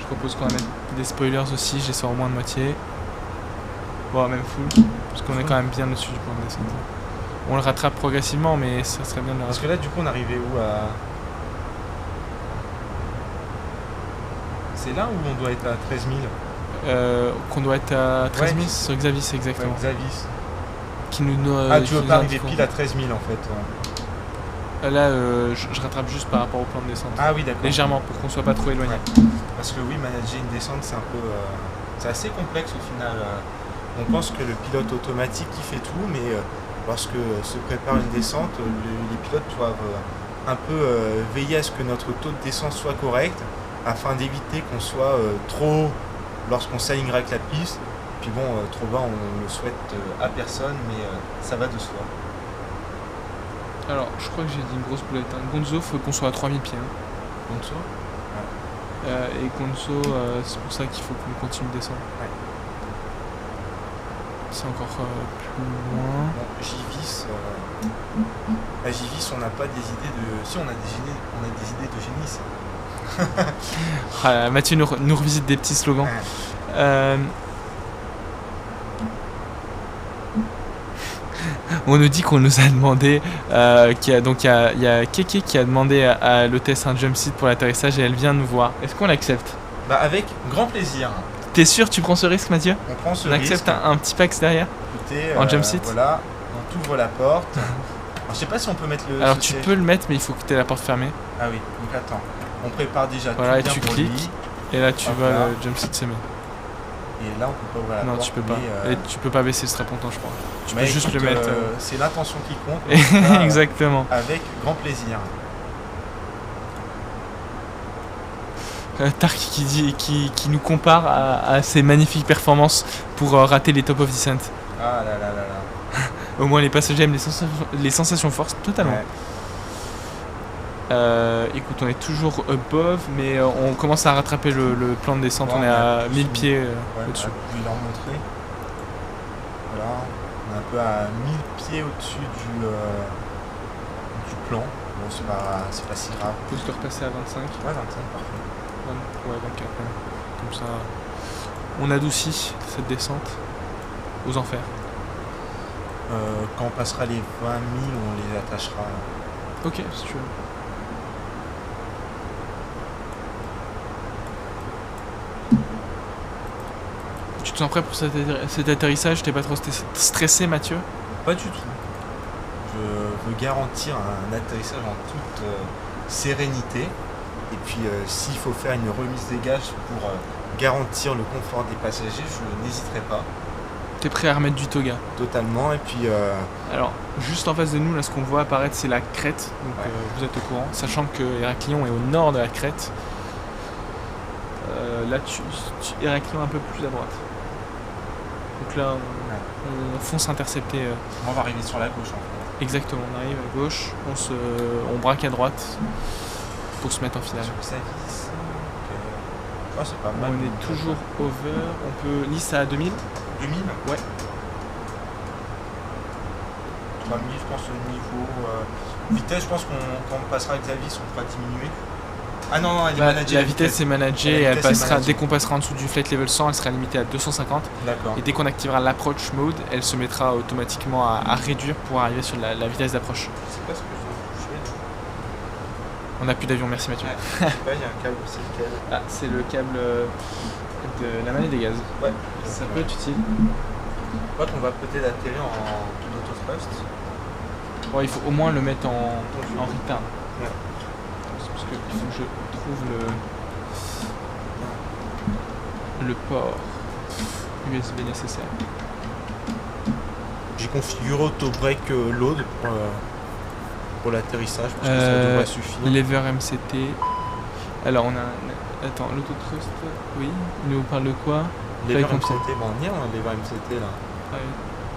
Speaker 3: Je propose qu'on mette des spoilers aussi, je les sors au moins de moitié. Bon, même full, parce qu'on est quand même bien au-dessus du point de descente. On le rattrape progressivement, mais ça serait bien de le
Speaker 4: Parce
Speaker 3: rattraper.
Speaker 4: que là, du coup, on arrivait où à... C'est là où on doit être à 13 000?
Speaker 3: Qu'on doit être à 13 000
Speaker 4: Ouais.
Speaker 3: sur Xavis, exactement.
Speaker 4: Ouais, Xavis.
Speaker 3: Qui nous,
Speaker 4: Ah,
Speaker 3: qui
Speaker 4: tu veux
Speaker 3: nous
Speaker 4: pas arriver
Speaker 3: indique-
Speaker 4: pile à 13 000 en fait.
Speaker 3: Là, je rattrape juste par rapport au plan de descente.
Speaker 4: Ah oui, d'accord.
Speaker 3: Légèrement, pour qu'on soit pas trop éloigné.
Speaker 4: Ouais. Parce que oui, manager une descente, c'est un peu... c'est assez complexe au final. On pense que le pilote automatique il fait tout, mais lorsque se prépare une descente, les pilotes doivent un peu veiller à ce que notre taux de descente soit correct, afin d'éviter qu'on soit trop haut lorsqu'on s'alignera avec la piste. Puis bon, trop bas, on le souhaite à personne, mais ça va de soi.
Speaker 3: Alors, je crois que j'ai dit une grosse boulette. Hein. Gonzo, faut qu'on soit à 3000 pieds. Hein.
Speaker 4: Gonzo
Speaker 3: Et Gonzo, c'est pour ça qu'il faut qu'on continue de descendre.
Speaker 4: Ouais.
Speaker 3: C'est encore plus loin.
Speaker 4: Bon, Givis, à Givis, on n'a pas des idées de... Si, on a des idées de génie, ça.
Speaker 3: Ah, Mathieu nous revisite des petits slogans.
Speaker 4: Ouais.
Speaker 3: On nous dit qu'on nous a demandé, il y a Keke qui a demandé à l'hôtesse un jump seat pour l'atterrissage et elle vient nous voir. Est-ce qu'on l'accepte?
Speaker 4: Bah avec grand plaisir.
Speaker 3: T'es sûr tu prends ce risque, Mathieu?
Speaker 4: On prend ce
Speaker 3: On accepte
Speaker 4: risque.
Speaker 3: un petit pax derrière?
Speaker 4: Écoutez,
Speaker 3: en jump seat.
Speaker 4: Voilà, on t'ouvre la porte. Alors, je sais pas si on peut mettre le...
Speaker 3: Alors
Speaker 4: ce
Speaker 3: tu
Speaker 4: siège.
Speaker 3: peux le mettre, mais il faut que tu aies la porte fermée.
Speaker 4: Ah oui, donc attends. On prépare déjà
Speaker 3: Voilà,
Speaker 4: tout
Speaker 3: et
Speaker 4: bien
Speaker 3: tu
Speaker 4: pour
Speaker 3: cliques.
Speaker 4: lui.
Speaker 3: Et là tu
Speaker 4: Hop
Speaker 3: vois
Speaker 4: là.
Speaker 3: le jump seat se met.
Speaker 4: Et là, on peut pas ouvrir la
Speaker 3: Non,
Speaker 4: porte.
Speaker 3: tu peux pas.
Speaker 4: mais,
Speaker 3: Et tu peux pas baisser le strapontin, je crois. Tu peux
Speaker 4: mais
Speaker 3: juste
Speaker 4: écoute,
Speaker 3: le mettre.
Speaker 4: C'est l'intention qui compte. on fait ça,
Speaker 3: Exactement.
Speaker 4: avec grand plaisir.
Speaker 3: Tark qui nous compare à ses magnifiques performances pour rater les top of descent.
Speaker 4: Ah là là là là.
Speaker 3: Au moins les passagers aiment les sensations fortes totalement.
Speaker 4: Ouais.
Speaker 3: Écoute, on est toujours above, mais on commence à rattraper le plan de descente.
Speaker 4: Bon,
Speaker 3: on est
Speaker 4: on
Speaker 3: à
Speaker 4: a
Speaker 3: 1000
Speaker 4: plus-
Speaker 3: pieds
Speaker 4: Ouais,
Speaker 3: au-dessus.
Speaker 4: je vais leur montrer. Voilà, on est un peu à 1000 pieds au-dessus du plan. Bon, c'est pas si grave.
Speaker 3: On peut se repasser à 25.
Speaker 4: Ouais, 25, parfait.
Speaker 3: Ouais, 24 même. Comme ça, on adoucit cette descente aux enfers.
Speaker 4: Quand on passera les 20 000, on les attachera.
Speaker 3: Ok, si tu veux. Tu te sens prêt pour cet atterrissage? T'es pas trop stressé, Mathieu?
Speaker 4: Pas du tout. Je veux garantir un atterrissage en toute sérénité. Et puis s'il faut faire une remise des gages pour garantir le confort des passagers, je n'hésiterai pas
Speaker 3: T'es prêt à remettre du toga.
Speaker 4: totalement. Et puis
Speaker 3: Alors, juste en face de nous, là, ce qu'on voit apparaître, c'est la crête. Donc,
Speaker 4: Ouais.
Speaker 3: vous êtes au courant. Sachant que Héraclion est au nord de la crête. Là, Héraclion est un peu plus à droite. Donc là, on fonce intercepter.
Speaker 4: on va arriver sur la gauche en fait.
Speaker 3: Exactement, on arrive à gauche, on braque à droite pour se mettre en finale.
Speaker 4: Sur sa vis. Ok. Oh, c'est pas mal.
Speaker 3: On est toujours over. On peut. Nice à 2000.
Speaker 4: 2000.
Speaker 3: Ouais.
Speaker 4: 3000, je pense, au niveau vitesse, je pense quand on passera avec Xavis, on pourra diminuer. Ah non, non, elle est
Speaker 3: Bah,
Speaker 4: managée.
Speaker 3: la vitesse est managée
Speaker 4: La
Speaker 3: et elle
Speaker 4: vitesse est
Speaker 3: passera,
Speaker 4: managée.
Speaker 3: dès qu'on passera en dessous du flight level 100, elle sera limitée à 250.
Speaker 4: D'accord.
Speaker 3: Et dès qu'on activera l'approach mode, elle se mettra automatiquement à réduire pour arriver sur la vitesse d'approche.
Speaker 4: Je sais pas ce que je vais toucher.
Speaker 3: On n'a plus d'avion, merci Mathieu.
Speaker 4: Ouais. Je sais pas, il y a un câble, c'est lequel?
Speaker 3: Ah, c'est le câble de la manette des gaz.
Speaker 4: Ouais.
Speaker 3: Ça peut être utile.
Speaker 4: Je crois qu'on va peut-être atterrir en auto-thrust.
Speaker 3: Bon, il faut au moins le mettre en return.
Speaker 4: Ouais.
Speaker 3: Parce qu'il faut que je trouve le port USB nécessaire.
Speaker 4: J'ai configuré auto-break load pour l'atterrissage parce que ça devrait suffire.
Speaker 3: Lever MCT. Alors on a. Attends, l'autotrust, oui. Il nous parle de quoi?
Speaker 4: Lever
Speaker 3: Flight
Speaker 4: MCT,
Speaker 3: control.
Speaker 4: bon, on y est, hein, lever MCT là.
Speaker 3: Ouais,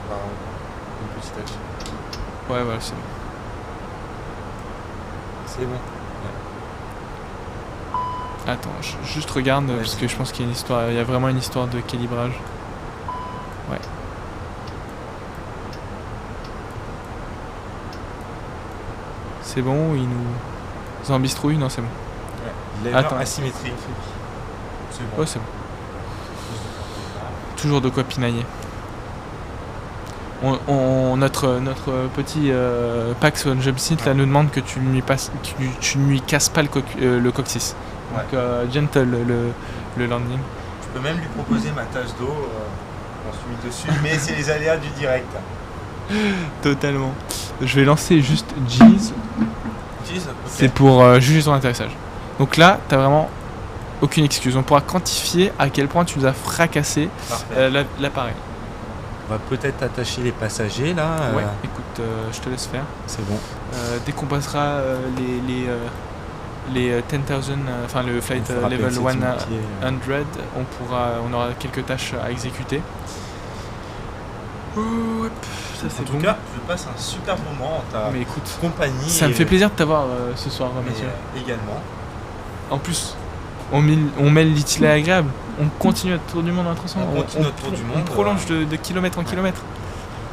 Speaker 4: Enfin, une petite action.
Speaker 3: ouais, voilà, c'est bon.
Speaker 4: C'est bon.
Speaker 3: Attends, juste regarde
Speaker 4: Ouais,
Speaker 3: parce
Speaker 4: c'est
Speaker 3: que je pense qu'il y a une histoire. Il y a vraiment une histoire de calibrage. Ouais. C'est bon ou il nous embistrouille? Non, c'est bon.
Speaker 4: Lever
Speaker 3: Attends.
Speaker 4: asymétrique. C'est bon.
Speaker 3: Ouais, c'est bon. Toujours de quoi pinailler. Notre petit Pax on Jumpseat là nous demande que tu ne lui casses pas le coccyx.
Speaker 4: Ouais.
Speaker 3: Donc gentle le landing.
Speaker 4: Je peux même lui proposer ma tasse d'eau. On se met dessus, mais c'est les aléas du direct.
Speaker 3: Totalement. Je vais lancer juste G's.
Speaker 4: Jeez, ok.
Speaker 3: C'est pour juger ton atterrissage. Donc là, t'as vraiment aucune excuse. On pourra quantifier à quel point tu nous as fracassé
Speaker 4: Parfait.
Speaker 3: l'appareil.
Speaker 4: On va peut-être attacher les passagers là.
Speaker 3: Ouais, écoute, je te laisse faire.
Speaker 4: C'est bon.
Speaker 3: Dès qu'on passera les 10,000, enfin le flight
Speaker 4: On fera
Speaker 3: level
Speaker 4: PNC
Speaker 3: 100,
Speaker 4: Timothy,
Speaker 3: on aura quelques tâches à exécuter. Hop, ça
Speaker 4: En
Speaker 3: c'est
Speaker 4: tout
Speaker 3: bon.
Speaker 4: cas, je passe un super moment en ta
Speaker 3: Mais écoute,
Speaker 4: compagnie.
Speaker 3: ça me fait plaisir de t'avoir ce soir,
Speaker 4: mais,
Speaker 3: Mathieu.
Speaker 4: également.
Speaker 3: En plus, on mêle l'utile à l'agréable. On continue notre tour du monde en 300.
Speaker 4: On continue notre tour du monde,
Speaker 3: On prolonge de kilomètre en kilomètre.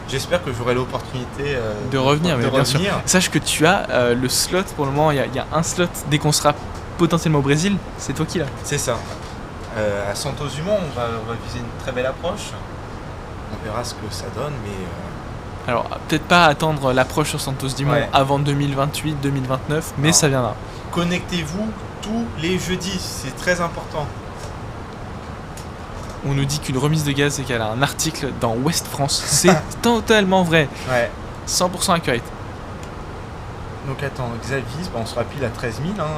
Speaker 4: J'espère que j'aurai l'opportunité
Speaker 3: De revenir, mais bien sûr.
Speaker 4: revenir.
Speaker 3: Sache que tu as le slot pour le moment. Il y a un slot dès qu'on sera potentiellement au Brésil. C'est toi qui l'as.
Speaker 4: C'est ça. À Santos Dumont, on va viser une très belle approche. On verra ce que ça donne, mais
Speaker 3: Alors, peut-être pas attendre l'approche sur Santos Dumont
Speaker 4: Ouais.
Speaker 3: avant 2028, 2029, mais
Speaker 4: Non.
Speaker 3: ça viendra.
Speaker 4: connectez-vous tous les jeudis, c'est très important.
Speaker 3: On nous dit qu'une remise de gaz égale à un article dans Ouest France. C'est totalement vrai.
Speaker 4: Ouais.
Speaker 3: 100% accurate.
Speaker 4: Donc attends, Xavis, on sera pile à 13 000.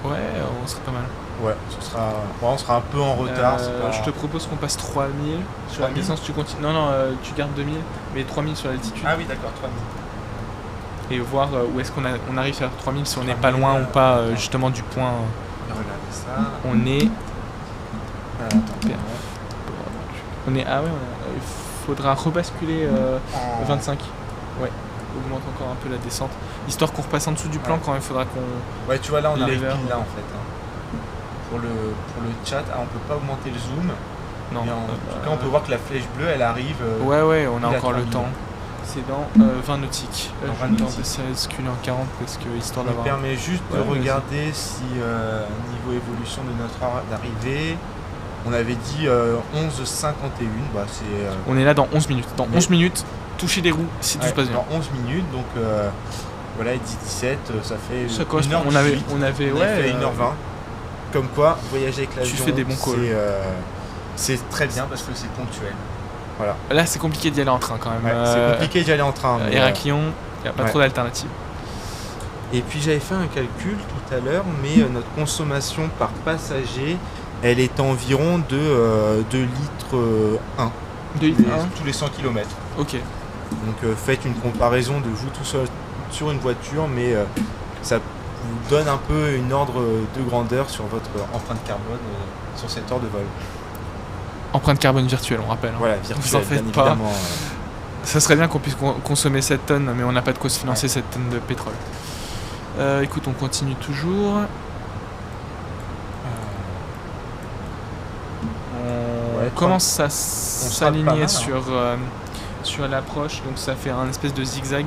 Speaker 3: Ouais, on serait pas mal.
Speaker 4: Ouais, on sera un peu en retard. c'est pas...
Speaker 3: Je te propose qu'on passe 3000. Sur la
Speaker 4: 3000.
Speaker 3: distance, tu continues. Non, tu gardes 2000, mais 3000 sur l'altitude.
Speaker 4: Ah oui, d'accord, 3000.
Speaker 3: Et voir où est-ce qu'on arrive à 3000, si on n'est
Speaker 4: 3000,
Speaker 3: pas loin ou pas
Speaker 4: attends.
Speaker 3: justement du point.
Speaker 4: Regardez ça.
Speaker 3: On est.
Speaker 4: Attends,
Speaker 3: On est. Ah ouais, il faudra rebasculer
Speaker 4: en-
Speaker 3: 25. Ouais, augmente encore un peu la descente. Histoire qu'on repasse en dessous du plan
Speaker 4: Ouais.
Speaker 3: quand il faudra qu'on.
Speaker 4: Ouais, tu vois, là, on arrive
Speaker 3: Lever.
Speaker 4: pile là, en fait. Pour le chat, on peut pas augmenter le zoom.
Speaker 3: Non.
Speaker 4: Mais en tout cas, on peut voir que la flèche bleue, elle arrive.
Speaker 3: Ouais, on a
Speaker 4: il a
Speaker 3: encore le
Speaker 4: 3000.
Speaker 3: temps. C'est dans 20 nautiques.
Speaker 4: Dans
Speaker 3: Je
Speaker 4: 20
Speaker 3: vais me
Speaker 4: nautiques.
Speaker 3: baisser en 40 parce que histoire
Speaker 4: Ça nous
Speaker 3: d'avoir.
Speaker 4: permet juste de
Speaker 3: Ouais, vas-y.
Speaker 4: regarder si, niveau évolution de notre heure d'arrivée, on avait dit 11h51. Bah, c'est.
Speaker 3: On est là dans 11 minutes. Dans
Speaker 4: Mais-
Speaker 3: 11 minutes, toucher des roues si tout
Speaker 4: ouais,
Speaker 3: se passe bien.
Speaker 4: dans 11 minutes, donc voilà, il dit 17, ça fait.
Speaker 3: Ça correspond.
Speaker 4: 1h18.
Speaker 3: On avait
Speaker 4: On a fait 1h20. Comme quoi, voyager avec l'avion,
Speaker 3: fais des bons calls.
Speaker 4: c'est très bien parce que c'est ponctuel. Voilà.
Speaker 3: Là, c'est compliqué d'y aller en train quand même.
Speaker 4: Ouais, c'est compliqué d'y aller en train. mais,
Speaker 3: Héraclion, il n'y a pas
Speaker 4: ouais.
Speaker 3: trop d'alternatives.
Speaker 4: Et puis j'avais fait un calcul tout à l'heure, mais notre consommation par passager, elle est environ de 2 litres 1
Speaker 3: 2 litres 1.
Speaker 4: tous les 100 km.
Speaker 3: Ok.
Speaker 4: Donc faites une comparaison de vous tout seul sur une voiture, mais ça vous donne un peu une ordre de grandeur sur votre empreinte carbone sur cette heure de vol.
Speaker 3: Empreinte carbone virtuelle, on rappelle. Hein.
Speaker 4: Voilà,
Speaker 3: Vous en
Speaker 4: virtuel,
Speaker 3: faites
Speaker 4: bien
Speaker 3: pas.
Speaker 4: évidemment.
Speaker 3: Ça serait bien qu'on puisse consommer cette tonne, mais on n'a pas de quoi se financer cette tonne de pétrole. Écoute, on continue toujours. On commence à s'aligner sur l'approche, donc ça fait un espèce de zigzag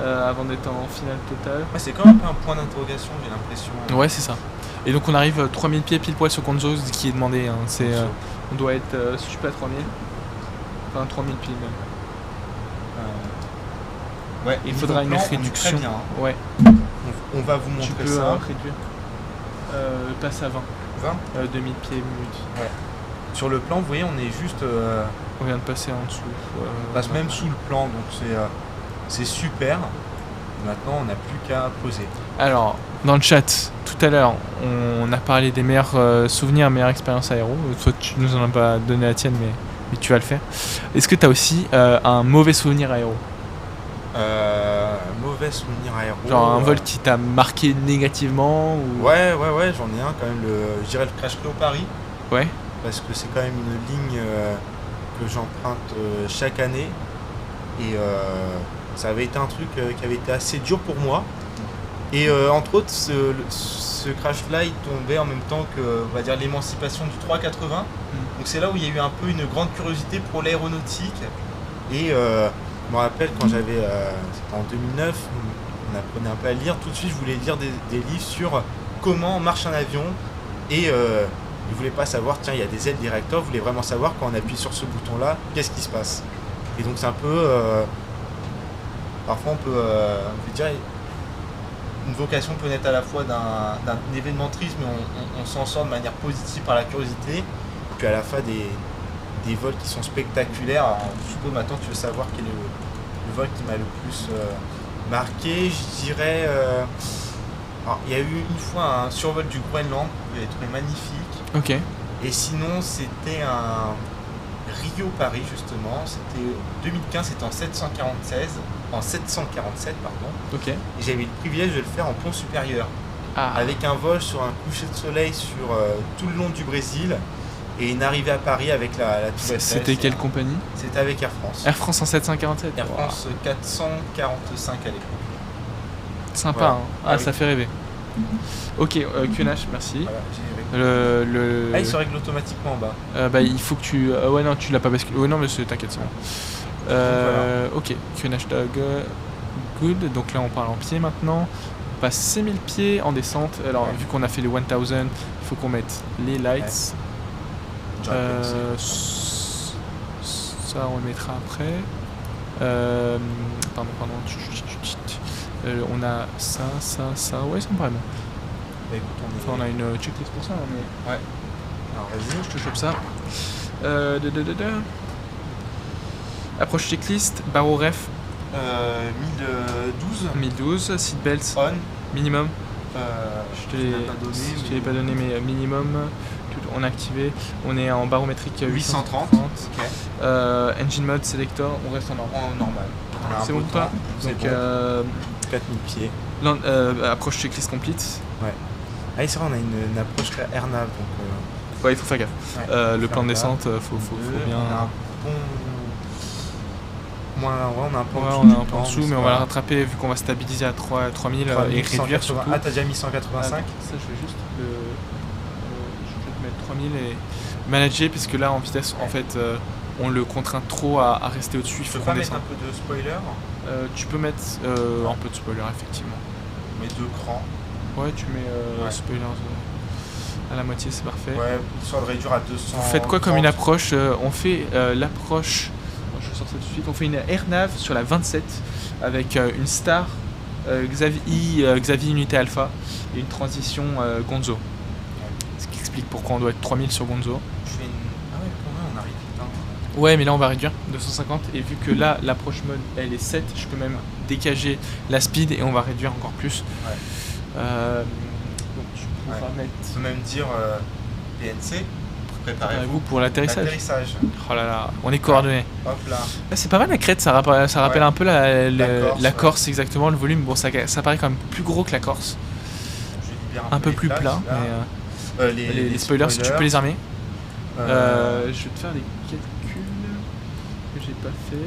Speaker 3: avant d'être en finale totale.
Speaker 4: Ouais, c'est quand même un peu un point d'interrogation, j'ai l'impression.
Speaker 3: Ouais, c'est ça. Et donc on arrive 3000 pieds pile poil sur Gonzo, ce qui est demandé. Hein. On doit être, si je suis pas à 3000, enfin 3000 pieds même.
Speaker 4: Ouais,
Speaker 3: Il faudra une
Speaker 4: plan, on est
Speaker 3: réduction.
Speaker 4: très bien, hein.
Speaker 3: Ouais.
Speaker 4: On va vous montrer
Speaker 3: Tu peux
Speaker 4: ça.
Speaker 3: réduire. Passe à 20.
Speaker 4: 20.
Speaker 3: 2000 pieds minutes.
Speaker 4: Sur le plan, vous voyez, on est juste.
Speaker 3: On vient de passer en dessous.
Speaker 4: On passe même sous le plan, donc c'est super. Maintenant, on n'a plus qu'à poser.
Speaker 3: Alors, dans le chat, tout à l'heure, on a parlé des meilleurs souvenirs, meilleures expériences aéro. Toi, tu nous en as pas donné la tienne, mais tu vas le faire. Est-ce que tu as aussi un mauvais souvenir aéro ?
Speaker 4: Mauvais souvenir aéro.
Speaker 3: Genre un vol qui t'a marqué négativement ou...
Speaker 4: Ouais, j'en ai un quand même. Je dirais le Crash Rio Paris.
Speaker 3: Ouais.
Speaker 4: Parce que c'est quand même une ligne que j'emprunte chaque année. Et ça avait été un truc qui avait été assez dur pour moi. Et entre autres, ce crash-là, il tombait en même temps que, on va dire, l'émancipation du 380. Donc c'est là où il y a eu un peu une grande curiosité pour l'aéronautique. Et je me rappelle quand j'avais, c'était en 2009, on apprenait un peu à lire. Tout de suite, je voulais lire des livres sur comment marche un avion. Et je voulais pas savoir, tiens, il y a des ailes directeurs. Je voulais vraiment savoir quand on appuie sur ce bouton-là, qu'est-ce qui se passe. Et donc c'est un peu, parfois on peut dire, une vocation peut naître à la fois d'un événement triste, mais on s'en sort de manière positive par la curiosité. Et puis à la fin des vols qui sont spectaculaires. Alors, je suppose maintenant tu veux savoir quel est le vol qui m'a le plus marqué. Je dirais, alors, il y a eu une fois un survol du Groenland que j'ai trouvé magnifique.
Speaker 3: Ok.
Speaker 4: Et sinon c'était un Rio-Paris justement. C'était 2015, c'était en 747 pardon.
Speaker 3: Ok.
Speaker 4: Et j'avais eu le privilège de le faire en pont supérieur.
Speaker 3: Ah.
Speaker 4: Avec un vol sur un coucher de soleil sur tout le long du Brésil et une arrivée à Paris avec la Tour Eiffel.
Speaker 3: C'était quelle compagnie ?
Speaker 4: C'était avec Air France.
Speaker 3: Air France en 747.
Speaker 4: Air France 445 à l'époque.
Speaker 3: Sympa,
Speaker 4: Voilà.
Speaker 3: hein. Ah, ça fait rêver. Ok, QNH, merci.
Speaker 4: Voilà, j'ai réglé.
Speaker 3: Ah,
Speaker 4: il se règle automatiquement en bas.
Speaker 3: Bah, il faut que tu... ouais, non, tu l'as pas basculé. Ouais, non, mais t'inquiète, c'est bon.
Speaker 4: Voilà.
Speaker 3: Ok, QNH Dog, good. Donc là, on parle en pied maintenant. On passe 6000 pieds en descente. Alors, vu qu'on a fait les 1000, il faut qu'on mette les lights. Ça, on le mettra après. Pardon. On a ça. Ouais, ça me paraît bon.
Speaker 4: Bah, écoute,
Speaker 3: Enfin, on a une checklist pour ça, hein, mais...
Speaker 4: Ouais. Alors vas-y.
Speaker 3: Je te chope ça. Approche checklist, barreau ref. 1012, seatbelts,
Speaker 4: On.
Speaker 3: minimum.
Speaker 4: Je
Speaker 3: Je t'ai pas donné, mais minimum. On a activé. On est en barométrique
Speaker 4: 830.
Speaker 3: 830.
Speaker 4: Ok.
Speaker 3: Engine mode, selector, on reste en normal.
Speaker 4: En normal. On a un
Speaker 3: C'est bon
Speaker 4: peu
Speaker 3: pour
Speaker 4: de
Speaker 3: toi
Speaker 4: temps. C'est
Speaker 3: Donc,
Speaker 4: bon. 4000 pieds.
Speaker 3: approche checklist complete.
Speaker 4: Ah, c'est vrai, on a une approche AirNav. Donc,
Speaker 3: Ouais, il faut faire gaffe.
Speaker 4: ouais,
Speaker 3: Le plan de
Speaker 4: faire
Speaker 3: descente, faut bien.
Speaker 4: On a un bon. On a un peu
Speaker 3: Ouais,
Speaker 4: en dessous.
Speaker 3: on a
Speaker 4: du
Speaker 3: un peu
Speaker 4: temps,
Speaker 3: en dessous, mais on va le rattraper vu qu'on va stabiliser à 3000 et réduire surtout.
Speaker 4: Ah, t'as déjà mis 185.
Speaker 3: Ça, je vais juste je vais te mettre 3000 et manager, puisque là, en vitesse, en fait, on le contraint trop à rester au-dessus. Il
Speaker 4: Tu
Speaker 3: faut
Speaker 4: peux
Speaker 3: qu'on
Speaker 4: pas mettre
Speaker 3: descende.
Speaker 4: un peu de spoiler,
Speaker 3: Tu peux mettre un peu de spoiler, effectivement.
Speaker 4: mais 2 crans.
Speaker 3: Ouais, tu mets
Speaker 4: Ouais.
Speaker 3: spoiler à la moitié, c'est parfait.
Speaker 4: Ouais, histoire de réduire à 200.
Speaker 3: Vous faites quoi comme une approche On fait l'approche, je vais sortir tout de suite, on fait une AirNav sur la 27 avec une star Xavier Unité Alpha et une transition Gonzo. Ce qui explique pourquoi on doit être 3000 sur Gonzo.
Speaker 4: Je fais une. Ah ouais, quand même, on arrive vite. Hein.
Speaker 3: Ouais, mais là on va réduire 250 et vu que là l'approche mode elle est 7, je peux même décager la speed et on va réduire encore plus.
Speaker 4: Ouais.
Speaker 3: Donc tu pourras
Speaker 4: Ouais.
Speaker 3: mettre.
Speaker 4: On peut même dire PNC,
Speaker 3: Préparez-vous
Speaker 4: préparez-vous
Speaker 3: pour l'atterrissage.
Speaker 4: l'atterrissage.
Speaker 3: Oh là là, on est coordonnés.
Speaker 4: Hop là.
Speaker 3: Ah, c'est pas mal la crête, ça rappelle
Speaker 4: Ouais.
Speaker 3: un peu
Speaker 4: La Corse,
Speaker 3: Corse exactement, le volume. Bon, ça paraît quand même plus gros que la Corse,
Speaker 4: Je libère
Speaker 3: un peu
Speaker 4: les
Speaker 3: plus
Speaker 4: plages,
Speaker 3: plat.
Speaker 4: là.
Speaker 3: Mais,
Speaker 4: Les
Speaker 3: spoilers, si tu peux les armer.
Speaker 4: Euh,
Speaker 3: Je vais te faire des calculs que j'ai pas fait.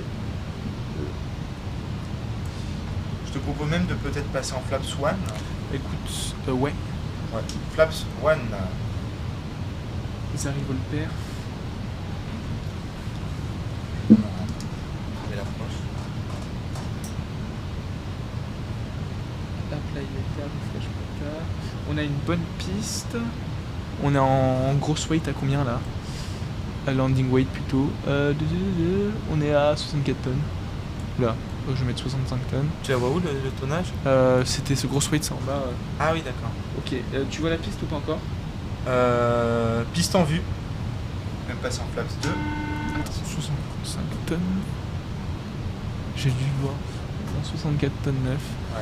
Speaker 4: Je te propose même de peut-être passer en Flaps 1.
Speaker 3: Écoute, ouais,
Speaker 4: Ouais. Flaps 1.
Speaker 3: ils arrivent au le père.
Speaker 4: Et l'approche.
Speaker 3: On a une bonne piste. On est en grosse weight à combien là? À landing weight plutôt. On est à 64 tonnes. Là, je vais mettre 65 tonnes.
Speaker 4: Tu la vois où le tonnage?
Speaker 3: C'était ce grosse weight, c'est en bas.
Speaker 4: Ah oui, d'accord.
Speaker 3: Ok, tu vois la piste ou pas encore?
Speaker 4: Piste en vue. Même passer en Flaps 2.
Speaker 3: 65 tonnes. J'ai dû le voir. 64 tonnes 9.
Speaker 4: Ouais.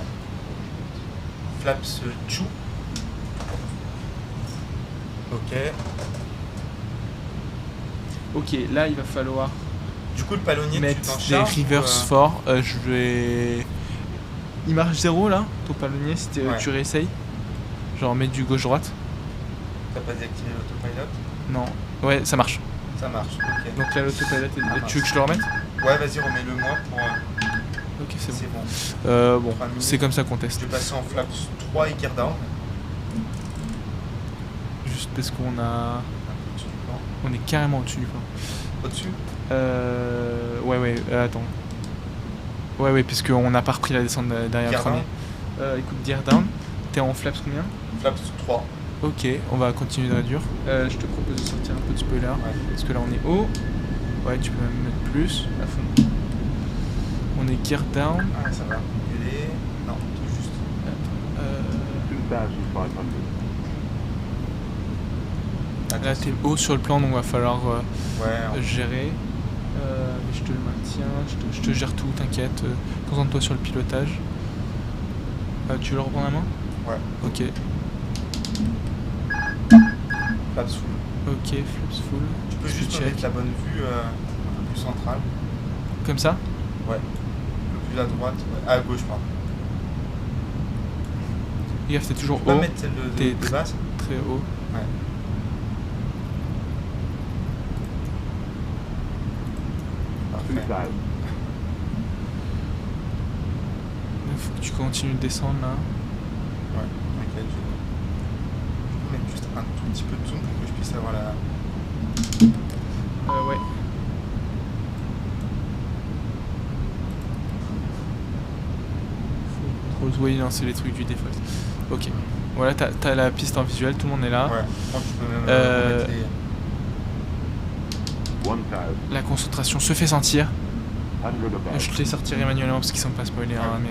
Speaker 4: Flaps 2. Ok.
Speaker 3: Ok, là il va falloir
Speaker 4: Du coup, le palonnier, tu
Speaker 3: mettre
Speaker 4: t'en
Speaker 3: des
Speaker 4: charges
Speaker 3: reverse forts. Je vais. Il marche 0 là, ton palonnier, si
Speaker 4: Ouais.
Speaker 3: tu réessayes. Genre mettre du gauche-droite.
Speaker 4: T'as pas désactivé l'autopilot?
Speaker 3: Non. Ouais, ça marche.
Speaker 4: Ça marche, ok.
Speaker 3: Donc là l'autopilot,
Speaker 4: Ah,
Speaker 3: tu veux que je le remette?
Speaker 4: Ouais, vas-y, remets-le-moi pour.
Speaker 3: Ok, c'est
Speaker 4: C'est
Speaker 3: bon.
Speaker 4: bon.
Speaker 3: Bon,
Speaker 4: 3 minutes.
Speaker 3: c'est comme ça qu'on
Speaker 4: Je
Speaker 3: teste.
Speaker 4: vais passer en Flaps 3 et gear down.
Speaker 3: Juste parce qu'on a.
Speaker 4: Un peu au-dessus du plan.
Speaker 3: On est carrément au-dessus du plan.
Speaker 4: Au-dessus?
Speaker 3: Ouais, attends. Ouais, puisqu'on n'a pas repris la descente derrière le
Speaker 4: Gear
Speaker 3: premier. Écoute, gear down. T'es en flaps combien?
Speaker 4: Flaps 3.
Speaker 3: Ok, on va continuer de réduire. Je te propose de sortir un peu de spoiler.
Speaker 4: Ouais.
Speaker 3: Parce que là on est haut. Ouais, tu peux même mettre plus à fond. On est gear down.
Speaker 4: Ah, ça va. Reculer. Non, tout juste.
Speaker 3: Là
Speaker 4: Attention.
Speaker 3: t'es haut sur le plan donc va falloir
Speaker 4: Ouais,
Speaker 3: gérer. Mais je te le maintiens, je te gère tout, t'inquiète. Concentre-toi sur le pilotage. Tu veux le reprendre la main?
Speaker 4: ouais.
Speaker 3: Ok,
Speaker 4: Flaps full.
Speaker 3: ok, flaps full.
Speaker 4: Tu peux
Speaker 3: Je
Speaker 4: juste me
Speaker 3: check.
Speaker 4: mettre la bonne vue un peu plus centrale.
Speaker 3: Comme ça?
Speaker 4: Ouais. Un peu plus à droite. Ouais. À gauche, pardon.
Speaker 3: Regarde, t'es toujours
Speaker 4: Tu peux pas
Speaker 3: haut,
Speaker 4: mettre celle
Speaker 3: T'es
Speaker 4: de basse?
Speaker 3: très haut.
Speaker 4: Ouais. Parfait.
Speaker 3: Il faut que tu continues de descendre là.
Speaker 4: Ouais, t'inquiète, je vais mettre juste un tout petit peu de zoom pour que je puisse avoir la.
Speaker 3: Ouais. Oui, non, c'est les trucs du default. Ok. Voilà, t'as la piste en visuel, tout le monde est là.
Speaker 4: Ouais, je pense que tu peux même
Speaker 3: Euh,
Speaker 4: mettre les.
Speaker 3: La concentration se fait sentir. Je te les sortirai manuellement parce qu'ils sont pas spoilés, hein, mais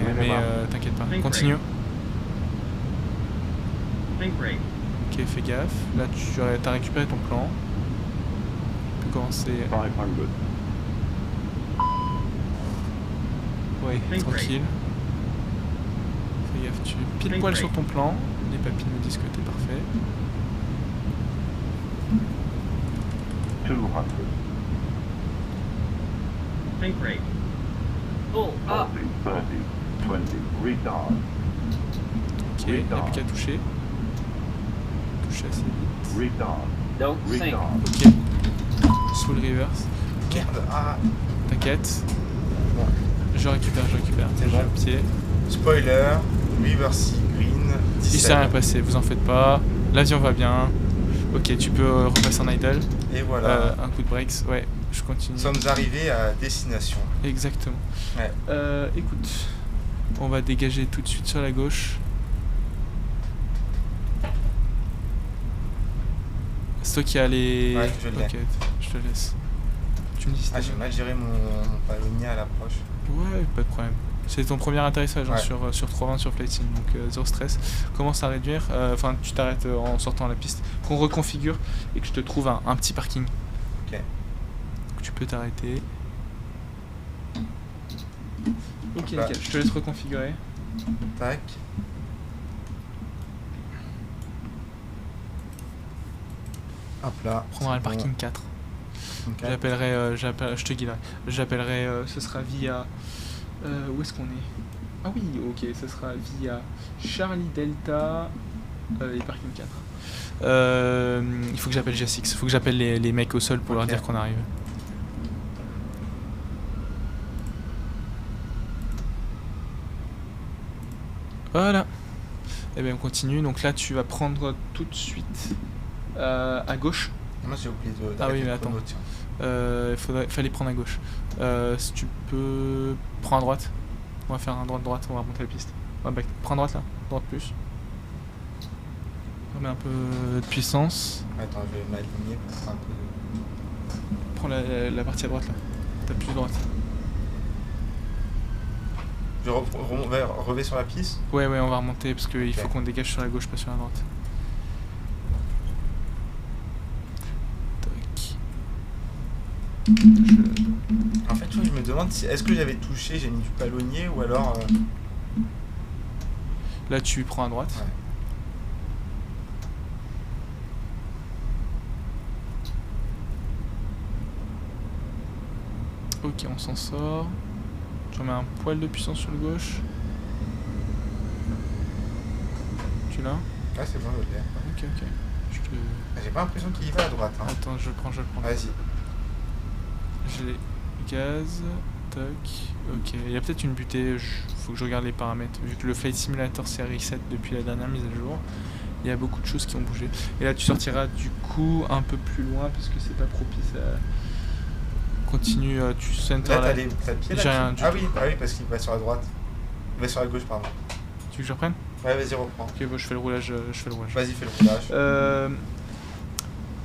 Speaker 3: t'inquiète pas. Continue.
Speaker 1: Think rate.
Speaker 3: Ok, fais gaffe. Là, t'as récupéré ton plan. Tu peux commencer. Ouais, tranquille. Fais gaffe, tu es pile poil sur ton plan. Les papilles me disent que t'es parfait.
Speaker 5: 200.
Speaker 1: Think rate. Pull up.
Speaker 5: 40, 30, 20. Retard.
Speaker 3: Ok, il n'y a plus qu'à toucher. Toucher assez vite.
Speaker 5: Retard.
Speaker 1: Don't sink.
Speaker 5: Retard.
Speaker 3: Ok. Full reverse. Ok,
Speaker 4: Merde, ah,
Speaker 3: t'inquiète.
Speaker 4: bon.
Speaker 3: Je récupère.
Speaker 4: C'est
Speaker 3: Je
Speaker 4: bon.
Speaker 3: le pied.
Speaker 4: Spoiler, reverse green,
Speaker 3: Il
Speaker 4: 17.
Speaker 3: s'est rien passé, vous en faites pas. L'avion va bien. Ok, tu peux repasser en idle.
Speaker 4: Et voilà.
Speaker 3: Un coup de brakes, ouais, je continue.
Speaker 4: Nous sommes arrivés à destination.
Speaker 3: Exactement.
Speaker 4: Ouais.
Speaker 3: Écoute, on va dégager tout de suite sur la gauche. C'est toi qui as les.
Speaker 4: Ouais, je l'ai.
Speaker 3: Ok, je te laisse. Tu me dis si
Speaker 4: Ah,
Speaker 3: t'as
Speaker 4: j'ai
Speaker 3: bien.
Speaker 4: mal géré mon palonnier à l'approche.
Speaker 3: Ouais, pas de problème. C'est ton premier atterrissage hein,
Speaker 4: Ouais.
Speaker 3: sur 320 sur Flight Sim, donc zéro stress. Commence à réduire, enfin tu t'arrêtes en sortant à la piste, qu'on reconfigure et que je te trouve un petit parking.
Speaker 4: Ok.
Speaker 3: tu peux t'arrêter. Ok,
Speaker 4: Bah.
Speaker 3: nickel, je te laisse reconfigurer.
Speaker 4: Tac. Hop là.
Speaker 3: On prendra le
Speaker 4: c'est bon.
Speaker 3: parking 4.
Speaker 4: Ok.
Speaker 3: Je te guiderai. J'appellerai, ce sera via... où est-ce qu'on est? Ah oui, ok, ce sera via Charlie Delta et parking 4. Il faut que j'appelle G6, il faut que j'appelle les mecs au sol pour leur
Speaker 4: Ok.
Speaker 3: dire qu'on arrive. Voilà. Et bien on continue, donc là tu vas prendre tout de suite à gauche.
Speaker 4: Moi j'ai oublié de.
Speaker 3: Ah oui,
Speaker 4: d'arrêter
Speaker 3: mais
Speaker 4: le chrono,
Speaker 3: attends.
Speaker 4: tiens.
Speaker 3: Fallait prendre à gauche. Si tu peux... Prends à droite. On va faire un droite-droite, on va remonter la piste. Ouais, bah, prends à droite là, droite plus. On met un peu de puissance.
Speaker 4: Attends, je vais m'aligner pour faire un peu de.
Speaker 3: Prends la partie à droite là. T'as plus de droite.
Speaker 4: Je reviens sur la piste.
Speaker 3: Ouais, on va remonter parce qu'il faut
Speaker 4: Ok.
Speaker 3: qu'on dégage sur la gauche, pas sur la droite. Tac.
Speaker 4: En fait, tu vois, je me demande si. Est-ce que j'avais touché, j'ai mis du palonnier ou alors.
Speaker 3: Là tu prends à droite.
Speaker 4: Ouais.
Speaker 3: Ok, on s'en sort. Tu remets un poil de puissance sur le gauche. Tu l'as?
Speaker 4: Ah, c'est bon, je l'ai.
Speaker 3: Ok. Je te...
Speaker 4: Ah, j'ai pas l'impression qu'il y va à droite. Hein.
Speaker 3: Attends, je le prends.
Speaker 4: Vas-y.
Speaker 3: J'ai gaz, tac, ok. Il y a peut-être une butée, faut que je regarde les paramètres. Vu que le Flight Simulator s'est reset depuis la dernière mise à jour, il y a beaucoup de choses qui ont bougé. Et là tu sortiras du coup un peu plus loin parce que c'est pas propice à... Continue, tu center
Speaker 4: Là,
Speaker 3: là.
Speaker 4: t'as le pied
Speaker 3: J'ai rien du
Speaker 4: Ah
Speaker 3: tout.
Speaker 4: oui, parce qu'il va sur la droite. Il va sur la gauche, pardon.
Speaker 3: Tu veux que je reprenne?
Speaker 4: Ouais, vas-y, reprends.
Speaker 3: Ok, bon, je fais le roulage.
Speaker 4: Vas-y, fais le roulage.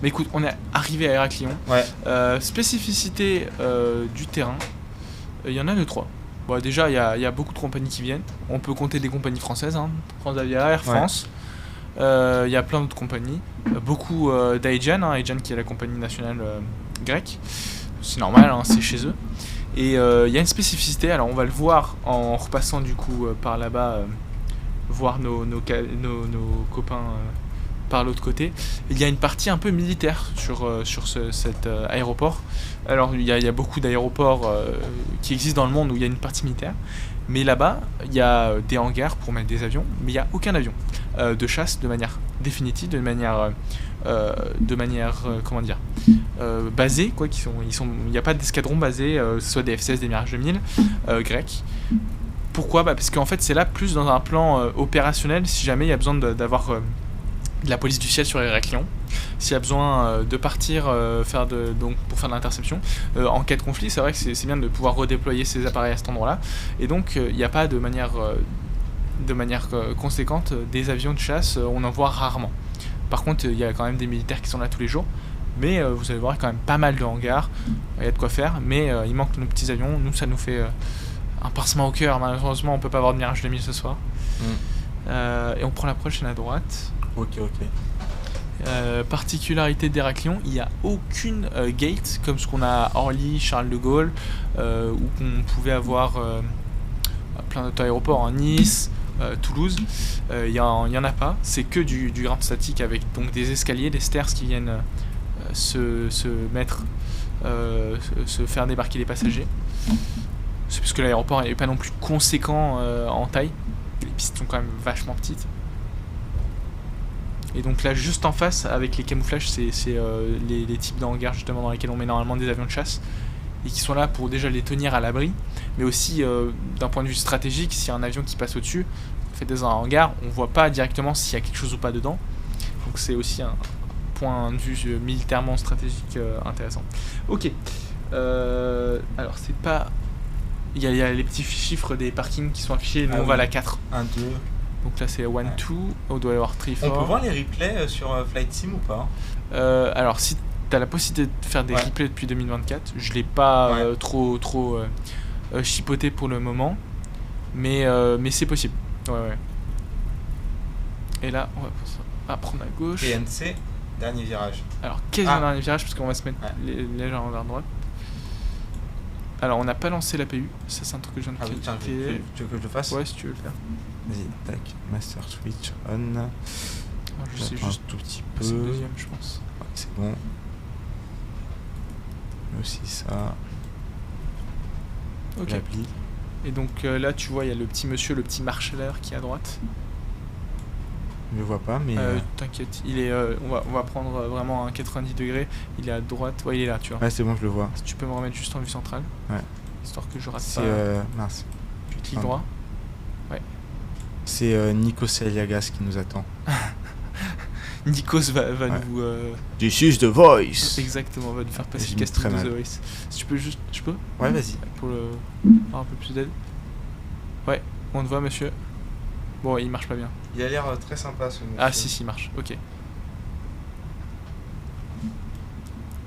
Speaker 3: Mais écoute, on est arrivé à Héraclion.
Speaker 4: Ouais.
Speaker 3: Spécificité du terrain, il y en a 2-3. Bon, déjà, il y a beaucoup de compagnies qui viennent. On peut compter des compagnies françaises, hein. Transavia, Air France. Il y a plein d'autres compagnies. Beaucoup d'Aegean, hein, Aegean qui est la compagnie nationale grecque. C'est normal, hein, c'est chez eux. Et il y a une spécificité, alors on va le voir en repassant du coup par là-bas, voir nos copains par l'autre côté. Il y a une partie un peu militaire sur cet aéroport. Alors il y a beaucoup d'aéroports qui existent dans le monde où il y a une partie militaire. Mais là-bas, il y a des hangars pour mettre des avions, mais il n'y a aucun avion de chasse de manière définitive, de manière comment dire, basée, quoi. Il n'y a pas d'escadron basé, que ce soit des F-16, des Mirage 2000 grecs. Pourquoi? Parce qu'en fait, c'est là plus dans un plan opérationnel, si jamais il y a besoin d'avoir de la police du ciel sur Héraclion, s'il y a besoin de partir donc pour faire de l'interception en cas de conflit. C'est vrai que c'est bien de pouvoir redéployer ces appareils à cet endroit-là, et donc il n'y a pas de manière conséquente des avions de chasse, on en voit rarement. Par contre, il y a quand même des militaires qui sont là tous les jours, mais vous allez voir quand même pas mal de hangars, il y a de quoi faire, mais il manque nos petits avions. Nous, ça nous fait un pincement au cœur. Malheureusement, on peut pas avoir de Mirage 2000 ce soir. Et on prend la prochaine à droite.
Speaker 4: Ok.
Speaker 3: Particularité d'Héraclion, il n'y a aucune gate comme ce qu'on a à Orly, Charles de Gaulle, ou qu'on pouvait avoir plein d'autres aéroports, en Nice, Toulouse. Il y en a pas, c'est que du ground statique avec donc des escaliers, des stairs qui viennent se faire débarquer les passagers. C'est parce que l'aéroport n'est pas non plus conséquent en taille, les pistes sont quand même vachement petites. Et donc là, juste en face, avec les camouflages, c'est les types de hangars justement dans lesquels on met normalement des avions de chasse, et qui sont là pour déjà les tenir à l'abri, mais aussi d'un point de vue stratégique, s'il y a un avion qui passe au-dessus, fait dans un hangar, on voit pas directement s'il y a quelque chose ou pas dedans. Donc c'est aussi un point de vue militairement stratégique intéressant. Ok. Alors c'est pas... Il y a les petits chiffres des parkings qui sont affichés, nous on va à la 4.
Speaker 4: 1, 2.
Speaker 3: Donc là c'est 1, 2, on doit y avoir 3, 4.
Speaker 4: On peut voir les replays sur Flight Sim ou pas?
Speaker 3: Alors si tu as la possibilité de faire des replays depuis 2024, je l'ai pas trop chipoté pour le moment, mais c'est possible. Ouais. Et là on va prendre à gauche.
Speaker 4: PNC, dernier virage.
Speaker 3: Alors qu'est-ce que le dernier virage, parce qu'on va se mettre légèrement vers droite. Alors, on n'a pas lancé l'APU. Ça, c'est un truc que je viens de
Speaker 4: Ah oui, tiens,
Speaker 3: cliquer.
Speaker 4: tu veux que je le fasse?
Speaker 3: Ouais, si tu veux le faire.
Speaker 4: Vas-y, tac, master switch on.
Speaker 3: Alors, je sais
Speaker 4: J'attends
Speaker 3: juste.
Speaker 4: un tout petit
Speaker 3: C'est le
Speaker 4: peu.
Speaker 3: deuxième, je pense.
Speaker 4: Ouais, c'est bon. Mais aussi ça.
Speaker 3: Ok.
Speaker 4: L'appli.
Speaker 3: Et donc là, tu vois, il y a le petit monsieur, le petit marshalleur qui est à droite.
Speaker 4: Je le vois pas, mais.
Speaker 3: T'inquiète, il est. On va prendre vraiment un 90 degrés. Il est à droite. Ouais, il est là, tu vois.
Speaker 4: Ouais, c'est bon, je le vois.
Speaker 3: Si tu peux me remettre juste en vue centrale.
Speaker 4: Ouais.
Speaker 3: Histoire que je rate
Speaker 4: C'est.
Speaker 3: pas.
Speaker 4: Mince.
Speaker 3: Tu cliques droit.
Speaker 4: C'est Nikos Aliagas qui nous attend.
Speaker 3: Nikos va
Speaker 4: Ouais.
Speaker 3: nous.
Speaker 4: This is the voice!
Speaker 3: Exactement, va nous faire passer le
Speaker 4: J'imite
Speaker 3: casting
Speaker 4: très
Speaker 3: de
Speaker 4: mal.
Speaker 3: The Voice. Si tu peux juste. Je peux
Speaker 4: Ouais, vas-y.
Speaker 3: Pour le. avoir un peu plus d'aide. Ouais, on te voit, monsieur. Bon, il marche pas bien.
Speaker 4: Il a l'air très sympa ce monsieur.
Speaker 3: Ah, si, il marche. Ok.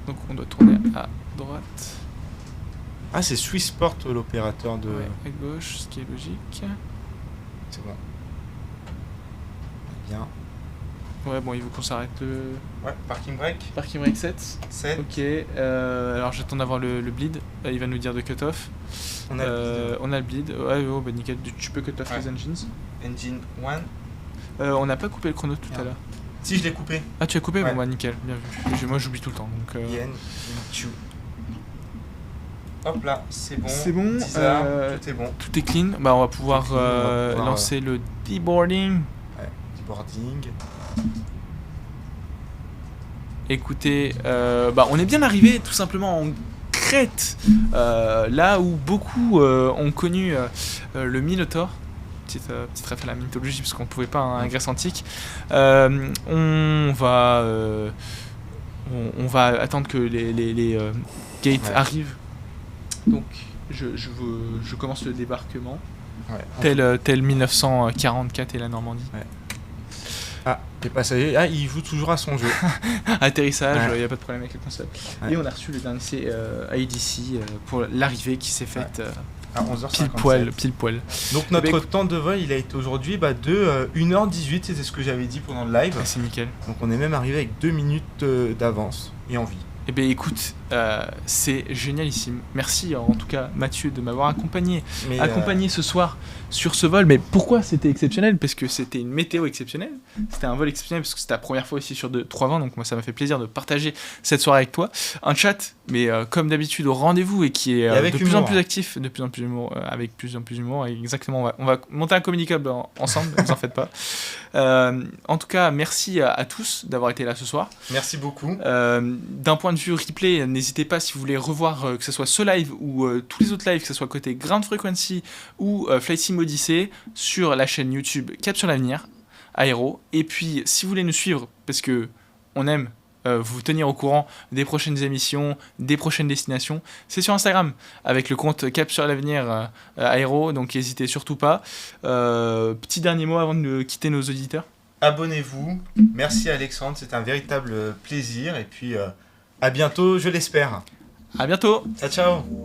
Speaker 3: Donc, on doit tourner à droite.
Speaker 4: Ah, c'est Swissport l'opérateur de.
Speaker 3: Ouais, à gauche, ce qui est logique.
Speaker 4: C'est bon. Bien.
Speaker 3: Ouais, bon, il veut qu'on s'arrête le.
Speaker 4: Ouais, parking break.
Speaker 3: Parking brake 7.
Speaker 4: 7.
Speaker 3: Ok, alors j'attends d'avoir le bleed. Il va nous dire de cut off.
Speaker 4: On a le
Speaker 3: On a le bleed. Ouais, oh, bah nickel. Tu peux cut off
Speaker 4: Ouais.
Speaker 3: les engines.
Speaker 4: engine 1.
Speaker 3: On n'a pas coupé le chrono tout à
Speaker 4: Merde.
Speaker 3: l'heure.
Speaker 4: Si, je l'ai coupé.
Speaker 3: Ah, tu as coupé?
Speaker 4: Ouais.
Speaker 3: Bon, bah nickel, bien vu. Moi j'oublie tout le temps. Donc,
Speaker 4: IN, 2. Hop là, c'est bon.
Speaker 3: C'est bon,
Speaker 4: Teaser, tout est bon.
Speaker 3: tout est clean. Bah, on va pouvoir,
Speaker 4: Tout est clean, on va pouvoir,
Speaker 3: lancer le deboarding.
Speaker 4: Ouais, deboarding.
Speaker 3: Écoutez, bah, on est bien arrivé tout simplement en Crète, là où beaucoup ont connu le Minotaure. Petite ref à la mythologie parce qu'on ne pouvait pas en Grèce antique. On va attendre que les gates
Speaker 4: Ouais.
Speaker 3: arrivent. Donc je commence le débarquement.
Speaker 4: Ouais.
Speaker 3: Tel 1944 et la Normandie.
Speaker 4: Ah, les passagers. Ah, il joue toujours à son jeu.
Speaker 3: Atterrissage, il
Speaker 4: Ouais.
Speaker 3: n'y a pas de problème avec le console.
Speaker 4: Ouais.
Speaker 3: Et on a reçu le dernier ADC pour l'arrivée qui s'est faite
Speaker 4: À 11h57.
Speaker 3: pile poil.
Speaker 4: Donc notre
Speaker 3: Eh ben, écoute-
Speaker 4: temps de vol, il a été aujourd'hui de 1h18, c'était ce que j'avais dit pendant le live.
Speaker 3: Ah, c'est nickel.
Speaker 4: Donc on est même arrivé avec 2 minutes d'avance et en vie.
Speaker 3: Eh bien écoute, c'est génialissime. Merci en tout cas Mathieu de m'avoir accompagné
Speaker 4: Mais,
Speaker 3: ce soir sur ce vol. Mais pourquoi c'était exceptionnel? Parce que c'était une météo exceptionnelle. C'était un vol exceptionnel parce que c'était la première fois aussi sur 3 vents. Donc moi ça m'a fait plaisir de partager cette soirée avec toi. Un chat, mais comme d'habitude au rendez-vous et qui est
Speaker 4: avec
Speaker 3: de plus en
Speaker 4: humour.
Speaker 3: plus actif, de plus en plus humour, avec plus en plus d'humour. Exactement, on va monter un communicable ensemble, ne vous en faites pas. En tout cas, merci à tous d'avoir été là ce soir.
Speaker 4: Merci beaucoup.
Speaker 3: D'un point de vue replay, n'hésitez pas si vous voulez revoir que ce soit ce live ou tous les autres lives, que ce soit côté Ground Frequency ou Flight Sim Odyssey, sur la chaîne YouTube Cap sur l'avenir, Aéro. Et puis si vous voulez nous suivre, parce que on aime vous tenir au courant des prochaines émissions, des prochaines destinations, c'est sur Instagram avec le compte Cap sur l'avenir Aéro, donc n'hésitez surtout pas. Petit dernier mot avant de quitter nos auditeurs.
Speaker 4: Abonnez-vous. Merci Alexandre, c'est un véritable plaisir. Et puis à bientôt, je l'espère.
Speaker 3: À bientôt.
Speaker 4: Ciao, ciao.